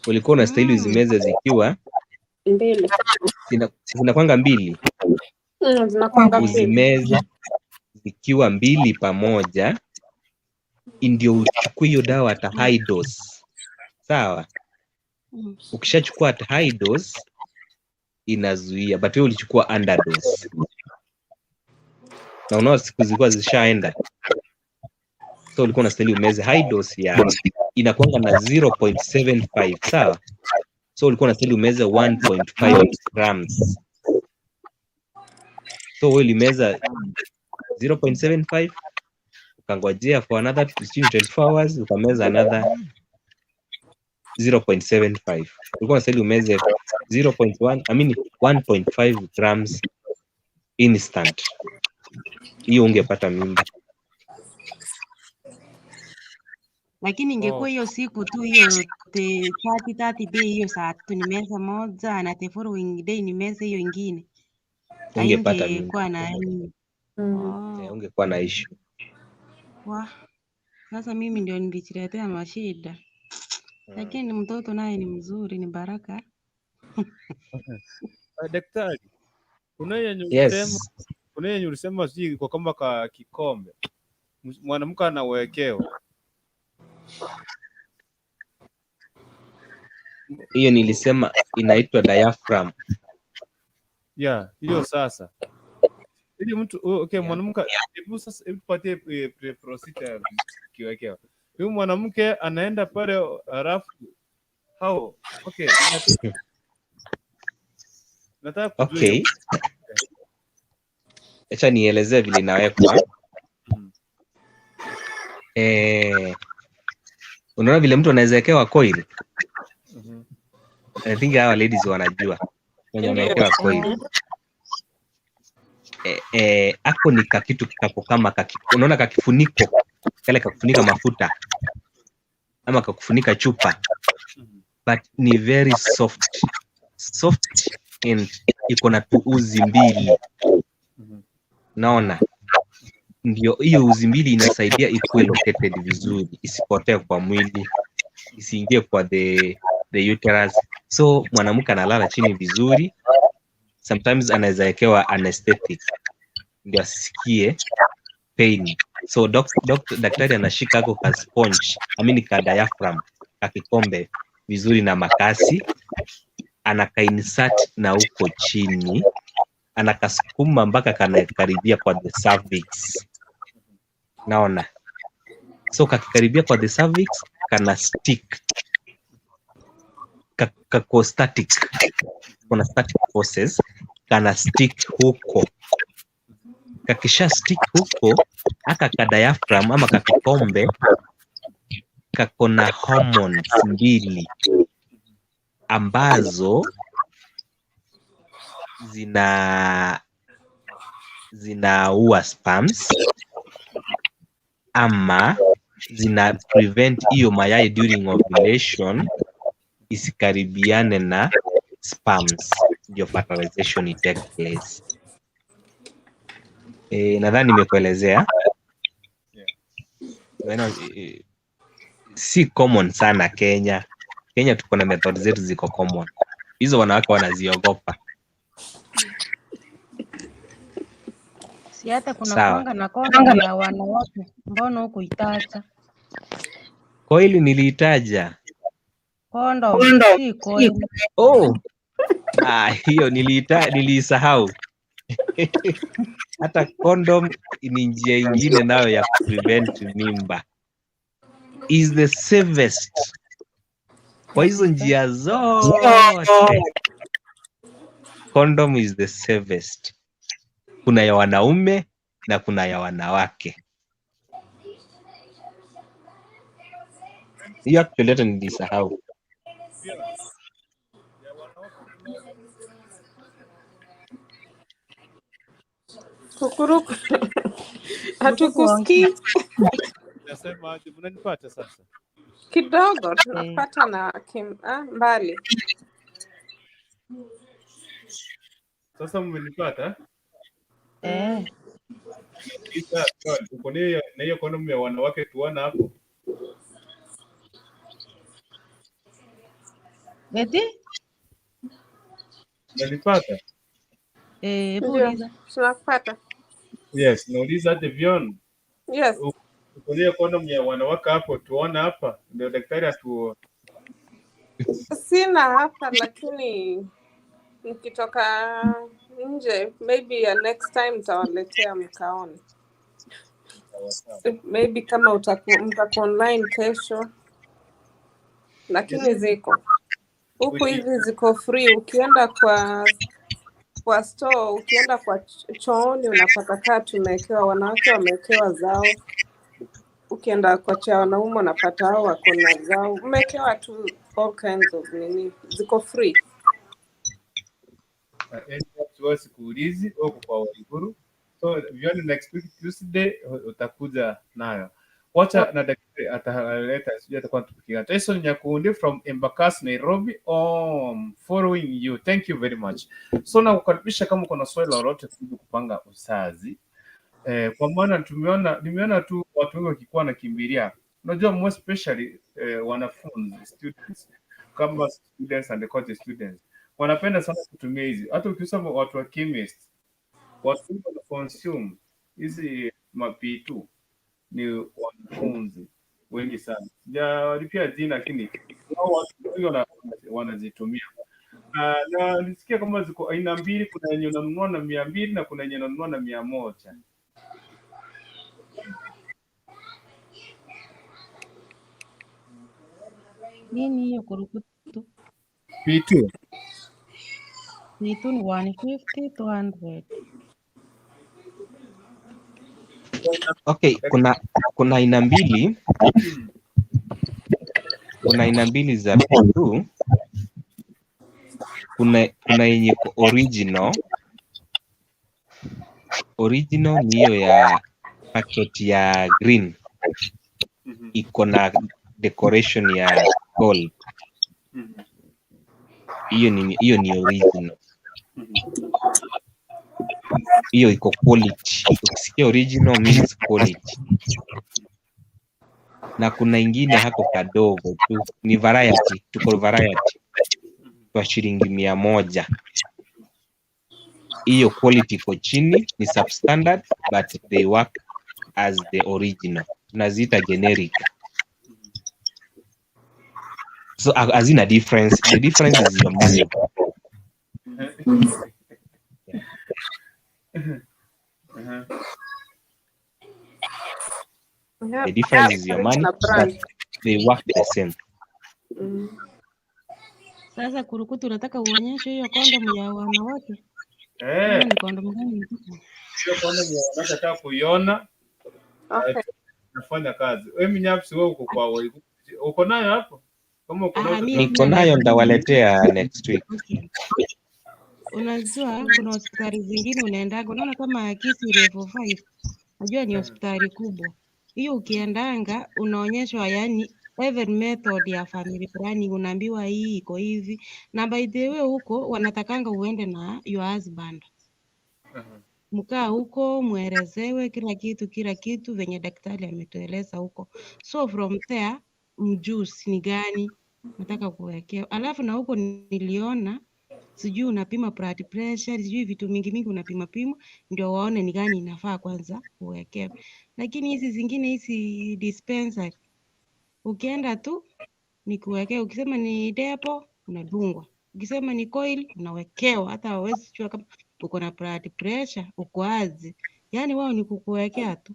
Ulikuwa unastahili uzimeze zikiwa mbili. Zinakwanga mbili. Zinakwanga mbili. Uzimeze zikiwa mbili pamoja ndio uchukue hiyo dawa at high dose. Sawa? Ukishachukua at high dose inazuia, but wewe ulichukua underdose. Na unaona siku zilikuwa zishaenda. So ulikuwa unastahili umeze high dose ya inakuanga na 0.75, sawa? So ulikuwa unastahili umeze 1.5 grams. So wewe ulimeza 0.75 ukangojea for another 24 hours ukameza another 0.75. Ulikuwa unastahili umeze 1.5 grams instant. Hiyo ungepata mimba. Lakini ingekuwa hiyo siku tu hiyo 30 day hiyo saa tu nimeza moja na the following day nimeza hiyo ingine. Ungepata mimba. Haingekuwa na Ungekuwa na issue. Sasa mimi ndio nilijiletea mashida. Lakini mtoto naye ni mzuri, ni baraka. Daktari, kuna yenye ulisema sijui kwa kama ka kikombe mwanamke anawekewa. Hiyo nilisema inaitwa diaphragm. Yeah, hiyo sasa. Ili mtu okay, mwanamke hebu sasa tupatie procedure kiwekewa. Huyu mwanamke anaenda pale alafu okay. Nataka kujua. Okay. Acha nielezee vile inawekwa. Unaona vile mtu anaweza wekewa coil? I think hawa ladies wanajua. Wenye wamewekewa coil. Ako ni kakitu kako kama unaona kakifuniko kale kakufunika mafuta ama kakufunika chupa, but ni very soft and iko na uzi mbili. Naona ndio hiyo uzi mbili inasaidia ikuwe located vizuri, isipotee kwa mwili, isiingie kwa the uterus. So mwanamke analala chini vizuri. Sometimes anaweza wekewa anesthetic ndio asisikie pain. So daktari anashika ako ka sponge, ka diaphragm, kakikombe vizuri na makasi, anakainsert na uko chini, anakasukuma mpaka kanakaribia kwa the cervix. Naona. So kakikaribia kwa the cervix, kana stick. Kako static. Kuna static forces, kana stick huko. Kakisha stick huko, aka ka diaphragm ama kakikombe kakona hormones mbili ambazo zinaua sperms ama zina prevent hiyo mayai during ovulation isikaribiane na sperms, ndio fertilization take place. Nadhani nimekuelezea. Si common sana Kenya. Kenya tuko na method zetu ziko common. Hizo wanawake wanaziogopa. Si hata kuna konga na konga ya wanawake. Mbona huko itacha? Coil niliitaja. Kondo, si coil. Hiyo nilisahau. Hata condom ni njia ingine nayo ya prevent mimba. Is the safest. Kwa hizo njia zote, condom is the safest. Kuna ya wanaume na kuna ya wanawake. Hiyo actually hata nilisahau. Kukuruku. Hatukusikii. Nasema aje mnanipata sasa? Kidogo tunapata na mbali. Sasa mmenipata? Uko na hiyo condom ya wanawake tuona hapo. Eti? Mmenipata? Uliza. Tunapata. Yes, nauliza hata vion. Yes. Uko na hiyo condom ya wanawake hapo tuona hapa. Ndio daktari atu. Sina hapa lakini nikitoka nje maybe next time nitawaletea mkaone. Maybe kama mtako online kesho. Lakini ziko. Huku hizi ziko free. Ukienda kwa store, ukienda kwa chooni unapata kaa tumewekewa, wanawake wamewekewa zao. Ukienda kwa cha wanaume unapata hao wako na zao. Umewekewa tu all kinds of nini. Ziko free. Tuwa sikuulizi huko kwa Waiguru. So vioni next week Tuesday utakuja nayo. Wacha na daktari ataleta sijui atakuwa tupikia. Tyson Nyakundi from Embakasi Nairobi. Following you. Thank you very much. So na kukaribisha kama kuna swali lolote kuhusu kupanga uzazi. Kwa maana nimeona tu watu wengi wakikuwa nakimbilia. Unajua more especially wanafunzi students kama students and college students wanapenda sana kutumia hizi. Hata ukisoma watu wa chemist, watu wana consume hizi P2 ni wanafunzi wengi sana. Sijalipia jina lakini hao watu wengi wanazitumia. Na nisikia kama ziko aina mbili, kuna yenye unanunua na 200 na kuna yenye unanunua na 100. Nini hiyo kurukutu? P2 P2 ni 150 200. Okay, kuna aina mbili. Kuna aina mbili za P2. Kuna yenye original. Original ni hiyo ya packet ya green. Iko na decoration ya gold. Hiyo ni original. Hiyo iko quality. Ukisikia original means quality. Na kuna ingine hako kadogo tu, ni variety, tuko variety. Kwa shilingi 100. Hiyo quality iko chini, ni substandard but they work as the original. Tunaziita generic. So as in a difference, the difference is your money. The difference is your money, but they work the same. Sasa kurukutu unataka uonyeshe hiyo condom ya wanawake? Ni condom gani? Hiyo condom ya wanawake nataka kuiona. Okay. Nafanya kazi. Wewe Mnyapsi wewe uko kwa Waiguru. Uko nayo hapo? Kama uko nayo niko nayo ndawaletea next week. Okay. Unajua kuna hospitali zingine unaendaga, unaona kama Kisi level 5. Najua ni hospitali kubwa. Hiyo ukiendanga unaonyeshwa yani every method ya family planning, unaambiwa hii iko hivi. Na by the way huko wanatakanga uende na your husband. Mkaa huko muelezewe kila kitu venye daktari ametueleza huko. So from there mjusi ni gani nataka kuwekea. Alafu na huko niliona sijui unapima blood pressure, sijui vitu mingi unapima ndio waone ni gani inafaa kwanza kuwekea. Lakini hizi zingine hizi dispensary ukienda tu ni kuwekea, ukisema ni depo unadungwa, ukisema ni coil unawekewa, hata hawezi jua kama uko na blood pressure, uko azi. Yani wao ni kukuwekea tu.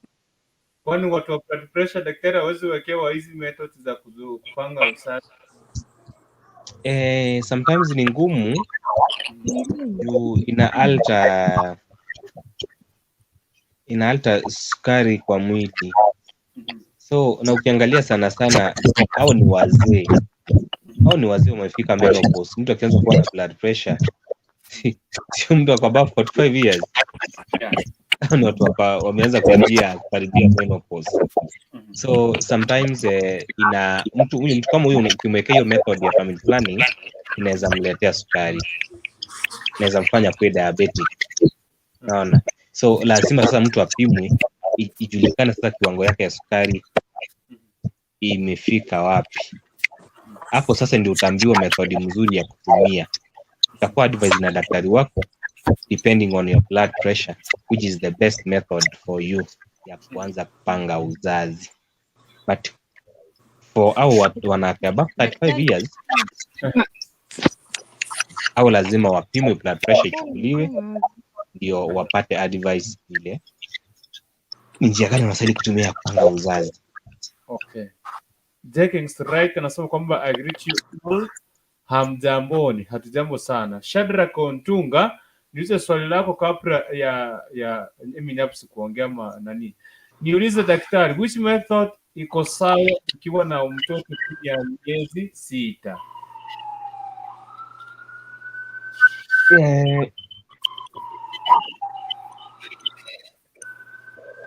Kwani watu wa blood pressure daktari hawezi wekewa hizi methods za kupanga uzazi? Sometimes ni ngumu juu ina alter sukari kwa mwili. So na ukiangalia sana hao ni wazee. Wamefika menopause. Mtu akianza kuwa na blood pressure sio mtu ako above 45 years. Hao ni watu wameanza karibia menopause. So sometimes mtu kama huyo ukimwekea hiyo method ya family planning inaweza mletea sukari, inaweza mfanya kuwa diabetic. Naona, so lazima sasa mtu apimwe ijulikane sasa kiwango yake ya sukari imefika wapi. Hapo sasa ndio utaambiwa method mzuri ya kutumia. Utakuwa advice na daktari wako depending on your blood pressure which is the best method for you ya kuanza kupanga uzazi. But for watu wanawake above 35 years au lazima wapimwe blood pressure ichukuliwe ndio wapate advice ile njia gani wanastahili kutumia kupanga uzazi. Okay. Jacking's right anasema kwamba I greet you all. Hamjamboni, hatujambo sana. Shadrack Ontunga, niulize swali lako kabla ya Eminapsi kuongea nani. Niulize daktari, which method iko sawa ukiwa na mtoto chini ya miezi 6?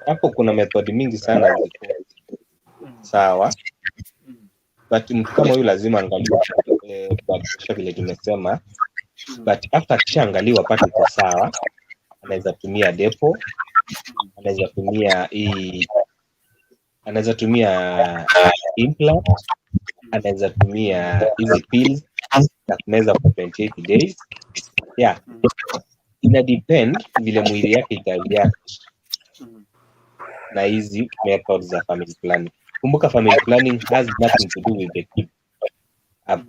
Hapo kuna methodi mingi sana ziko sawa, but mtu kama huyu lazima angalie kwa vile tumesema, but after kishaangaliwa pati iko sawa, anaweza tumia depo, anaweza tumia implant, anaweza tumia hizi pills na kunaweza kwa 28 days. Yeah, ina depend vile mwili yake itareact na hizi methods za family planning. Kumbuka family planning has nothing to do with the kid.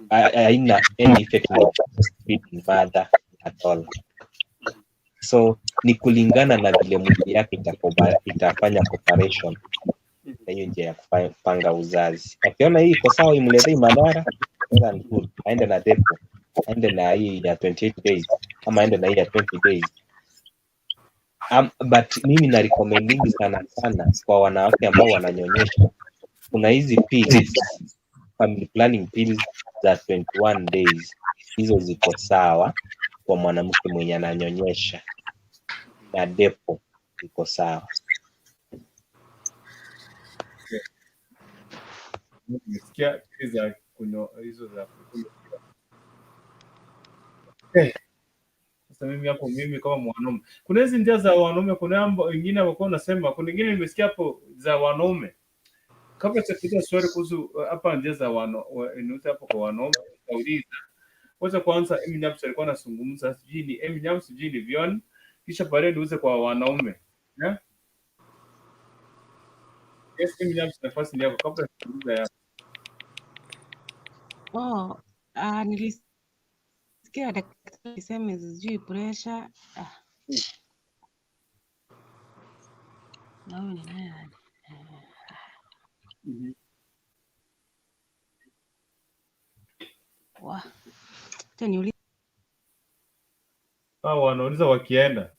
Haina any effect on the mother at all. So ni kulingana na vile mwili yake itafanya cooperation na hiyo njia ya kupanga uzazi. Akiona hii iko sawa, imletei madhara, aende na depo, aende na hii ya 28 days ama aende na hii ya 20 days. But mimi na recommending sana kwa wanawake ambao wananyonyesha, kuna hizi pills, family planning pills za 21 days. Hizo ziko sawa kwa mwanamke mwenye ananyonyesha, na depo iko sawa. Nimesikia hizo za sasa mimi kama mwanaume, kuna hizi njia za wanaume, kuna wengine wako nasema, kuna wengine nimesikia hapo za wanaume. Kabla sikuja swali kuhusu hapa njia za wanaume hapo kwa wanaume, nauliza kwanza Eminapsi alikuwa anazungumza, sijui ni Eminapsi, sijui ni Vion, kisha baadaye niuze kwa wanaume. Yeah? Yes, Eminapsi, nafasi yako kabla sikuja ya. Nilisikia daktari sema sijui pressure. Nawe ni nani? Wanauliza wakienda.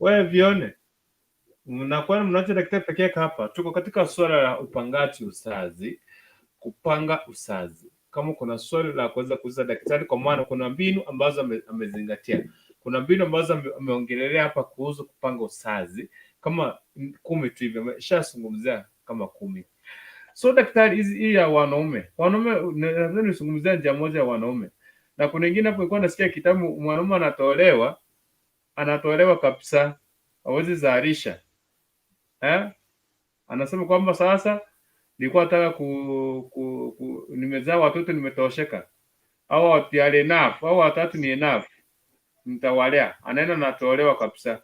Wewe Vione, mnakuwa mnaacha daktari pekee hapa. Tuko katika swala la upangaji uzazi, kupanga uzazi. Kama kuna swali la kuweza kuuliza daktari, kwa maana kuna mbinu ambazo amezingatia. Kuna mbinu ambazo ameongelelea hapa kuhusu kupanga uzazi kama 10 tu hivi, ameshazungumzia kama 10. So daktari, hii ya wanaume nadhani nizungumzia njia moja ya wanaume, na kuna wengine hapo nilikuwa nasikia kitabu, mwanaume anatolewa kabisa, hawezi zalisha. Anasema kwamba sasa nilikuwa nataka nimezaa watoto, nimetosheka, au watiale enough, au watatu ni enough, nitawalea. Anaenda natolewa kabisa.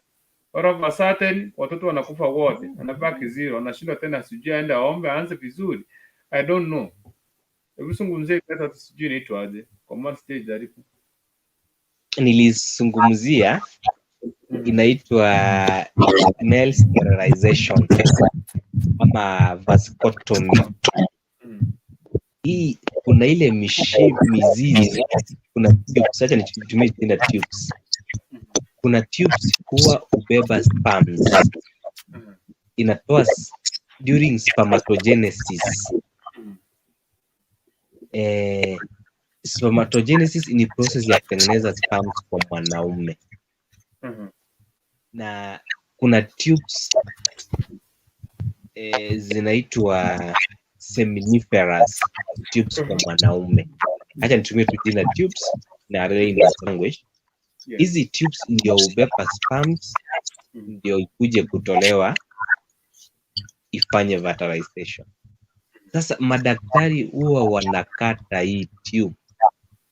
All of a sudden watoto wanakufa wote, anabaki zero, anashindwa tena, sijui aende aombe aanze vizuri. I don't know. Hebu zungumzie hata sijui inaitwa aje kwa maana stage jaribu. Nilizungumzia inaitwa male sterilization ama vasectomy. Hii kuna ile mizizi, kuna tubes, acha nitumie tena tubes. Kuna tubes huwa ubeba sperms, inatoa during spermatogenesis. Spermatogenesis ni process ya kutengeneza sperms kwa mwanaume. Na kuna tubes zinaitwa seminiferous tubes kwa mwanaume. Acha nitumie tu jina tubes na array in language. Hizi tubes ndio ubeba sperms, ndio ikuje kutolewa ifanye fertilization. Sasa madaktari huwa wanakata hii tube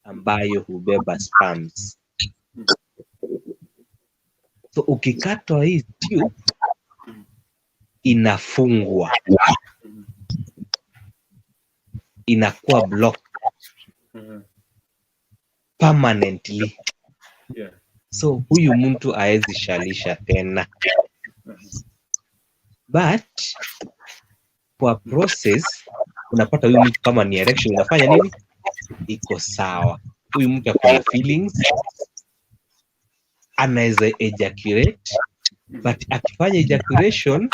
ambayo hubeba sperms. So ukikatwa hii tube inafungwa, inakuwa block permanently. So huyu mtu haezi shalisha tena. But kwa process unapata huyu mtu kama ni erection unafanya nini? iko sawa. Huyu mtu akona feelings, anaweza ejaculate, but akifanya ejaculation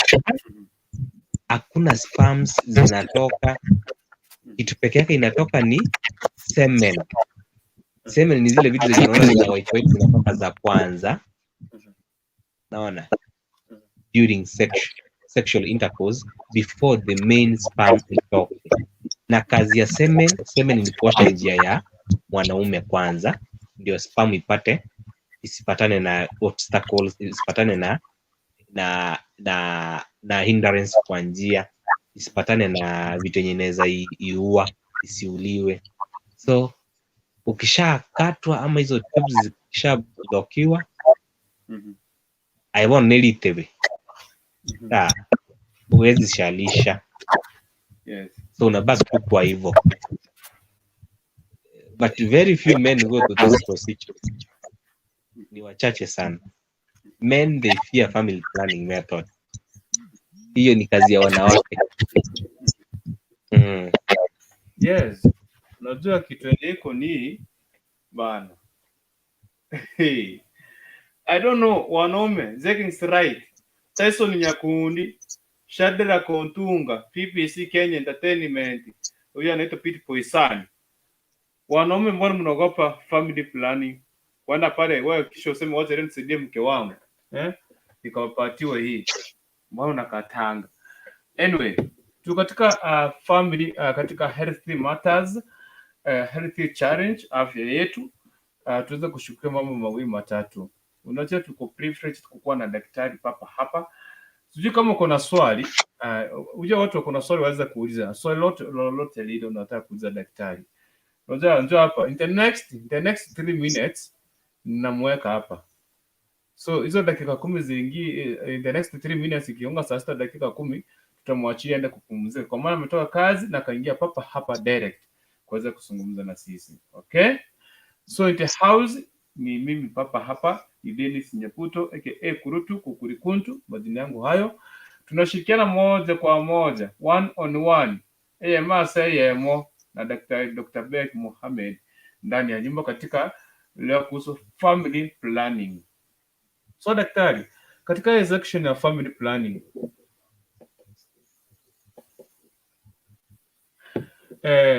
hakuna sperms zinatoka. Kitu peke yake inatoka ni semen. Semen ni zile vitu zenye unaona zina white zinatoka za kwanza, naona, during sexual intercourse before the main sperm itoke. Na kazi ya semen ni kuosha njia ya mwanaume kwanza, ndio sperm isipatane na obstacles, isipatane na hindrance kwa njia, isipatane na vitu yenye inaweza iua, isiuliwe. So ukishakatwa ama hizo tubes zikishablokiwa, I won't need it tebe. Huwezi shalisha. Yes. So unabaki tu kwa hivyo. But very few men go to this procedure. Ni wachache sana. Men, they fear family planning method. Hiyo ni kazi ya wanawake. Yes. Unajua kitu iko ni bana. Hey. I don't know, wanaume, Zekins right. Tyson Nyakundi, Shadra Kontunga, PPC Kenya Entertainment. Huyu anaitwa Pete Poisani. Wanaume mbona mnaogopa family planning? Wanda pale wewe kisha useme wote leo nisaidie mke wangu. Nikawapatiwa hii. Mbona unakatanga? Anyway, tu katika family katika healthy matters, healthy challenge, afya yetu, tuweza kushukua mambo mawili matatu. Unajua tuko privileged kukuwa na daktari papa hapa. Sijui kama uko na swali, unajua watu wako na swali waweza kuuliza. Swali lolote lile unataka kuuliza daktari. Unajua njoo hapa in the next 3 minutes namweka hapa. So hizo dakika 10 ziingie in the next 3 minutes, ikionga saa 6 dakika 10 tutamwachia aende kupumzika. Kwa maana ametoka kazi na kaingia papa hapa direct kuweza kuzungumza na sisi. Okay? So in the house ni mimi papa hapa, Dennis Nyaputo aka Kurutu Kukurikuntu, majina yangu hayo. Tunashirikiana moja kwa moja, one on one. Yemo na Dr. Beck Mohamed ndani ya nyumba katika leo kuhusu family planning. So daktari, katika hii section ya family planning,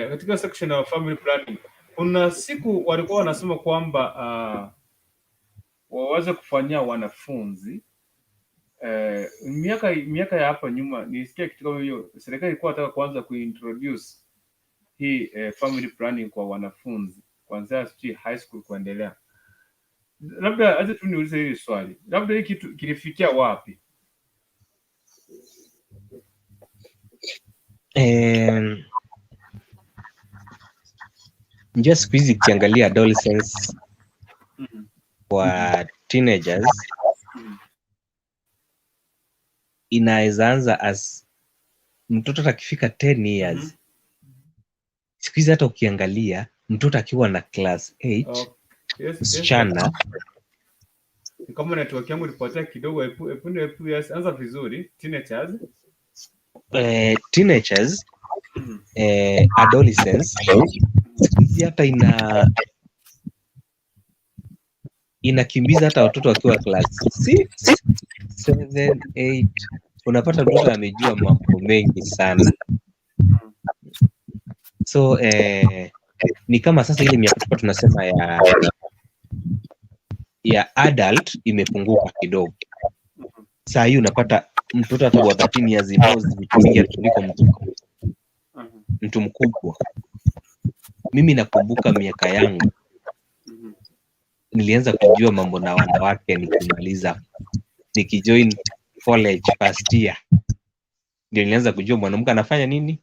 katika section ya family planning, kuna siku walikuwa wanasema kwamba waweze kufanyia wanafunzi miaka ya hapa nyuma nisikia kitu kama hiyo. Serikali ilikuwa inataka kuanza kuintroduce hii family planning kwa wanafunzi kuanzia high school kuendelea. Labda aje tu niulize hili swali, labda hii kitu kilifikia wapi? Njia siku hizi ukiangalia adolescents kwa teenagers inaweza anza as mtoto akifika 10 years. Siku hizi hata ukiangalia mtoto akiwa na class 8 msichana, kama network yangu ilipotea kidogo, yes, anza vizuri. Teenagers adolescents hata inakimbiza hata watoto wakiwa class 6 7 8. Unapata mtoto amejua mambo mengi sana. So ni kama sasa ile miaka tulikuwa tunasema ya adult imepunguka kidogo. Saa hii unapata mtoto hata wa 13 years knows vitu vingi kuliko mtu mkubwa. Mimi nakumbuka miaka yangu nilianza kujua mambo na wanawake nikijoin college first year, ndio nilianza kujua mwanamke anafanya nini.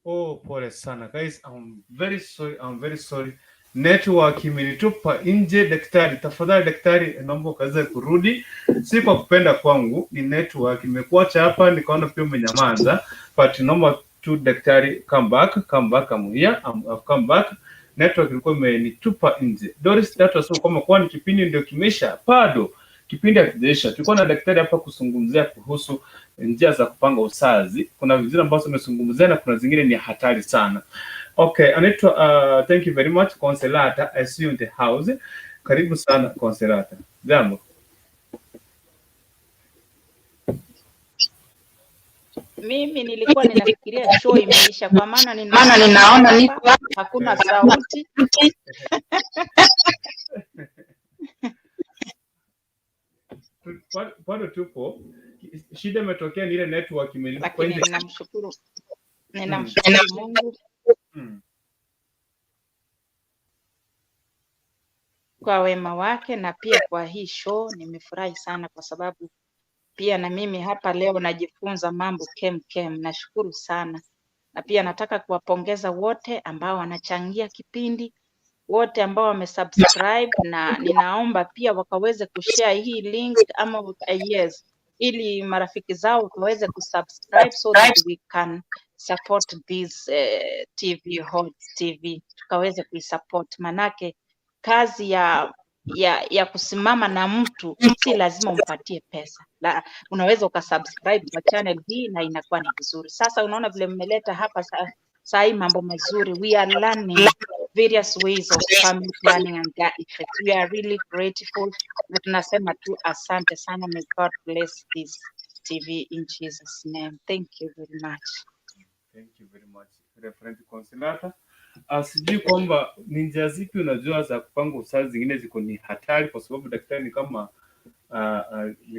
Oh, pole sana guys, I'm very sorry, I'm very sorry. Network imenitupa nje. Daktari, tafadhali daktari, naomba ukaweze kurudi. Si kwa kupenda kwangu, ni network imekuacha hapa, nikaona pia umenyamaza, but naomba tu daktari, come back, I'm here, I've come back. Network ilikuwa imenitupa nje. Doris, tatu asema kwamba kwani kipindi ndio kimesha? Bado kipindi hakijaisha. Tulikuwa na daktari hapa kuzungumzia kuhusu njia za kupanga uzazi. Kuna zile ambazo tumezungumzia na kuna zingine ni hatari sana. Okay, anaitwa thank you very much Consolata. I see you in the house. Karibu sana Consolata. Jambo. Mimi nilikuwa ninafikiria show imeisha kwa maana ninaona niko hapa hakuna sauti. Bado tupo. Shida imetokea ni ile network Lakini ninamshukuru Mungu kwa wema wake, na pia kwa hii show nimefurahi sana kwa sababu pia na mimi hapa leo najifunza mambo kem. Nashukuru sana, na pia nataka kuwapongeza wote ambao wanachangia kipindi, wote ambao wamesubscribe, na ninaomba pia wakaweze kushare hii link ama yes, ili marafiki zao wakaweze kusubscribe so that we can support this TV, Hot TV, tukaweze kuisupport, manake kazi ya kusimama na mtu, si lazima umpatie pesa. Unaweza ukasubscribe kwa channel hii na inakuwa ni vizuri. Sasa unaona vile mmeleta hapa saa hii mambo mazuri. We are learning various ways of family planning and their effects. We are really grateful. Na tunasema tu asante sana. May God bless this TV in Jesus name. Thank you very much. Thank you very much, Reverend Consolata. Sijui kwamba ni njia zipi unajua za kupanga uzazi zingine ziko ni hatari, kwa sababu daktari ni kama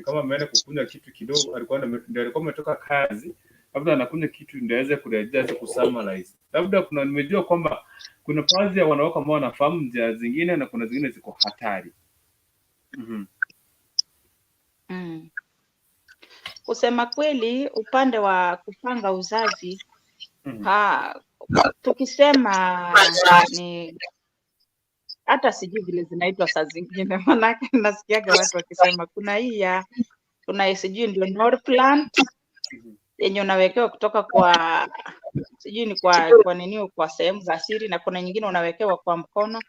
ameenda kukunywa kitu kidogo, alikuwa ametoka kazi, labda anakunywa kitu ndio aweze kurejea kusummarize. Labda nimejua kwamba kuna baadhi ya wanawake ambao wanafahamu njia zingine na kuna zingine ziko hatari. Kusema kweli, upande wa kupanga uzazi tukisema ni hata sijui vile zinaitwa saa zingine, manake nasikiaga watu wakisema kuna sijui ndio nor plant yenye unawekewa kutoka kwa sijui ni kwa nini, kwa sehemu za siri, na kuna nyingine unawekewa kwa mkono,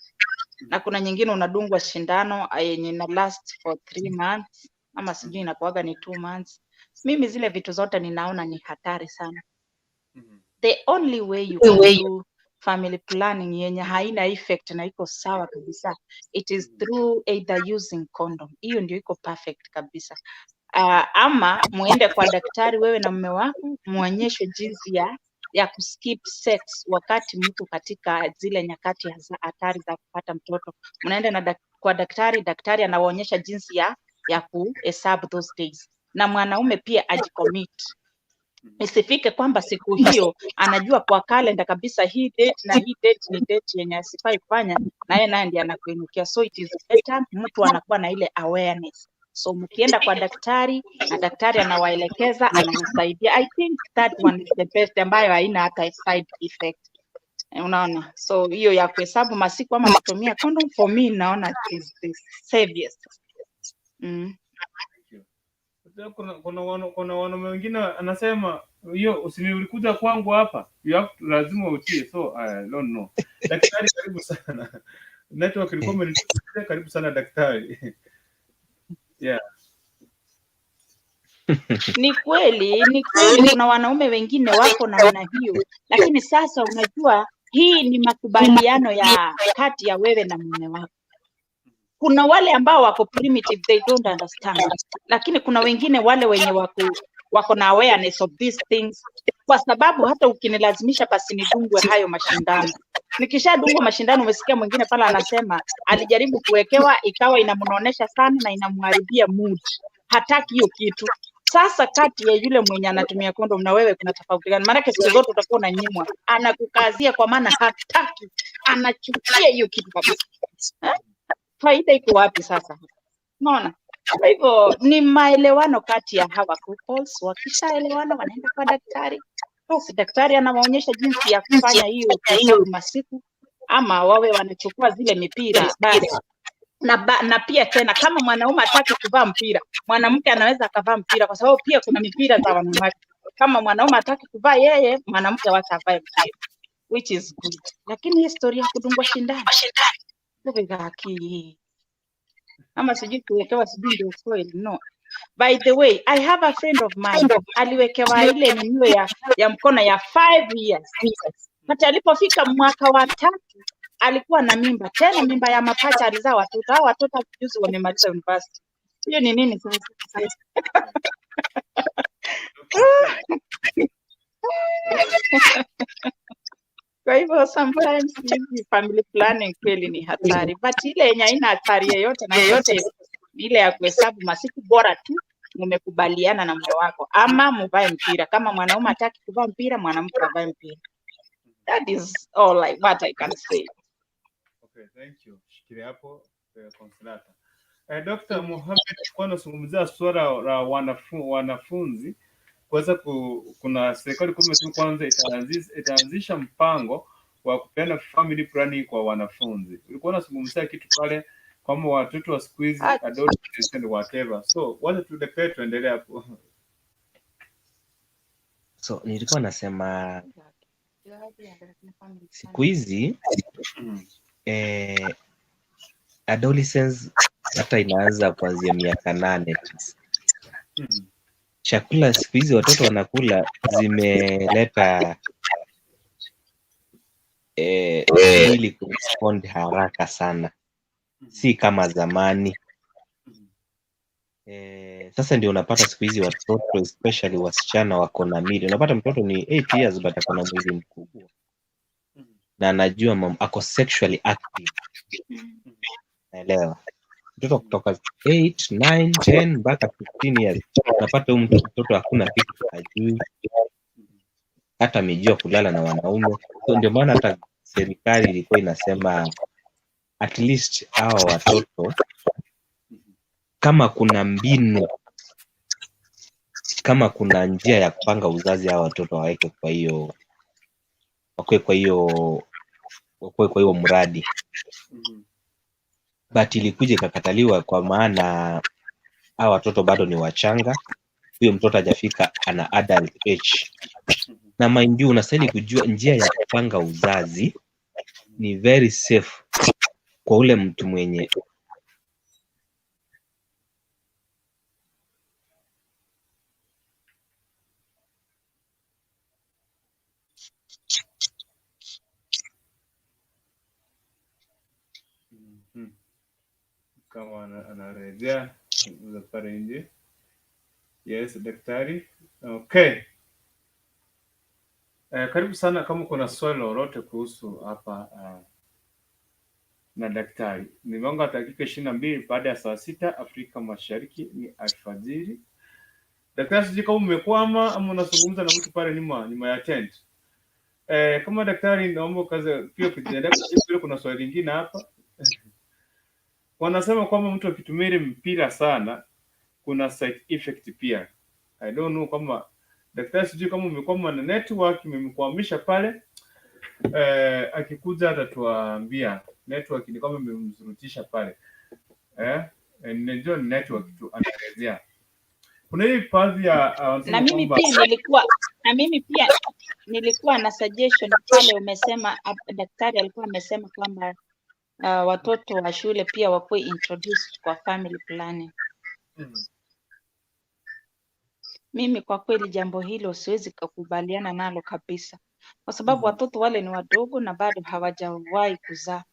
na kuna nyingine unadungwa shindano yenye na last for 3 months ama sijui inakuaga ni 2 months. Mimi zile vitu zote ninaona ni hatari sana. The only way you can do family planning yenye haina effect na iko sawa kabisa, it is through either using condom. Hiyo ndio iko perfect kabisa. Ama muende kwa daktari, wewe na mume wako, muonyeshe jinsi ya kuskip sex wakati mko katika zile nyakati hatari za kupata mtoto. Mnaenda kwa daktari, daktari anawaonyesha jinsi ya kuhesabu those days, na mwanaume pia ajicommit. Isifike kwamba siku hiyo anajua kwa kalenda kabisa hii date na hii date ni date yenye asifai kufanya, na yeye naye ndiye anakuinukia. So it is better mtu anakuwa na ile awareness. So mkienda kwa daktari na daktari anawaelekeza, anawasaidia. I think that one is the best, ambayo haina hata side effect. Unaona? So hiyo ya kuhesabu masiku ama kutumia condom, for me naona it is the safest. Kuna wanaume wengine anasema hiyo ulikuja kwangu hapa, lazima utie. So I don't know. Daktari, karibu sana. Network ilikuwa imenisikia. Karibu sana daktari. Yeah. Ni kweli kuna wanaume wengine wako namna hiyo, lakini sasa unajua hii ni makubaliano ya kati ya wewe na mume wako. Kuna wale ambao wako primitive, they don't understand, lakini kuna wengine wale wenye wako na awareness of these things, kwa sababu hata ukinilazimisha basi nidungwe hayo mashindano. Nikishadungwa mashindano, umesikia mwingine pala anasema alijaribu kuwekewa ikawa inamnonesha sana na inamharibia mood, hataki hiyo kitu. Sasa kati ya yule mwenye anatumia condom na wewe kuna tofauti gani? Maana siku zote utakuwa unanyimwa, anakukazia kwa maana hataki, anachukia hiyo kitu kabisa. Faida iko wapi sasa? Unaona? Kwa hivyo ni maelewano kati ya hawa couples. Wakishaelewana wanaenda kwa daktari, basi daktari anawaonyesha jinsi ya kufanya hiyo masiku, ama wawe wanachukua zile mipira basi. Na pia tena kama mwanaume hataki kuvaa mpira, mwanamke anaweza akavaa mpira, kwa sababu pia kuna mipira za wanawake. Kama mwanaume hataki kuvaa yeye, mwanamke wacha avae mpira, which is good. Lakini historia ya kudungwa shindano ama sijui kuwekewa sijui ndio foil, no. By the way, I have a friend of mine aliwekewa ile ninyo ya mkono ya 5 years. Hata alipofika mwaka wa 3 alikuwa na mimba, tena mimba ya mapacha, alizaa watoto. Hao watoto juzi wamemaliza university. Hiyo ni nini sasa? Kwa hivyo sometimes family planning kweli ni hatari, but ile yenye haina hatari yoyote na yote ile ya kuhesabu masiku, bora tu mmekubaliana na mume wako, ama mvae mpira. Kama mwanaume hataki kuvaa mpira, mwanamke avae mpira. That is all what I can say. Okay, thank you. Shikilia hapo Consolata. Dr. Mohamed, kwa nazungumzia swala la wanafunzi kuweza kuna serikali kwanza itaanzisha mpango wa kupeana family planning kwa wanafunzi. Ulikuwa unazungumzia kitu pale kama watoto wa siku hizi adolescents and whatever. So wacha tuendelee hapo. So nilikuwa nasema siku hizi adolescence hata inaanza kuanzia miaka 8. Chakula siku hizi watoto wanakula zimeleta mwili kurespond haraka sana, si kama zamani. Sasa ndio unapata siku hizi watoto especially wasichana wako na mwili. Unapata mtoto ni 8 years but ako na mwili mkubwa na anajua ako sexually active. Naelewa mtoto kutoka 8, 9, 10 mpaka 15 years unapata huyu mtoto hakuna kitu hajui, hata amejua kulala na wanaume. So ndio maana hata serikali ilikuwa inasema at least hawa watoto, kama kuna mbinu, kama kuna njia ya kupanga uzazi, hawa watoto waweke kwa hiyo, wakwe kwa hiyo mradi. But ilikuja ikakataliwa kwa maana hawa watoto bado ni wachanga, huyo mtoto hajafika ana adult age. Na mind you, unastahili kujua njia ya kupanga uzazi ni very safe kwa ule mtu mwenye kama anarejea pale nje. Yes, daktari. Okay. Karibu sana, kama kuna swali lolote kuhusu hapa na daktari. Nimeonga dakika 22 baada ya saa 6 Afrika Mashariki ni alfajiri. Daktari, sijui kama umekwama ama unazungumza na mtu pale nyuma ya tent. Kama daktari, naomba kaza pia kujiandaa, kuna swali lingine hapa. Wanasema kwamba mtu akitumia mpira sana kuna side effect pia. I don't know kama daktari, sijui kama umekwama na network imemkwamisha pale. Akikuja atatuambia network ni kama imemzurutisha pale. Ndio network tu anaelezea. Kuna hii baadhi ya na mimi pia nilikuwa na suggestion pale. Umesema daktari alikuwa amesema kwamba watoto wa shule pia wakuwe introduced kwa family planning. Mimi kwa kweli jambo hilo siwezi kukubaliana nalo kabisa, kwa sababu watoto wale ni wadogo na bado hawajawahi kuzaa.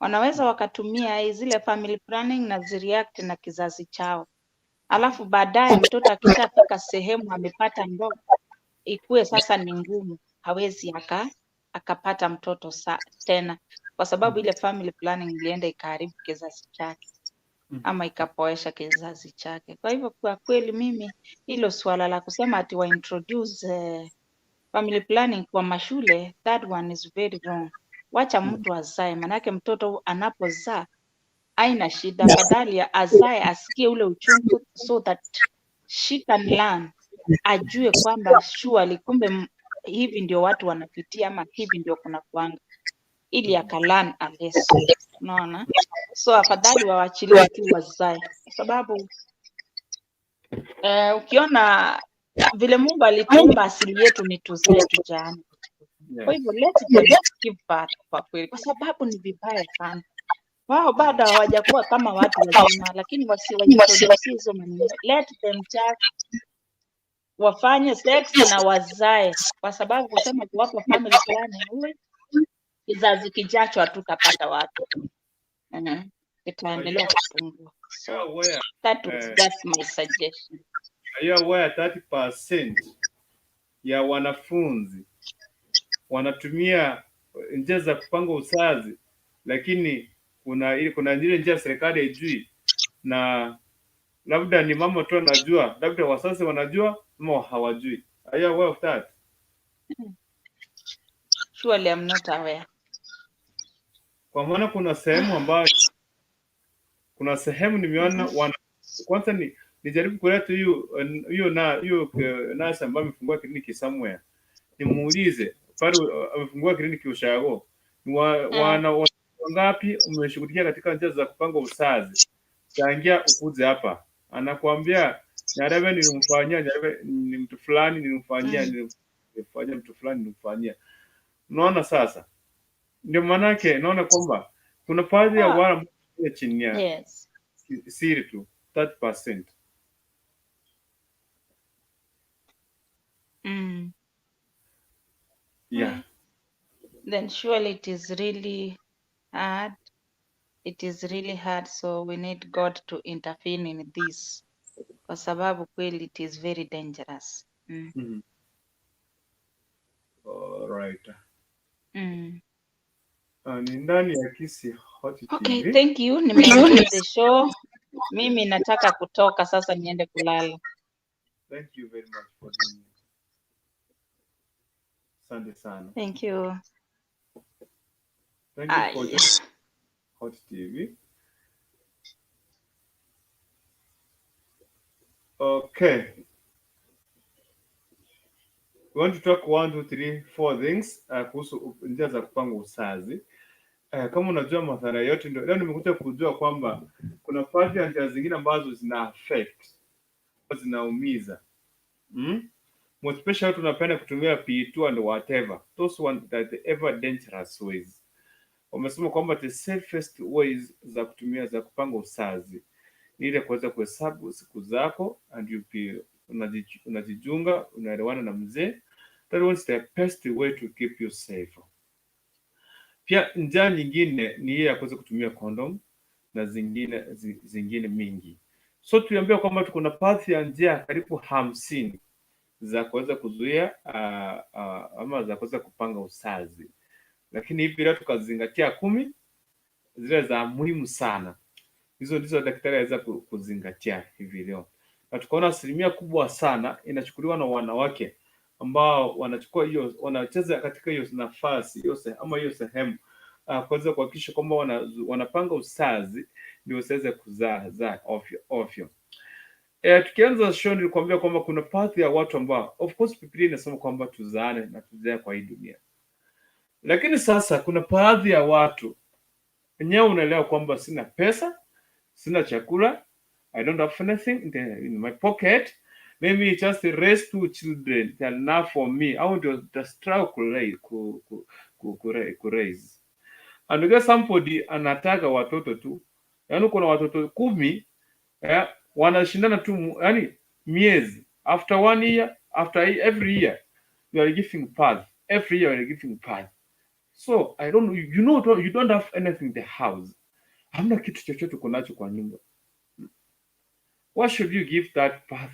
Wanaweza wakatumia zile family planning na zireact na kizazi chao, alafu baadaye mtoto akishafika sehemu amepata ndoa, ikuwe sasa ni ngumu, hawezi akapata mtoto tena, kwa sababu ile family planning ilienda ikaharibu kizazi chake ama ikapoesha kizazi chake. Kwa hivyo kwa kweli mimi hilo swala la kusema ati wa introduce family planning kwa mashule, that one is very wrong. Wacha mtu azae, manake mtoto anapozaa haina shida, badali ya azae asikie ule uchungu, so that she can learn, ajue kwamba surely kumbe hivi ndio watu wanapitia ama hivi ndio kuna kuanga, ili akalan a lesson. Unaona? So afadhali waachilie tu wazae, kwa sababu ukiona vile Mungu alituumba, asili yetu ni tuzae tujaane. Kwa hivyo let them give birth kwa kweli, kwa sababu ni vibaya sana. Wao bado hawajakuwa kama watu wazima, lakini wasiwaintroduce hizo maneno. Let them just wafanye sex na wazae, kwa sababu kusema kuwapa family planning, kizazi kijacho hatutapata watu. Itaendelea kupungua. So that was just my suggestion. Are you aware 30% ya wanafunzi wanatumia njia za kupanga uzazi, lakini kuna zile njia serikali haijui, na labda ni mama tu anajua, labda wazazi wanajua ama hawajui. Are you aware of that? Surely I'm not aware. Kwa maana kuna sehemu nimeona kwanza nijaribu kuleta hiyo nasa ambayo amefungua kliniki somewhere, nimuulize pale amefungua kliniki Ushago, wana ngapi umeshughulikia katika njia za kupanga uzazi tangia ukuze hapa? Anakuambia Nyarebe nilimfanyia, Nyarebe ni mtu fulani nilimfanyia, nilimfanyia mtu fulani nilimfanyia. Unaona sasa, ndio maana yake naona kwamba kuna baadhi ya ile chini ya Yes. siri tu 30%. Yeah. Then surely it is really hard. It is really hard, so we need God to intervene in this, kwa sababu kweli it is very dangerous. All right. Mm. Ni ndani ya Kisi Hot Okay, TV. thank you. Nimeenjoy the show. Mimi nataka kutoka sasa niende kulala. Thank you very much for doing it. Asante sana. Thank you. Thank you for joining Hot TV. Okay. We want to talk 1, 2, 3, 4 things kuhusu njia za kupanga uzazi. Kama unajua madhara yote, ndio leo nimekuja kujua kwamba kuna baadhi ya njia zingine ambazo zina affect, zinaumiza. Most especially tunapenda kutumia P2 and whatever. Those one that the ever dangerous ways. Wamesema kwamba the safest ways za kutumia za kupanga uzazi ni ile kuweza kuhesabu siku zako and you unajijunga, unaelewana na mzee. That was the best way to keep you safe. Pia njia nyingine ni ile ya kuweza kutumia condom na zingine mingi. So tuliambiwa kwamba tuko na path ya njia karibu 50 za kuweza kuzuia ama za kuweza kupanga uzazi, lakini hivi leo tukazingatia 10 zile za muhimu sana. Hizo ndizo daktari aweza kuzingatia hivi leo, na tukaona asilimia kubwa sana inachukuliwa na wanawake ambao wanachukua hiyo, wanacheza katika hiyo nafasi hiyo ama hiyo sehemu kuweza kuhakikisha kwamba wanapanga uzazi ndio wasiweze kuzaa ovyo. Tukianza show nilikwambia kwamba kuna path ya watu ambao of course Biblia inasema kwamba tuzaane na tuzae kwa hii dunia, lakini sasa kuna baadhi ya watu wenyewe unaelewa kwamba sina pesa, sina chakula, I don't have anything in my pocket, maybe just raise 2 children, they are enough for me. I want to struggle ku raise. And get somebody anataka watoto tu, yaani kuna watoto 10 wanashindana tu, yani miezi, after 1 year, after every year you are giving birth, every year you are giving birth. So I don't know, you don't have anything in the house, hamna kitu chochote uko nacho kwa nyumba. What should you give that birth?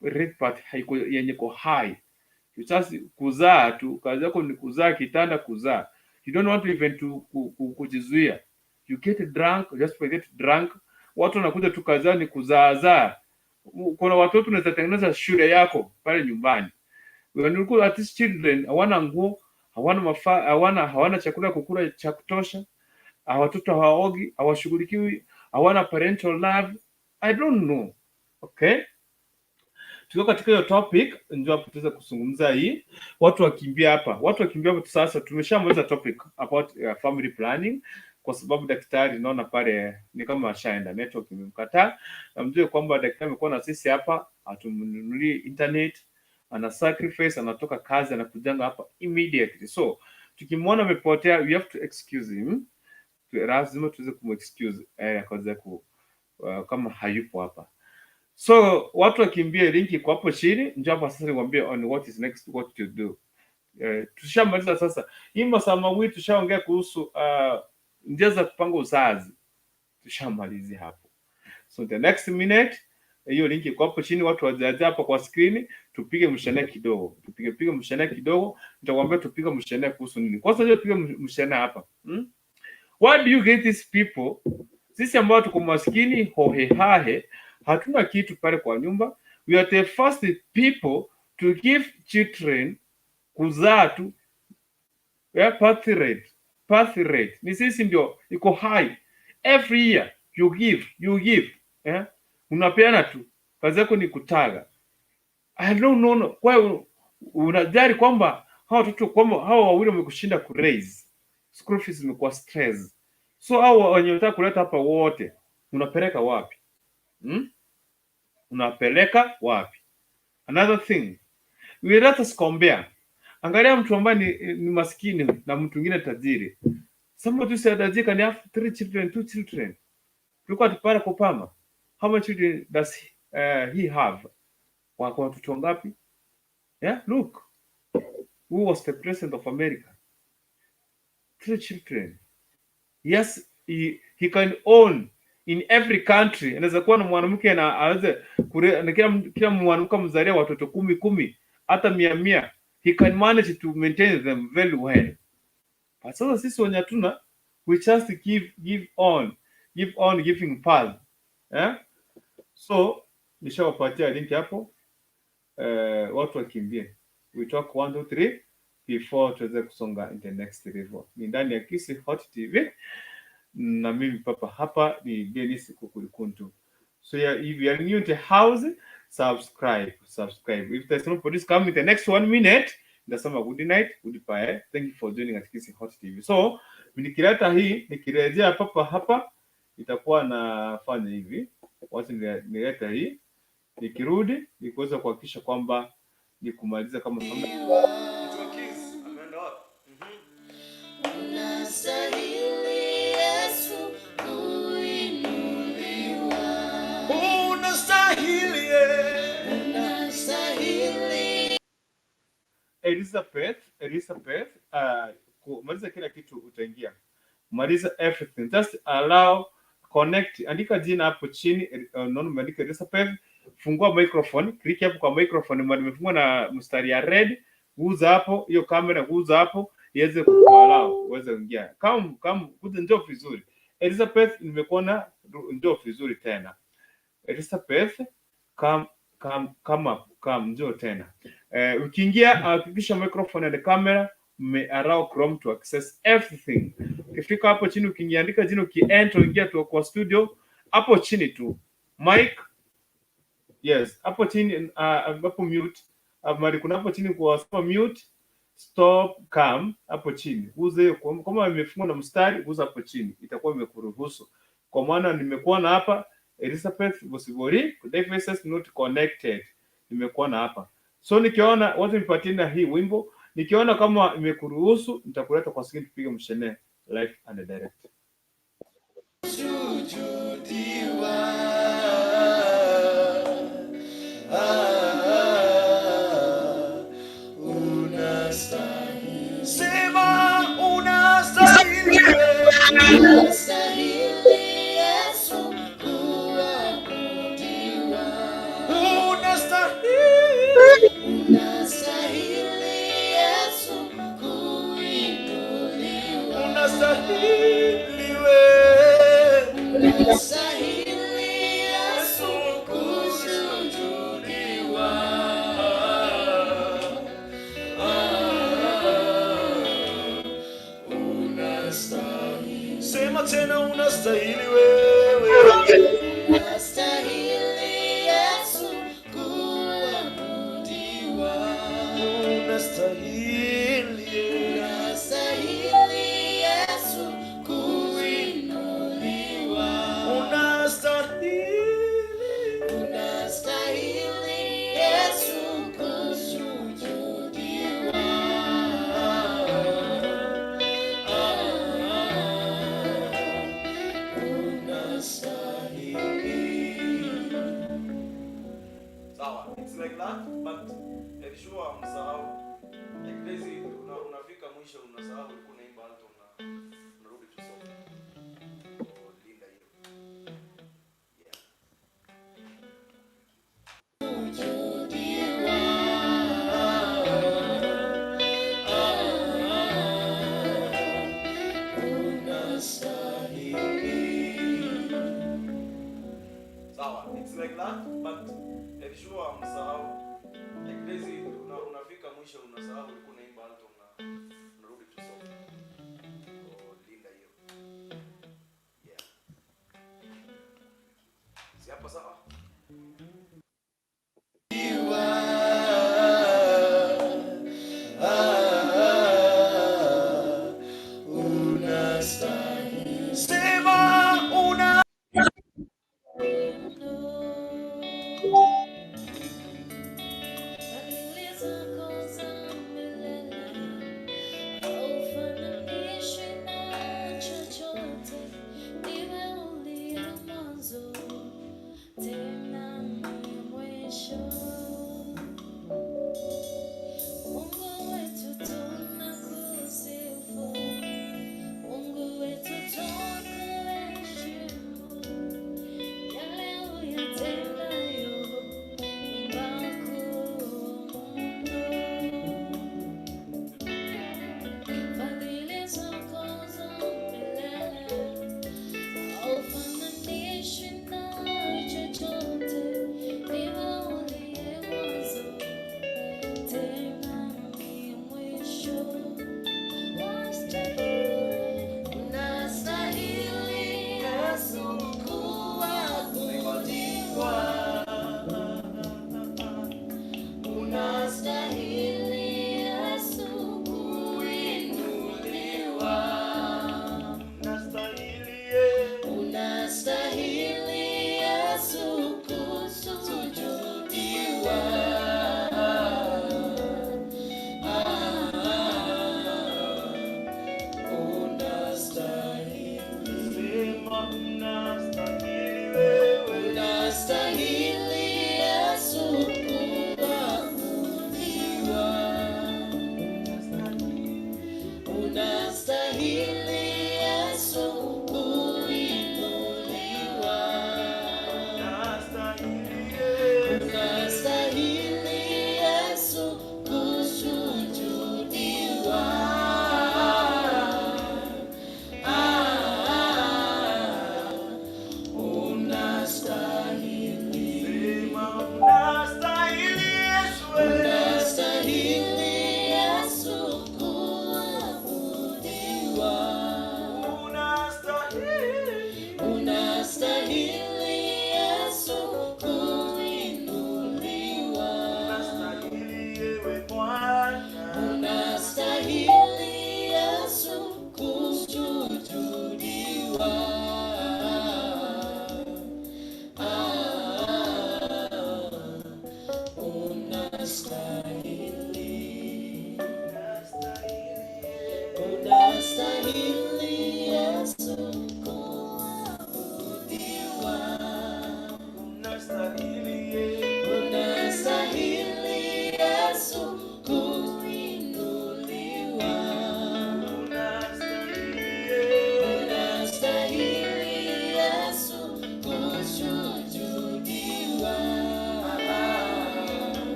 Rate birth haiko yenye ko high, you just kuzaa tu, kazi yako ni kuzaa, kitanda kuzaa, you don't want to even to kujizuia, you get drunk, just get drunk. Watu wanakuja tu kazani kuzaazaa. Kuna watoto unaweza tengeneza shule yako pale nyumbani. When at these children hawana nguo, hawana chakula kukula cha kutosha, watoto hawaogi, hawashughulikiwi, hawana parental love. I don't know. Okay? Tuko katika hiyo topic, ndio hapo tuweza kuzungumza hii. Watu wakimbia hapa sasa. Tumeshamaliza topic about family planning, kwa sababu daktari naona pale ni kama ashaenda, network imemkataa. Na mjue kwamba daktari amekuwa na sisi hapa, atumnunulie internet, ana sacrifice, anatoka kazi, anakujanga hapa immediately. So tukimwona amepotea, we have to excuse him, lazima tuweze kumexcuse kwanza kama hayupo hapa. So watu wakimbie, linki kwa hapo chini, njoo hapa sasa niwaambie on what is next, what to do. Tushamaliza sasa hii masaa mawili, tushaongea kuhusu njia za kupanga uzazi, tushamalizia hapo. So the next minute, hiyo linki kwa hapo chini, watu wajaje hapa kwa screen, tupige mshana kidogo, tupige mshana kidogo. Nitakwambia tupige mshana kuhusu nini. Kwanza ndio tupige mshana hapa. Why do you get these people? Sisi ambao tuko maskini hohehahe, hatuna kitu pale kwa nyumba, we are the first people to give children, kuzaa tu. Birth rate ni sisi ndio iko high. Every year you give unapeana tu, kazi yako ni kutaga. I don't know kwa unajari kwamba hao watoto, kwamba hao wawili wamekushinda ku raise, school fees imekuwa stress. So hao wenye unataka kuleta hapa wote unapeleka wapi? Unapeleka wapi? Another thing, we let us compare. Angalia mtu ambaye ni maskini na mtu mwingine tajiri. Somebody said that he can have 3 children, 2 children. Look at Barack Obama. How many children does he have? Wako watoto ngapi? Yeah, look. Who was the president of America? 3 children. Yes, he can own in every country. Anaweza kuwa na mwanamke na aweze na kila mwanamke mzalia watoto 10 hata 100. He can manage to maintain them very well. But sasa sisi wenye hatuna, we just give on giving pal. Yeah? So nishawapatia link hapo, watu wakimbie. We talk 1 2 3 before tuweze kusonga in the next level. Ni ndani ya Kisi Hot TV na mimi papa hapa ni Dennis Kukulikuntu. So yeah, if you are new to the house, subscribe. If there's no police coming in the next 1 minute, ndasema good night, goodbye. Thank you for joining at Kisi Hot TV. So nikileta hii, nikirejea papa hapa, itakuwa nafanya hivi. Wacha nileta hii, nikirudi nikuweza kuhakikisha kwamba nikumaliza kama familia. Ameenda wapi? Elizabeth, kumaliza kila kitu utaingia. Maliza everything. Just allow, connect. Andika jina hapo chini, unaona umeandika Elizabeth. Fungua microphone, click hapo kwa microphone, nimefungwa na mstari ya red. Guza hapo, hiyo kamera guza hapo, iweze kuallow uweze kuingia. Kama kuja njoo vizuri. Elizabeth, nimekuona njoo vizuri tena. Elizabeth, come njoo tena. Ukiingia hakikisha microphone and camera allow Chrome to access everything. Ukifika hapo chini ukiandika jina, ukienter ingia tu kwa studio hapo chini tu. Mic, yes, hapo chini hapo mute. Mali kuna hapo chini kwa stop mute, stop cam hapo chini. Uze kama imefungwa na mstari, uza hapo chini. Itakuwa imekuruhusu. Kwa maana nimekuona hapa Elizabeth Bosibori, devices not connected. Nimekuona hapa. So nikiona watu nipatie hii wimbo, nikiona kama imekuruhusu nitakuleta kwa screen tupige mshene live and direct. Sema tena unastahili wewe. Unastahili Yesu kuabudiwa. Unastahili Yesu kuinuliwa. Unastahili Yesu kusujudiwa. Sawa, it's like that, but sure msahau. Like lazy unafika mwisho unasahau ulikuwa unaimba alto unarudi tu soft. Oh, linda hiyo. Yeah. Sawa, it's like that, but sure msahau. Like lazy unafika mwisho unasahau ulikuwa unaimba alto unarudi tu soft. Oh, linda hiyo. Yeah. Si hapa sawa?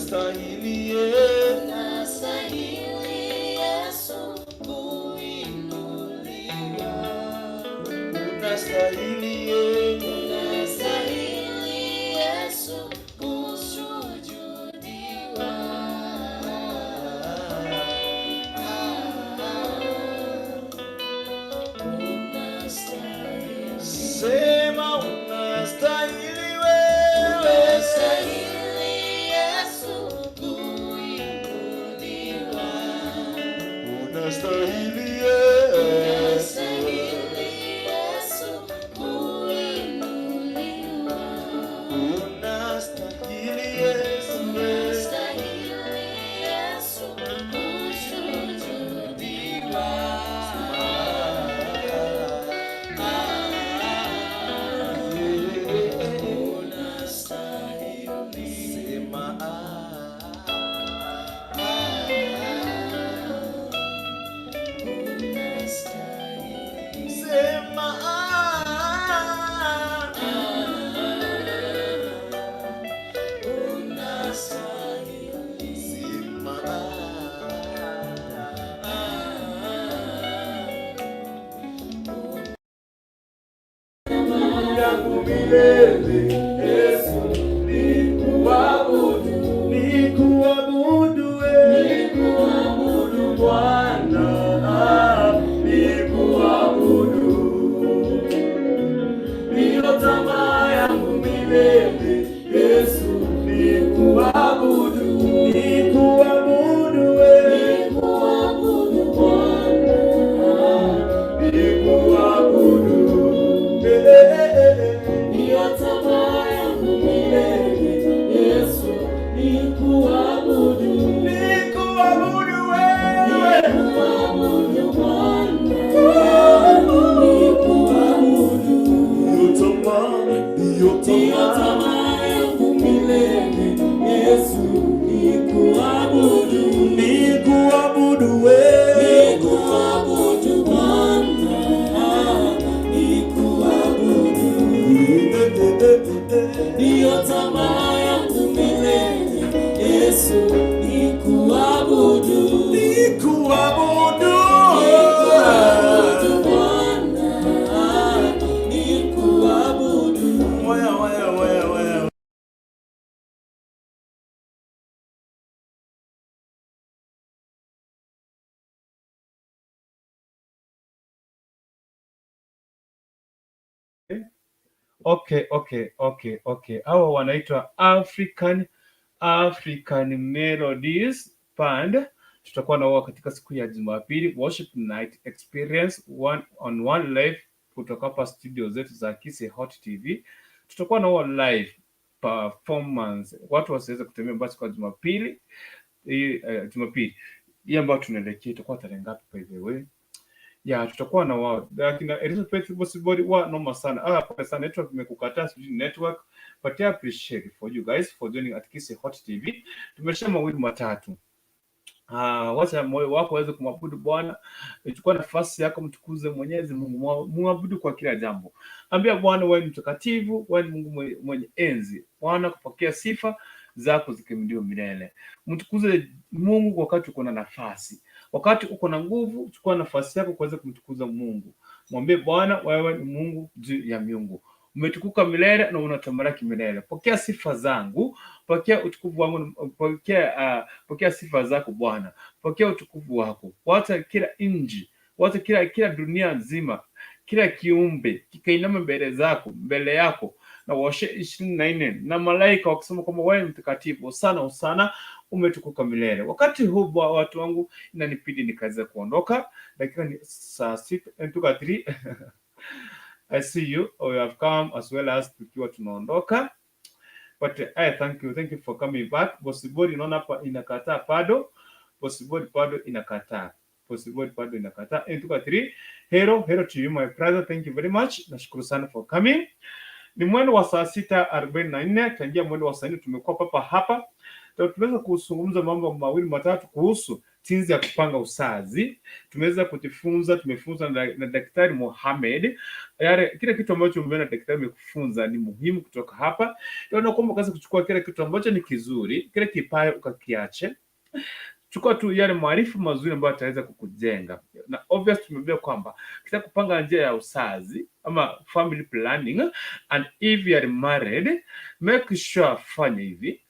unastahili Yesu kuinuliwa, unastahili Yesu kusujudiwa. Sema unastahili wewe, unastahili Yesu kuinuliwa, unastahili Yesu kuinuliwa, unastahili Yesu kusujudiwa. Yesu nikuabudu, nikuabudu Bwana, nikuabudu, ndiyo tamaa yangu milele. Yesu nikuabudu, nikuabudu Bwana, nikuabudu, ndiyo tamaa yangu milele. Yesu nikuabudu, nikuabudu wewe, nikuabudu Bwana, nikuabudu, ndiyo tamaa yangu milele. Yesu nikuabudu, nikuabudu wewe, nikuabudu Bwana, nikuabudu, ndiyo tamaa yangu milele. Yesu nikuabudu, nikuabudu, nikuabudu Bwana, nikuabudu. Waya. Okay. Hawa wanaitwa African Melodies Band. Tutakuwa na wao katika siku ya Jumapili, Worship Night Experience 1-on-1 live kutoka hapa studio zetu za Kise Hot TV. Tutakuwa na wao live performance. Watu wasiweze kutembea basi kwa Jumapili. Jumapili hii ambayo tunaelekea itakuwa tarehe ngapi by the way? Ya tutakuwa na wao lakini Elizabeth Bosibori wa noma sana. Kwa sana network imekukataa, sijui network, but I appreciate for you guys for joining at Kise Hot TV. Tumesha mawili matatu. Wacha moyo wako waweze kumwabudu Bwana. Chukua nafasi yako, mtukuze Mwenyezi Mungu, muabudu kwa kila jambo. Ambia Bwana wewe ni mtakatifu, wewe ni Mungu mwenye enzi. Bwana kupokea sifa zako zikimdiwa milele. Mtukuze Mungu wakati uko na nafasi. Wakati uko na nguvu, chukua nafasi yako kuweza kumtukuza Mungu. Mwambie Bwana wewe ni Mungu juu ya miungu. Umetukuka milele na unatamalaki milele. Pokea sifa zangu, pokea utukufu wangu, pokea sifa zako Bwana. Pokea utukufu wako. Wacha kila inji, wacha kila dunia nzima, kila kiumbe kikainama mbele yako na washe 24 na malaika wakisema kwamba wewe ni mtakatifu sana umetukuka milele. Wakati huu watu wangu inanipidi nikaweza kuondoka, dakika ni saa 6:03. I see you, or you have come as well as tukiwa tunaondoka, but I thank you for coming back. Bosibori naona hapa inakataa pado, Bosibori pado inakataa. 3. Hello to you my brother, thank you very much. Nashukuru sana for coming. Ni mwendo wa saa 6:44 tangia mwendo wa saa 4 tumekuwa hapa. Tumeweza kuzungumza mambo mawili matatu kuhusu jinsi ya kupanga uzazi. Tumefunza na Daktari Mohamed. Kile kitu ambacho umeona daktari amekufunza ni muhimu kutoka hapa. Ndio kwamba ukaanza kuchukua kile kitu ambacho ni kizuri, kile kibaya ukakiache. Chukua tu yale maarifa mazuri ambayo ataweza kukujenga. Na obvious tumeambia kwamba kitaka kupanga njia ya uzazi ama family planning, and if you are married, make sure fanya hivi.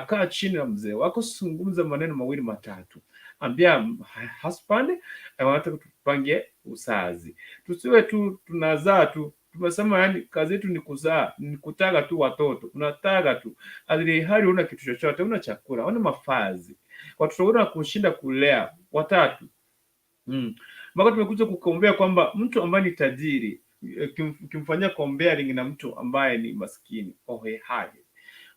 Kaa chini na mzee wako, zungumza maneno mawili matatu. Ambia husband, wanataka tupange uzazi. Tusiwe tu tunazaa tu. Tumesema yani kazi yetu ni kuzaa, ni kutaka tu watoto. Unataka tu. Hali hali una kitu chochote, una chakula, una mavazi. Watoto wana kushinda kulea watatu. Mpaka tumekuja kukombea kwamba mtu ambaye ni tajiri ukimfanyia comparing na mtu ambaye ni maskini hohehahe.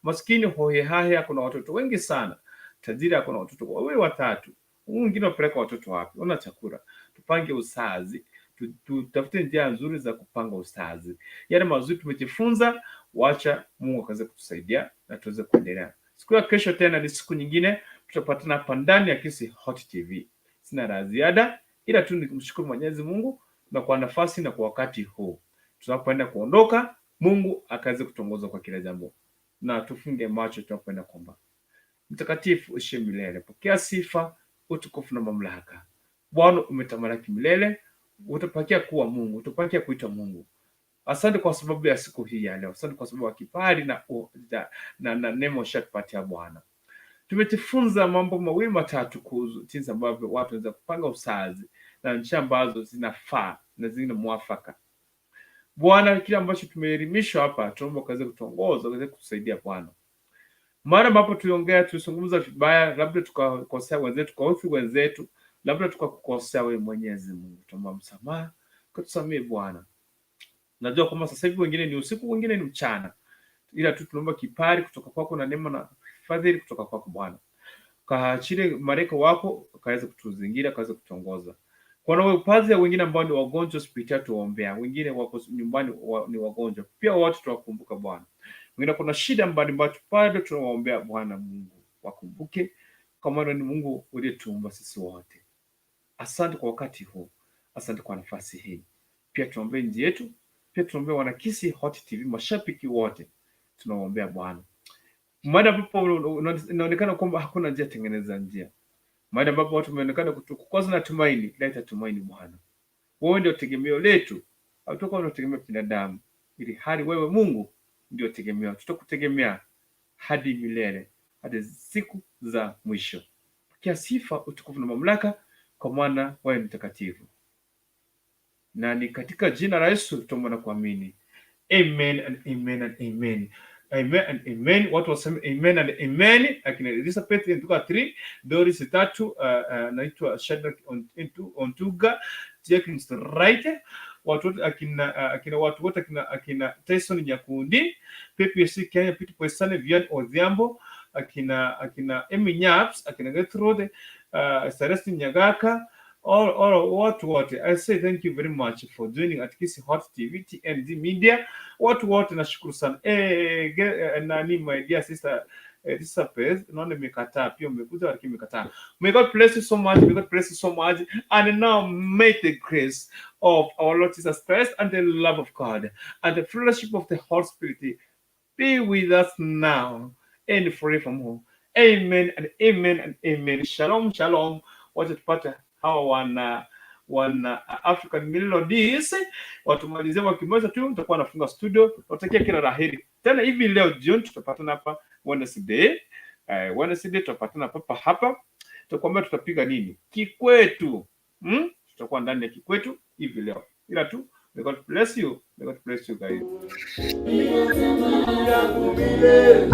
Maskini hohehahe kuna watoto wengi sana. Tajiri kuna watoto wawili watatu. Wengine wapeleka watoto wapi? Una chakula. Tupange uzazi. Tutafute njia nzuri za kupanga uzazi. Yale mazuri tumejifunza, wacha Mungu akaanze kutusaidia na tuweze kuendelea. Siku ya kesho tena ni siku nyingine, tutapatana hapa ndani ya Kisi Hot TV. Sina la ziada ila tu nikumshukuru Mwenyezi Mungu na kwa nafasi na kwa wakati huu. Tunapoenda kuondoka, Mungu akaanze kutongoza kwa kila jambo. Na tufunge macho tunapoenda kuomba. Mtakatifu uishi milele. Pokea sifa, utukufu na mamlaka. Bwana umetamalaki milele. Utapakia kuwa Mungu, utapakia kuitwa Mungu. Asante kwa sababu ya siku hii ya leo. Asante kwa sababu ya kibali na neema ushatupatia Bwana. Tumejifunza mambo mawili matatu kuhusu jinsi ambavyo watu wanaweza kupanga uzazi na njia ambazo zinafaa na zina mwafaka. Bwana, kile ambacho tumeelimishwa hapa, tunaomba kaze kutongoza, kaze kutusaidia Bwana. Mara ambapo tulizungumza vibaya, labda tukakosea wenzetu, tukaudhi wenzetu, labda tukakukosea wewe Mwenyezi Mungu, tuomba msamaha, kutusamee Bwana. Najua kama sasa hivi wengine ni usiku, wengine ni mchana. Ila tu tunaomba kibali kutoka kwako na neema na fadhili kutoka kwako Bwana. Kaachile malaika wako kaweza kutuzingira, kaweza kutongoza. Kuna wapazi wengine ambao ni wagonjwa hospitali tuombea, wengine wako nyumbani ni wagonjwa. Pia watu tuwakumbuka Bwana. Wengine kuna shida mbalimbali bado tunawaombea Bwana Mungu. Wakumbuke kama ni Mungu uliyetuumba sisi wote. Asante kwa wakati huu. Asante kwa nafasi hii. Pia tuombee nchi yetu. Pia tuombee wana Kisi Hot TV, mashabiki wote. Tunawaombea Bwana. Mada ambapo inaonekana kwamba hakuna njia, tengeneza njia. Mada ambapo watu wameonekana kukosa na tumaini, leta tumaini Bwana. Wewe ndio tegemeo letu. Hatuko tunategemea binadamu. Ili hali wewe Mungu ndio tegemeo. Tutakutegemea hadi milele, hadi siku za mwisho. Pokea sifa, utukufu na mamlaka kwa maana wewe ni mtakatifu. Na ni katika jina la Yesu tuomba na kuamini. Amen and amen and amen. Amen and amen. Watu waseme amen and amen. Akina Elizabeth ntuka 3, Doris 3, naitwa Shadrack Ontuga, Jack Mr. Right. Watu wote akina watu wote akina Tyson Nyakundi, PPC Kenya, Peter Poisane, Vian Odhiambo, akina Emmy Nyaps, akina Gertrude, Celestine Nyagaka, all watu wote. I say thank you very much for joining at Kisi Hot TV, TND Media. Watu wote nashukuru sana. Nani my dear sister Elizabeth, naona nimekataa pia umekuja lakini nimekataa. May God bless you so much. May God bless you so much. And now may the grace of our Lord Jesus Christ and the love of God and the fellowship of the Holy Spirit be with us now and forevermore. Amen and amen and amen. Shalom, shalom. Wacha tupate hawa wana African Melodies watumalizie wakimoja tu, tutakuwa nafunga studio. Tutakia kila laheri. Tena hivi leo jioni tutapatana hapa Wednesday. Wednesday tutapatana hapa. Tutakwambia tutapiga nini? Kikwetu. Tutakuwa ndani ya Kikwetu hivi leo. Ila tu may God bless you. May God bless you guys. Ndio tamaa yangu milele.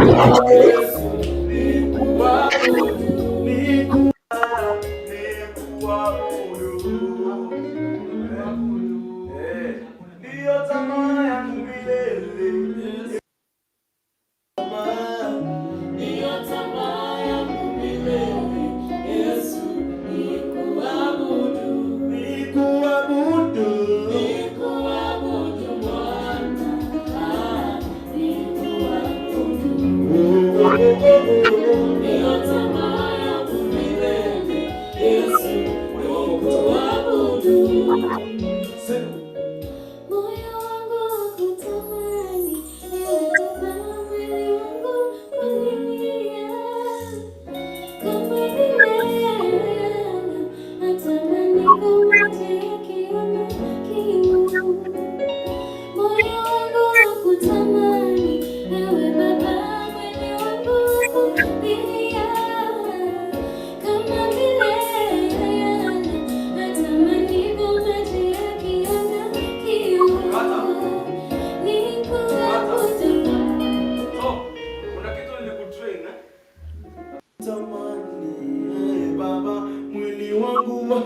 wangu.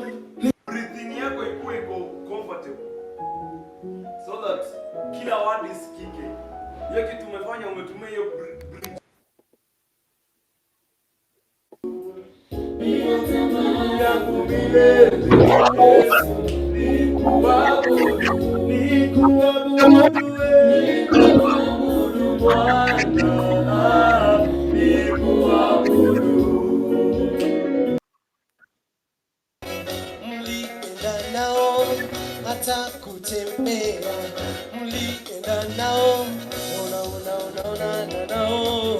Breathing yako ikuwe iko comfortable so that kila word isikike. Hiyo kitu umefanya, umetumia hiyo breath. Yangu milele Yesu, nikuabudu Bwana, nikuabudu. Mlienda nao hata kutembea, mlienda nao unaonana nao,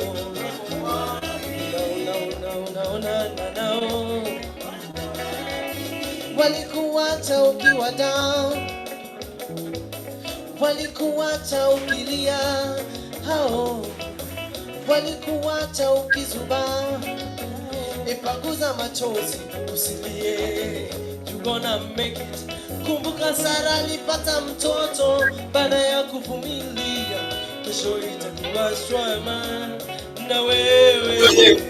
unaonana nao, walikuacha ukiwa down, walikuacha ukilia, hao walikuacha ukizubaa. Ipanguza machozi usilie, you gonna make it. Kumbuka Sara alipata mtoto baada ya kuvumilia, kesho itakuwa shwama na wewe.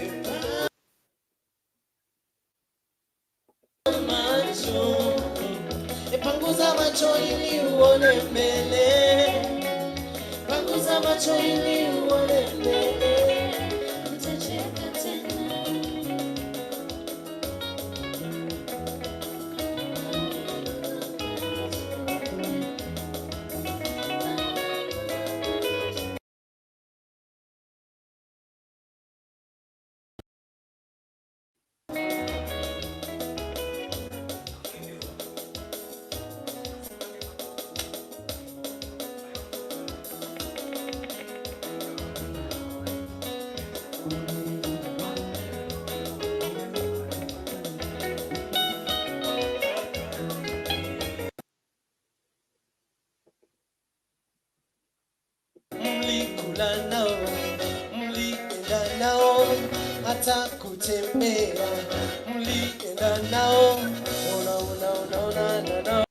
Macho, ipanguza macho ili uone mbele, panguza macho ili uone mbele, utacheka tena. Mlikula nao, mlienda nao hata kutembea, mlienda nao unaonana nao.